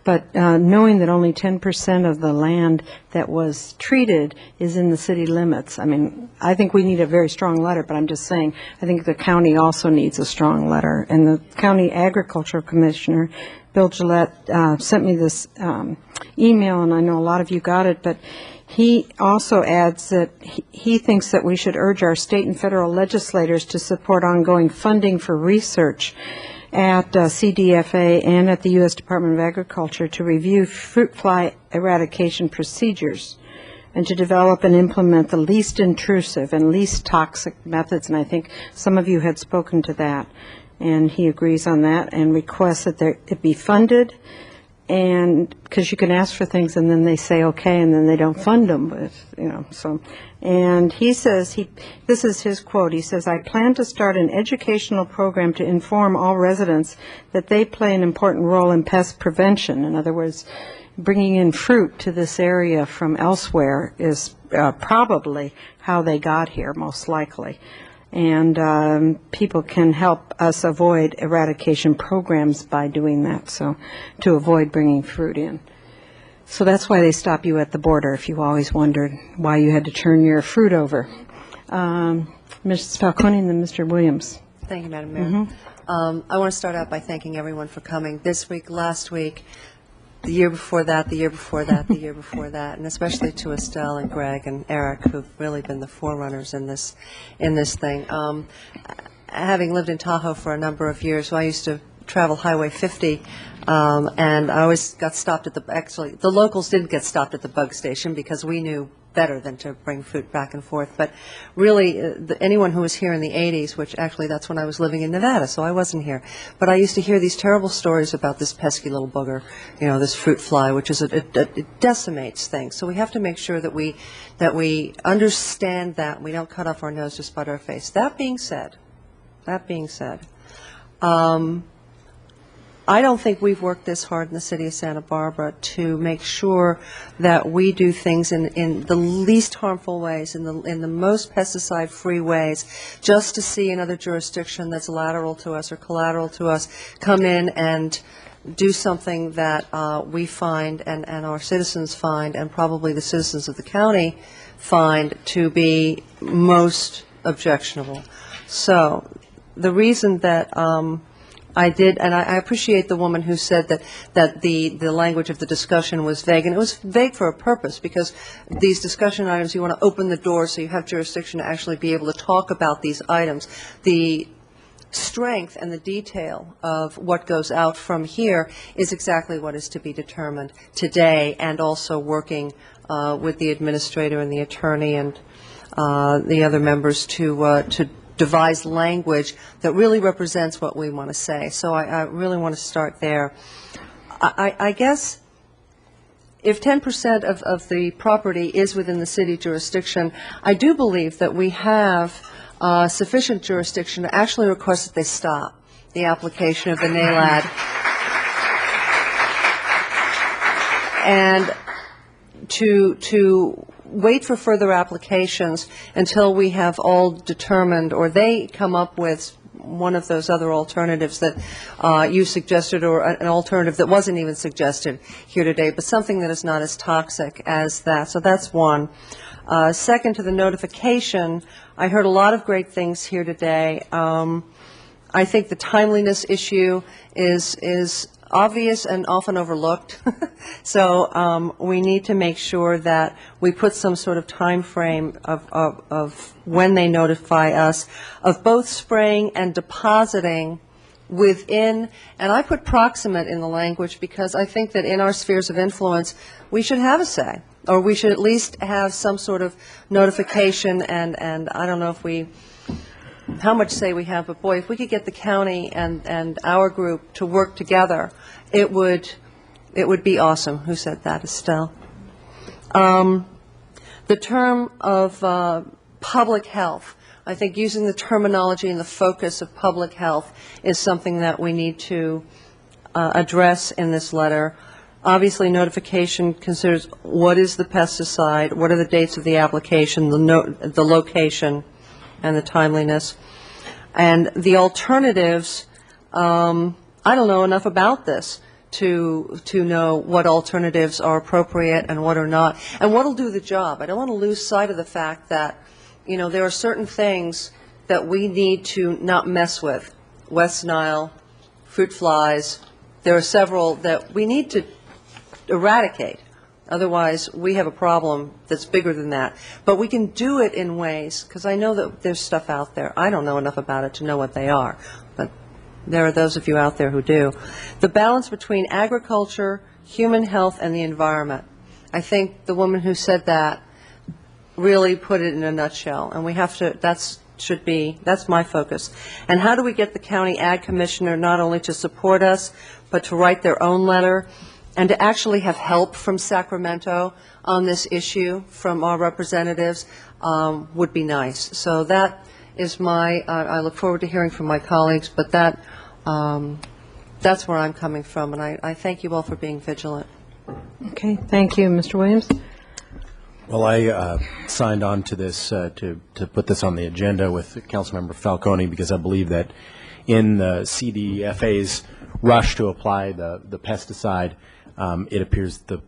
But knowing that only 10% of the land that was treated is in the city limits, I mean, I think we need a very strong letter, but I'm just saying, I think the county also needs a strong letter. And the County Agriculture Commissioner, Bill Gillette, sent me this email, and I know a lot of you got it, but he also adds that he thinks that we should urge our state and federal legislators to support ongoing funding for research at CDFA and at the U.S. Department of Agriculture to review fruit fly eradication procedures and to develop and implement the least intrusive and least toxic methods. And I think some of you had spoken to that. And he agrees on that and requests that it be funded. And because you can ask for things and then they say okay and then they don't fund them, but so. And he says this is his quote. He says, "I plan to start an educational program to inform all residents that they play an important role in pest prevention." In other words, bringing in fruit to this area from elsewhere is probably how they got here, most likely. And people can help us avoid eradication programs by doing that, so to avoid bringing fruit in. So that's why they stop you at the border, if you always wondered why you had to turn your fruit over. Mrs. Falcone and then Mr. Williams. Thank you, Madam Mayor. I want to start out by thanking everyone for coming this week, last week, the year before that, the year before that, the year before that, and especially to Estelle and Greg and Eric, who've really been the forerunners in this thing. Having lived in Tahoe for a number of years, I used to travel Highway 50, and I always got stopped at the locals didn't get stopped at the bug station because we knew better than to bring food back and forth. But really, anyone who was here in the 80s, which actually that's when I was living in Nevada, so I wasn't here. But I used to hear these terrible stories about this pesky little booger, this fruit fly, which is it decimates things. So we have to make sure that we understand that and we don't cut off our nose to spite our face. That being said, I don't think we've worked this hard in the city of Santa Barbara to make sure that we do things in the least harmful ways, in the most pesticide-free ways, just to see another jurisdiction that's lateral to us or collateral to us come in and do something that we find and our citizens find, and probably the citizens of the county find to be most objectionable. So the reason that I did, and I appreciate the woman who said that the language of the discussion was vague, and it was vague for a purpose, because these discussion items, you want to open the door so you have jurisdiction to actually be able to talk about these items. The strength and the detail of what goes out from here is exactly what is to be determined today, and also working with the administrator and the attorney and the other members to devise language that really represents what we want to say. So I really want to start there. I guess if 10% of the property is within the city jurisdiction, I do believe that we have sufficient jurisdiction to actually request that they stop the application of the NALAD. And to wait for further applications until we have all determined, or they come up with one of those other alternatives that you suggested, or an alternative that wasn't even suggested here today, but something that is not as toxic as that. So that's one. Second, to the notification, I heard a lot of great things here today. I think the timeliness issue is obvious and often overlooked. So we need to make sure that we put some sort of time frame of when they notify us of both spraying and depositing within, and I put proximate in the language because I think that in our spheres of influence we should have a say, or we should at least have some sort of notification, and I don't know if how much say we have, but boy, if we could get the county and our group to work together, it would be awesome. Who said that, Estelle? The term of public health, I think using the terminology and the focus of public health is something that we need to address in this letter. Obviously, notification considers what is the pesticide, what are the dates of the application, the location, and the timeliness. And the alternatives, I don't know enough about this to know what alternatives are appropriate and what are not, and what will do the job. I don't want to lose sight of the fact that, there are certain things that we need to not mess with. West Nile, fruit flies, there are several that we need to eradicate. Otherwise, we have a problem that's bigger than that. But we can do it in ways, because I know that there's stuff out there. I don't know enough about it to know what they are, but there are those of you out there who do. The balance between agriculture, human health, and the environment. I think the woman who said that really put it in a nutshell, and we have to, that's my focus. And how do we get the county ag commissioner not only to support us, but to write their own letter, and to actually have help from Sacramento on this issue from our representatives would be nice. So that is I look forward to hearing from my colleagues, but that's where I'm coming from, and I thank you all for being vigilant. Okay, thank you. Mr. Williams? Well, I signed on to this, to put this on the agenda with Councilmember Falcone, because I believe that in the CDFA's rush to apply the pesticide, it appears the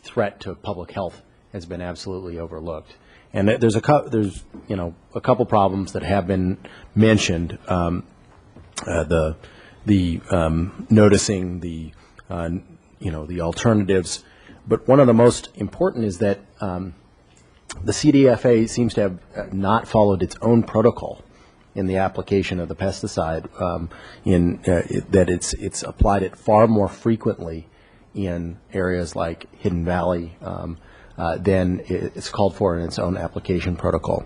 threat to public health has been absolutely overlooked. And there's a couple problems that have been mentioned. The noticing the alternatives, but one of the most important is that the CDFA seems to have not followed its own protocol in the application of the pesticide. That it's applied it far more frequently in areas like Hidden Valley than it's called for in its own application protocol.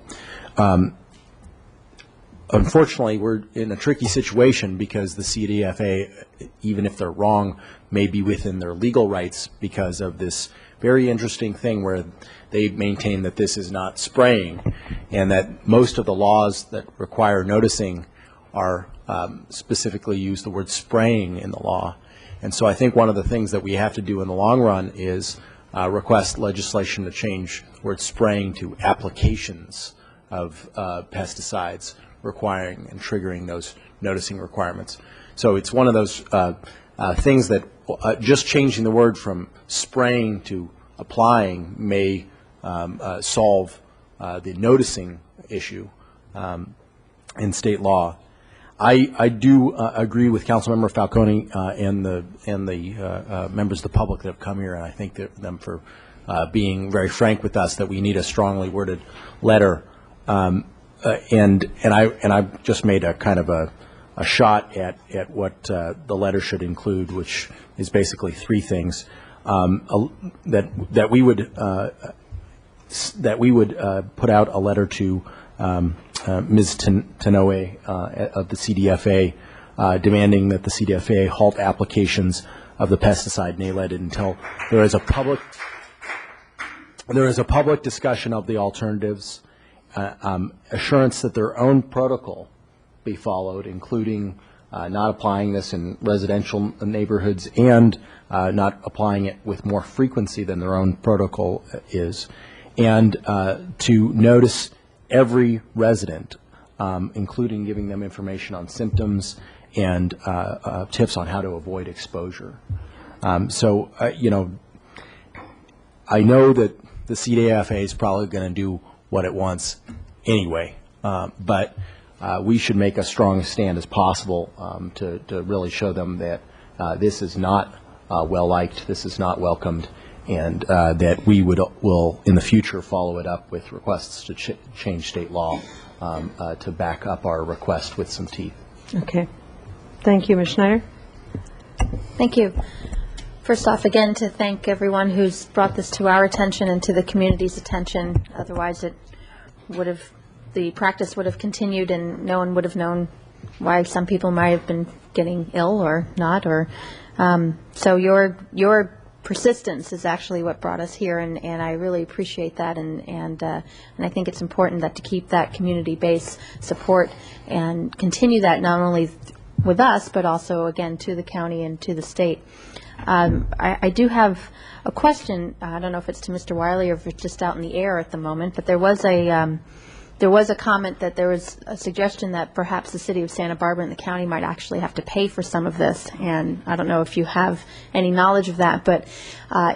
Unfortunately, we're in a tricky situation because the CDFA, even if they're wrong, may be within their legal rights because of this very interesting thing where they maintain that this is not spraying, and that most of the laws that require noticing are specifically use the word spraying in the law. And so I think one of the things that we have to do in the long run is request legislation to change the word spraying to applications of pesticides, requiring and triggering those noticing requirements. So it's one of those things that just changing the word from spraying to applying may solve the noticing issue in state law. I do agree with Councilmember Falcone and the members of the public that have come here, and I thank them for being very frank with us that we need a strongly worded letter. And I just made a kind of a shot at what the letter should include, which is basically three things: that we would put out a letter to Ms. Tanoe of the CDFA, demanding that the CDFA halt applications of the pesticide NALED until there is a public discussion of the alternatives, assurance that their own protocol be followed, including not applying this in residential neighborhoods and not applying it with more frequency than their own protocol is, and to notice every resident, including giving them information on symptoms and tips on how to avoid exposure. I know that the CDFA is probably going to do what it wants anyway, but we should make a strong stand as possible to really show them that this is not well-liked, this is not welcomed, and that we will in the future follow it up with requests to change state law to back up our request with some teeth. Okay. Thank you, Ms. Schneider. Thank you. First off, again, to thank everyone who's brought this to our attention and to the community's attention. Otherwise, the practice would have continued and no one would have known why some people might have been getting ill or not. So your persistence is actually what brought us here, and I really appreciate that, and I think it's important that to keep that community-based support and continue that not only with us, but also, again, to the county and to the state. I do have a question. I don't know if it's to Mr. Wiley or if it's just out in the air at the moment, but there was a there was a comment that there was a suggestion that perhaps the city of Santa Barbara and the county might actually have to pay for some of this, and I don't know if you have any knowledge of that, but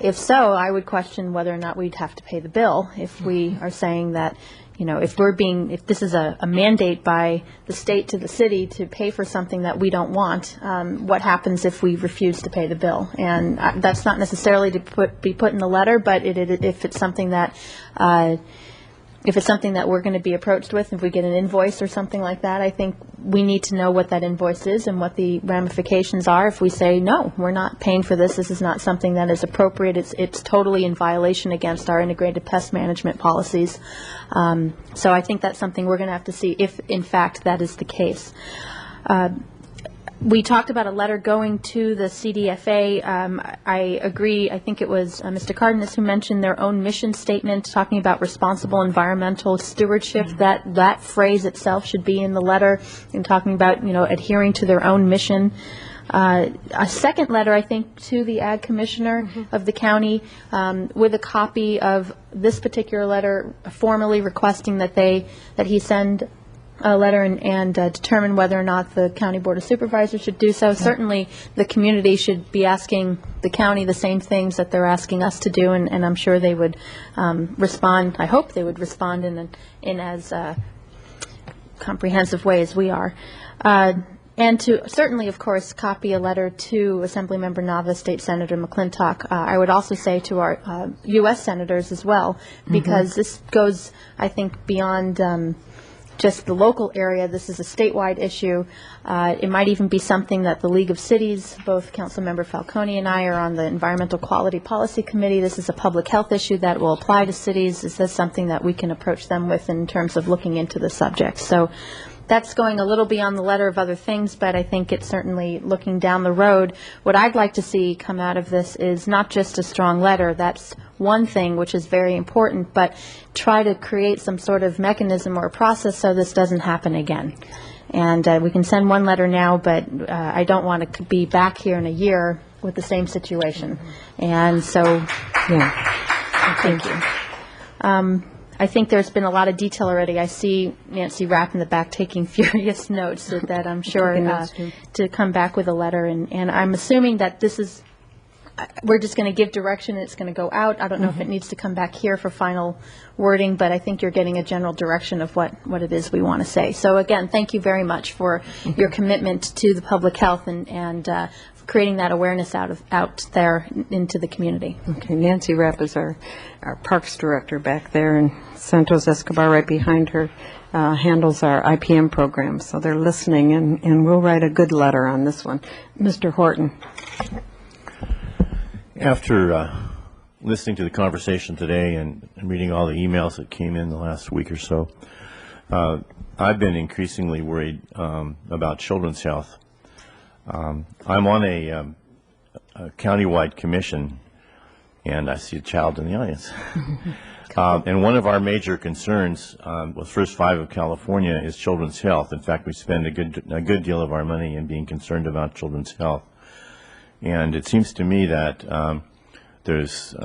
if so, I would question whether or not we'd have to pay the bill if we are saying that, if this is a mandate by the state to the city to pay for something that we don't want, what happens if we refuse to pay the bill? And that's not necessarily to be put in the letter, but if it's something that we're going to be approached with, if we get an invoice or something like that, I think we need to know what that invoice is and what the ramifications are. If we say, no, we're not paying for this, this is not something that is appropriate, it's totally in violation against our integrated pest management policies. So I think that's something we're going to have to see if, in fact, that is the case. We talked about a letter going to the CDFA. I agree. I think it was Mr. Cardenas who mentioned their own mission statement talking about responsible environmental stewardship. That phrase itself should be in the letter, and talking about adhering to their own mission. A second letter, I think, to the Ag Commissioner of the county with a copy of this particular letter, formally requesting that he send a letter and determine whether or not the County Board of Supervisors should do so. Certainly, the community should be asking the county the same things that they're asking us to do, and I'm sure they would respond. I hope they would respond in as comprehensive way as we are. And to certainly, of course, copy a letter to Assemblymember Nava, State Senator McClintock. I would also say to our U.S. senators as well, because this goes, I think, beyond just the local area. This is a statewide issue. It might even be something that the League of Cities, both Councilmember Falcone and I are on the Environmental Quality Policy Committee. This is a public health issue that will apply to cities. Is this something that we can approach them with in terms of looking into the subject? So that's going a little beyond the letter of other things, but I think it's certainly looking down the road. What I'd like to see come out of this is not just a strong letter. That's one thing, which is very important, but try to create some sort of mechanism or process so this doesn't happen again. And we can send one letter now, but I don't want to be back here in a year with the same situation. And so, yeah, thank you. I think there's been a lot of detail already. I see Nancy Rapp in the back taking furious notes that I'm sure to come back with a letter. And I'm assuming that this is, we're just going to give direction and it's going to go out. I don't know if it needs to come back here for final wording, but I think you're getting a general direction of what it is we want to say. So again, thank you very much for your commitment to the public health and creating that awareness out there into the community. Okay, Nancy Rapp is our Parks Director back there, and Santos Escobar right behind her handles our IPM program. So they're listening, and we'll write a good letter on this one. Mr. Horton. After listening to the conversation today and reading all the emails that came in the last week or so, I've been increasingly worried about children's health. I'm on a countywide commission, and I see a child in the audience. And one of our major concerns with First Five of California is children's health. In fact, we spend a good deal of our money in being concerned about children's health. And it seems to me that there's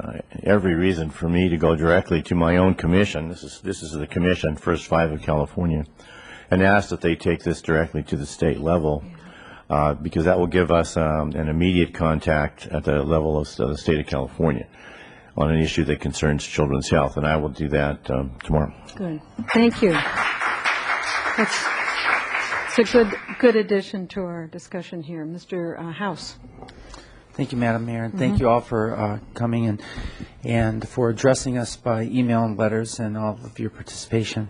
every reason for me to go directly to my own commission. This is the commission, First Five of California, and ask that they take this directly to the state level. Because that will give us an immediate contact at the level of the state of California on an issue that concerns children's health, and I will do that tomorrow. Good. Thank you. It's a good addition to our discussion here. Mr. House. Thank you, Madam Mayor, and thank you all for coming and for addressing us by email and letters and all of your participation.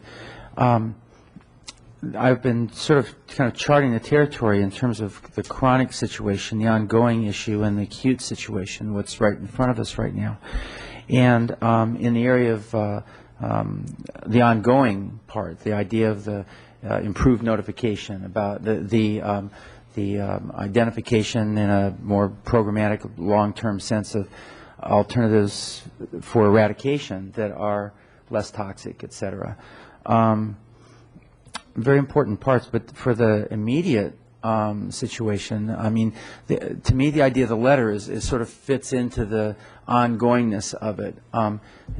I've been sort of kind of charting the territory in terms of the chronic situation, the ongoing issue, and the acute situation, what's right in front of us right now. And in the area of the ongoing part, the idea of the improved notification about the identification in a more programmatic, long-term sense of alternatives for eradication that are less toxic, et cetera. Very important parts, but for the immediate situation. I mean, to me, the idea of the letter is sort of fits into the ongoingness of it.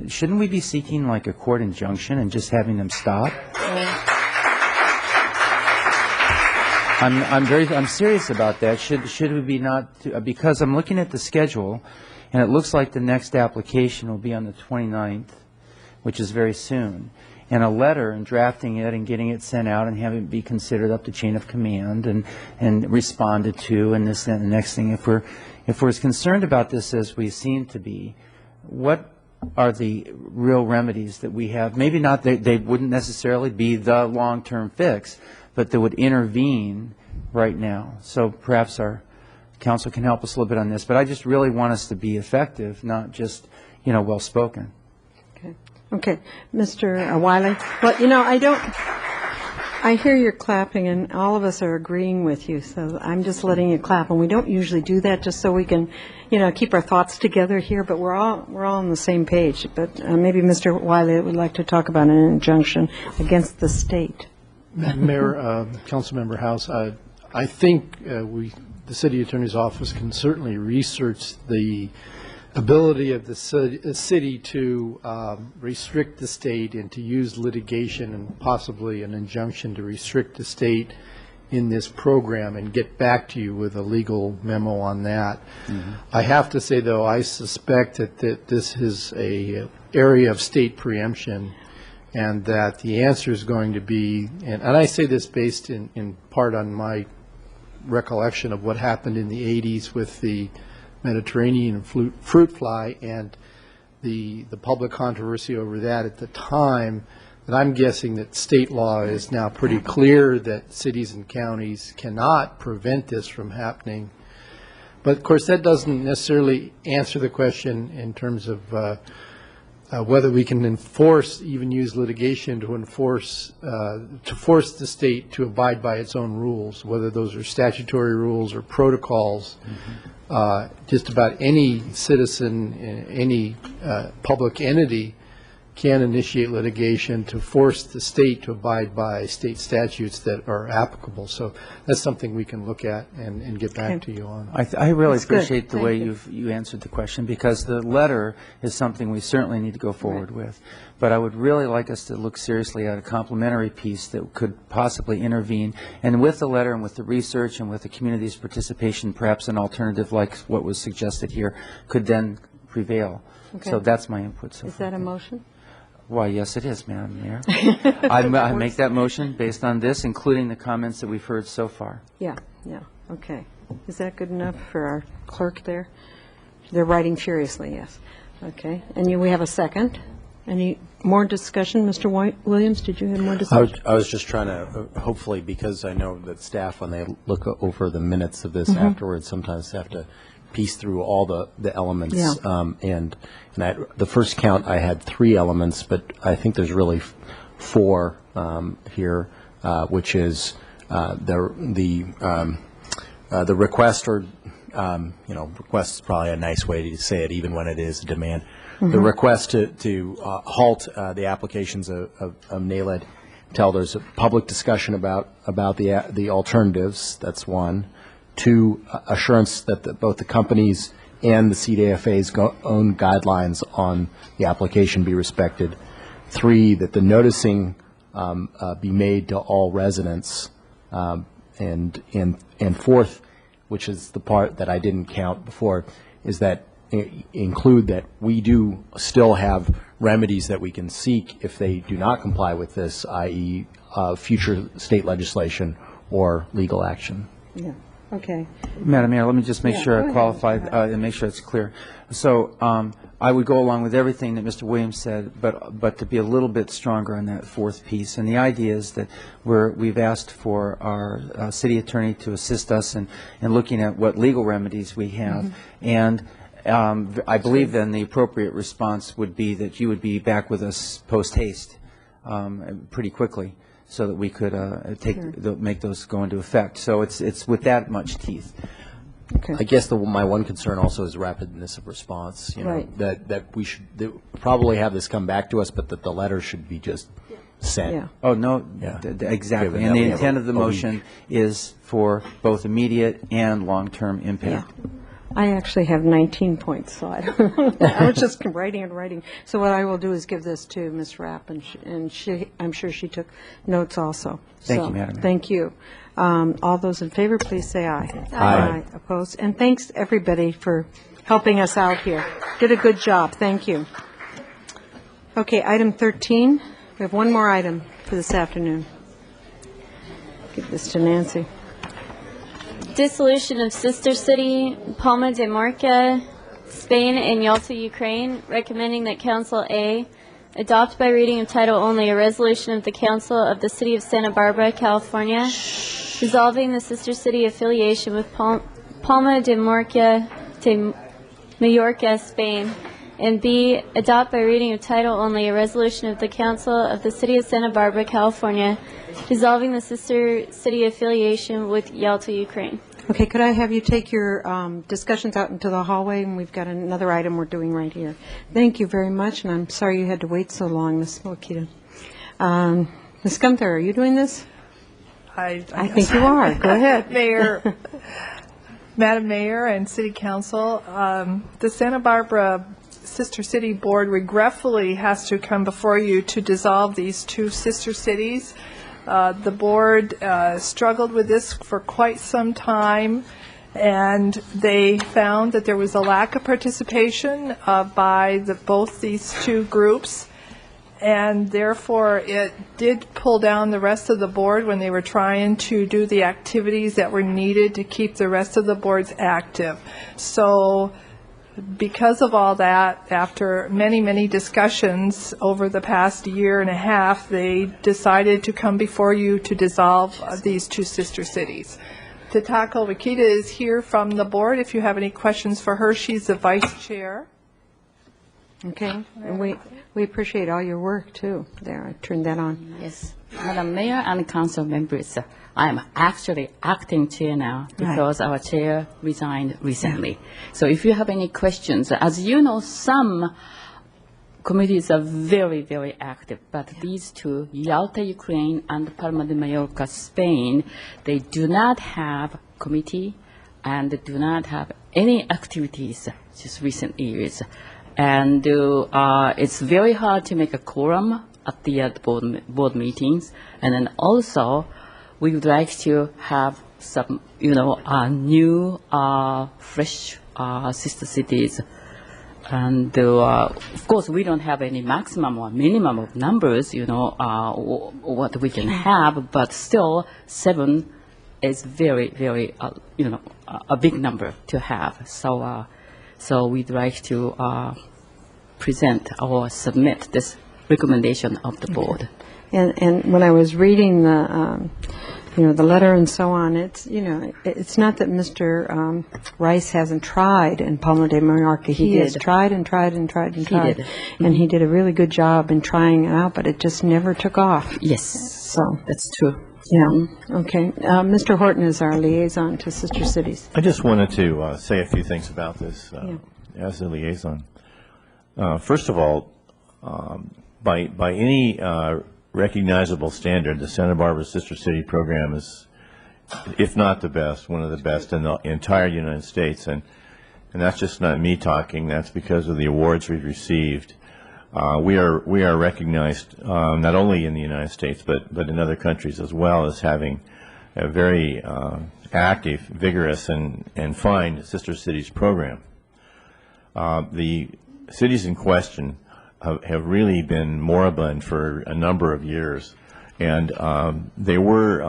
Shouldn't we be seeking like a court injunction and just having them stop? I'm serious about that. Should we be not, because I'm looking at the schedule, and it looks like the next application will be on the 29th, which is very soon. And a letter and drafting it and getting it sent out and having it be considered up the chain of command and responded to and this and the next thing. If we're as concerned about this as we seem to be, what are the real remedies that we have? Maybe not, they wouldn't necessarily be the long-term fix, but that would intervene right now. So perhaps our council can help us a little bit on this. But I just really want us to be effective, not just, well-spoken. Okay, Mr. Wiley. Well, I hear you're clapping, and all of us are agreeing with you, so I'm just letting you clap. And we don't usually do that just so we can, keep our thoughts together here, but we're all on the same page. But maybe Mr. Wiley would like to talk about an injunction against the state. Madam Mayor, Councilmember House, I think the City Attorney's Office can certainly research the ability of the city to restrict the state and to use litigation and possibly an injunction to restrict the state in this program and get back to you with a legal memo on that. Mm-hmm. I have to say, though, I suspect that this is a area of state preemption and that the answer is going to be, and I say this based in part on my recollection of what happened in the 80s with the Mediterranean fruit fly and the public controversy over that at the time, that I'm guessing that state law is now pretty clear that cities and counties cannot prevent this from happening. But of course that doesn't necessarily answer the question in terms of whether we can even use litigation to force the state to abide by its own rules, whether those are statutory rules or protocols. Mm-hmm. Just about any citizen, any public entity can initiate litigation to force the state to abide by state statutes that are applicable. So that's something we can look at and get back to you on. I really appreciate the way you answered the question, because the letter is something we certainly need to go forward with. But I would really like us to look seriously at a complementary piece that could possibly intervene. And with the letter and with the research and with the community's participation, perhaps an alternative like what was suggested here could then prevail. Okay. So that's my input so far. Is that a motion? Why, yes, it is, Madam Mayor. I make that motion based on this, including the comments that we've heard so far. Yeah, okay. Is that good enough for our clerk there? They're writing furiously, yes. Okay, and we have a second. Any more discussion? Mr. Williams, did you have more discussion? I was just trying to, hopefully, because I know that staff, when they look over the minutes of this afterwards, sometimes have to piece through all the elements. Yeah. And the first count, I had 3 elements, but I think there's really 4 here, which is the request, or request is probably a nice way to say it, even when it is a demand. Mm-hmm. The request to halt the applications of NALED until there's a public discussion about the alternatives. That's 1. 2, assurance that both the companies and the CDFA's own guidelines on the application be respected. 3, that the noticing be made to all residents. And 4th, which is the part that I didn't count before, is that include that we do still have remedies that we can seek if they do not comply with this, i.e. Future state legislation or legal action. Yeah. Okay. Madam Mayor, let me just make sure I qualify and make sure it's clear. So I would go along with everything that Mr. Williams said, but to be a little bit stronger on that 4th piece. And the idea is that we've asked for our city attorney to assist us in looking at what legal remedies we have. Mm-hmm. And I believe then the appropriate response would be that you would be back with us post haste pretty quickly, so that we could make those go into effect. So it's with that much teeth. Okay. I guess my one concern also is rapidness of response. Right. That we should probably have this come back to us, but that the letter should be just said. Yeah. Oh, no, Yeah. exactly. Given And that the we have intent of the a week. motion is for both immediate and long-term impact. I actually have 19 points, so I don't know. I was just writing and writing. So what I will do is give this to Ms. Rapp, and she, I'm sure she took notes also. Thank So, you, Madam Mayor. Thank you. All those in favor, please say aye. Aye. Opposed? And thanks, everybody, for helping us out here. Did a good job. Thank you. Okay, item 13. We have one more item for this afternoon. Give this to Nancy. Dissolution of Sister City, Palma de Mallorca, Spain, and Yalta, Ukraine, recommending that Council A adopt by reading of title only a resolution of the Council of the City of Santa Barbara, California, dissolving the Sister City affiliation with Palma de Mallorca, Spain, and B, adopt by reading of title only a resolution of the Council of the City of Santa Barbara, California, dissolving the Sister City affiliation with Yalta, Ukraine. Okay, could I have you take your discussions out into the hallway, and we've got another item we're doing right here. Thank you very much, and I'm sorry you had to wait so long, Ms. Mokita. Ms. Gunther, are you doing this? I think you are. Go ahead. Mayor, Madam Mayor and City Council, the Santa Barbara Sister City Board regretfully has to come before you to dissolve these two sister cities. The board struggled with this for quite some time, and they found that there was a lack of participation by both these two groups, and therefore it did pull down the rest of the board when they were trying to do the activities that were needed to keep the rest of the boards active. So because of all that, after many, many discussions over the past year and a half, they decided to come before you to dissolve these two sister cities. Tatako Wakita is here from the board. If you have any questions for her, she's the vice chair. Okay, and we appreciate all your work, too. There, I turned that on. Yes. Madam Mayor and council members, I am actually acting chair now because our chair resigned recently. So if you have any questions, as you know, some committees are very, very active, but these two, Yalta, Ukraine, and Palma de Mallorca, Spain, they do not have committee and do not have any activities just recent years. And it's very hard to make a quorum at the board meetings. And then also, we would like to have some, new, fresh sister cities. And of course, we don't have any maximum or minimum of numbers, what we can have, but still 7 is very, very, a big number to have. So we'd like to present or submit this recommendation of the board. And when I was reading the, the letter and so on, it's not that Mr. Rice hasn't tried in Palma de Mallorca. He has tried and tried and tried and tried. And he did a really good job in trying it out, but it just never took off. Yes, so that's true. Yeah, okay. Mr. Horton is our liaison to sister cities. I just wanted to say a few things about this as a liaison. First of all, by any recognizable standard, the Santa Barbara Sister City program is, if not the best, one of the best in the entire United States. And that's just not me talking. That's because of the awards we've received. We are recognized not only in the United States, but in other countries as well, as having a very active, vigorous, and fine Sister Cities program. The cities in question have really been moribund for a number of years, and they were,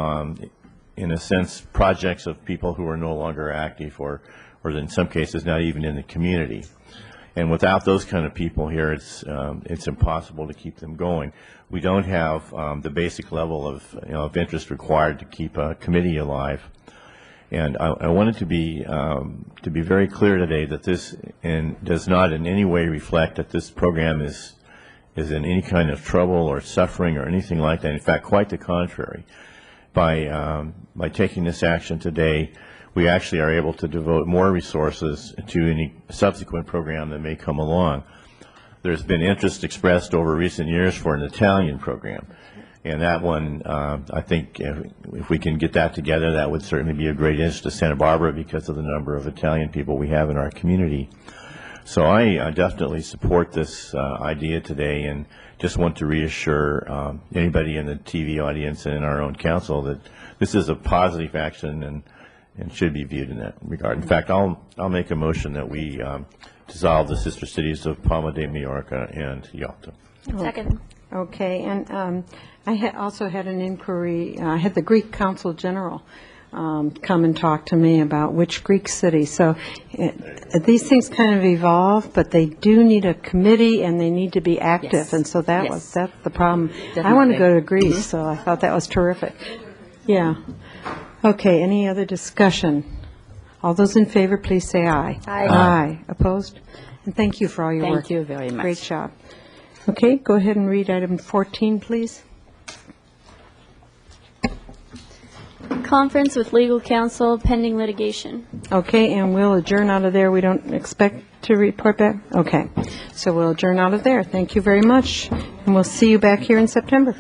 in a sense, projects of people who are no longer active, or in some cases not even in the community. And without those kind of people here, it's impossible to keep them going. We don't have the basic level of interest required to keep a committee alive. And I wanted to be very clear today that this does not in any way reflect that this program is in any kind of trouble or suffering or anything like that. In fact, quite the contrary. By taking this action today, we actually are able to devote more resources to any subsequent program that may come along. There's been interest expressed over recent years for an Italian program. And that one, I think if we can get that together, that would certainly be a great interest to Santa Barbara because of the number of Italian people we have in our community. So I definitely support this idea today, and just want to reassure anybody in the TV audience and in our own council that this is a positive action and should be viewed in that regard. In fact, I'll make a motion that we dissolve the sister cities of Palma de Mallorca and Yalta. Second. Okay, and I also had an inquiry, I had the Greek Consul General come and talk to me about which Greek city. So these things kind of evolve, but they do need a committee and they need to be active. Yes. And so that's the problem. I Definitely. want to go to Greece, so I thought that was terrific. Yeah. Okay, any other discussion? All those in favor, please say aye. Aye. Aye. Opposed? And thank you for all your Thank work. you very much. Great job. Okay, go ahead and read item 14, please. Conference with legal counsel pending litigation. Okay, and we'll adjourn out of there. We don't expect to report back? Okay, so we'll adjourn out of there. Thank you very much, and we'll see you back here in September.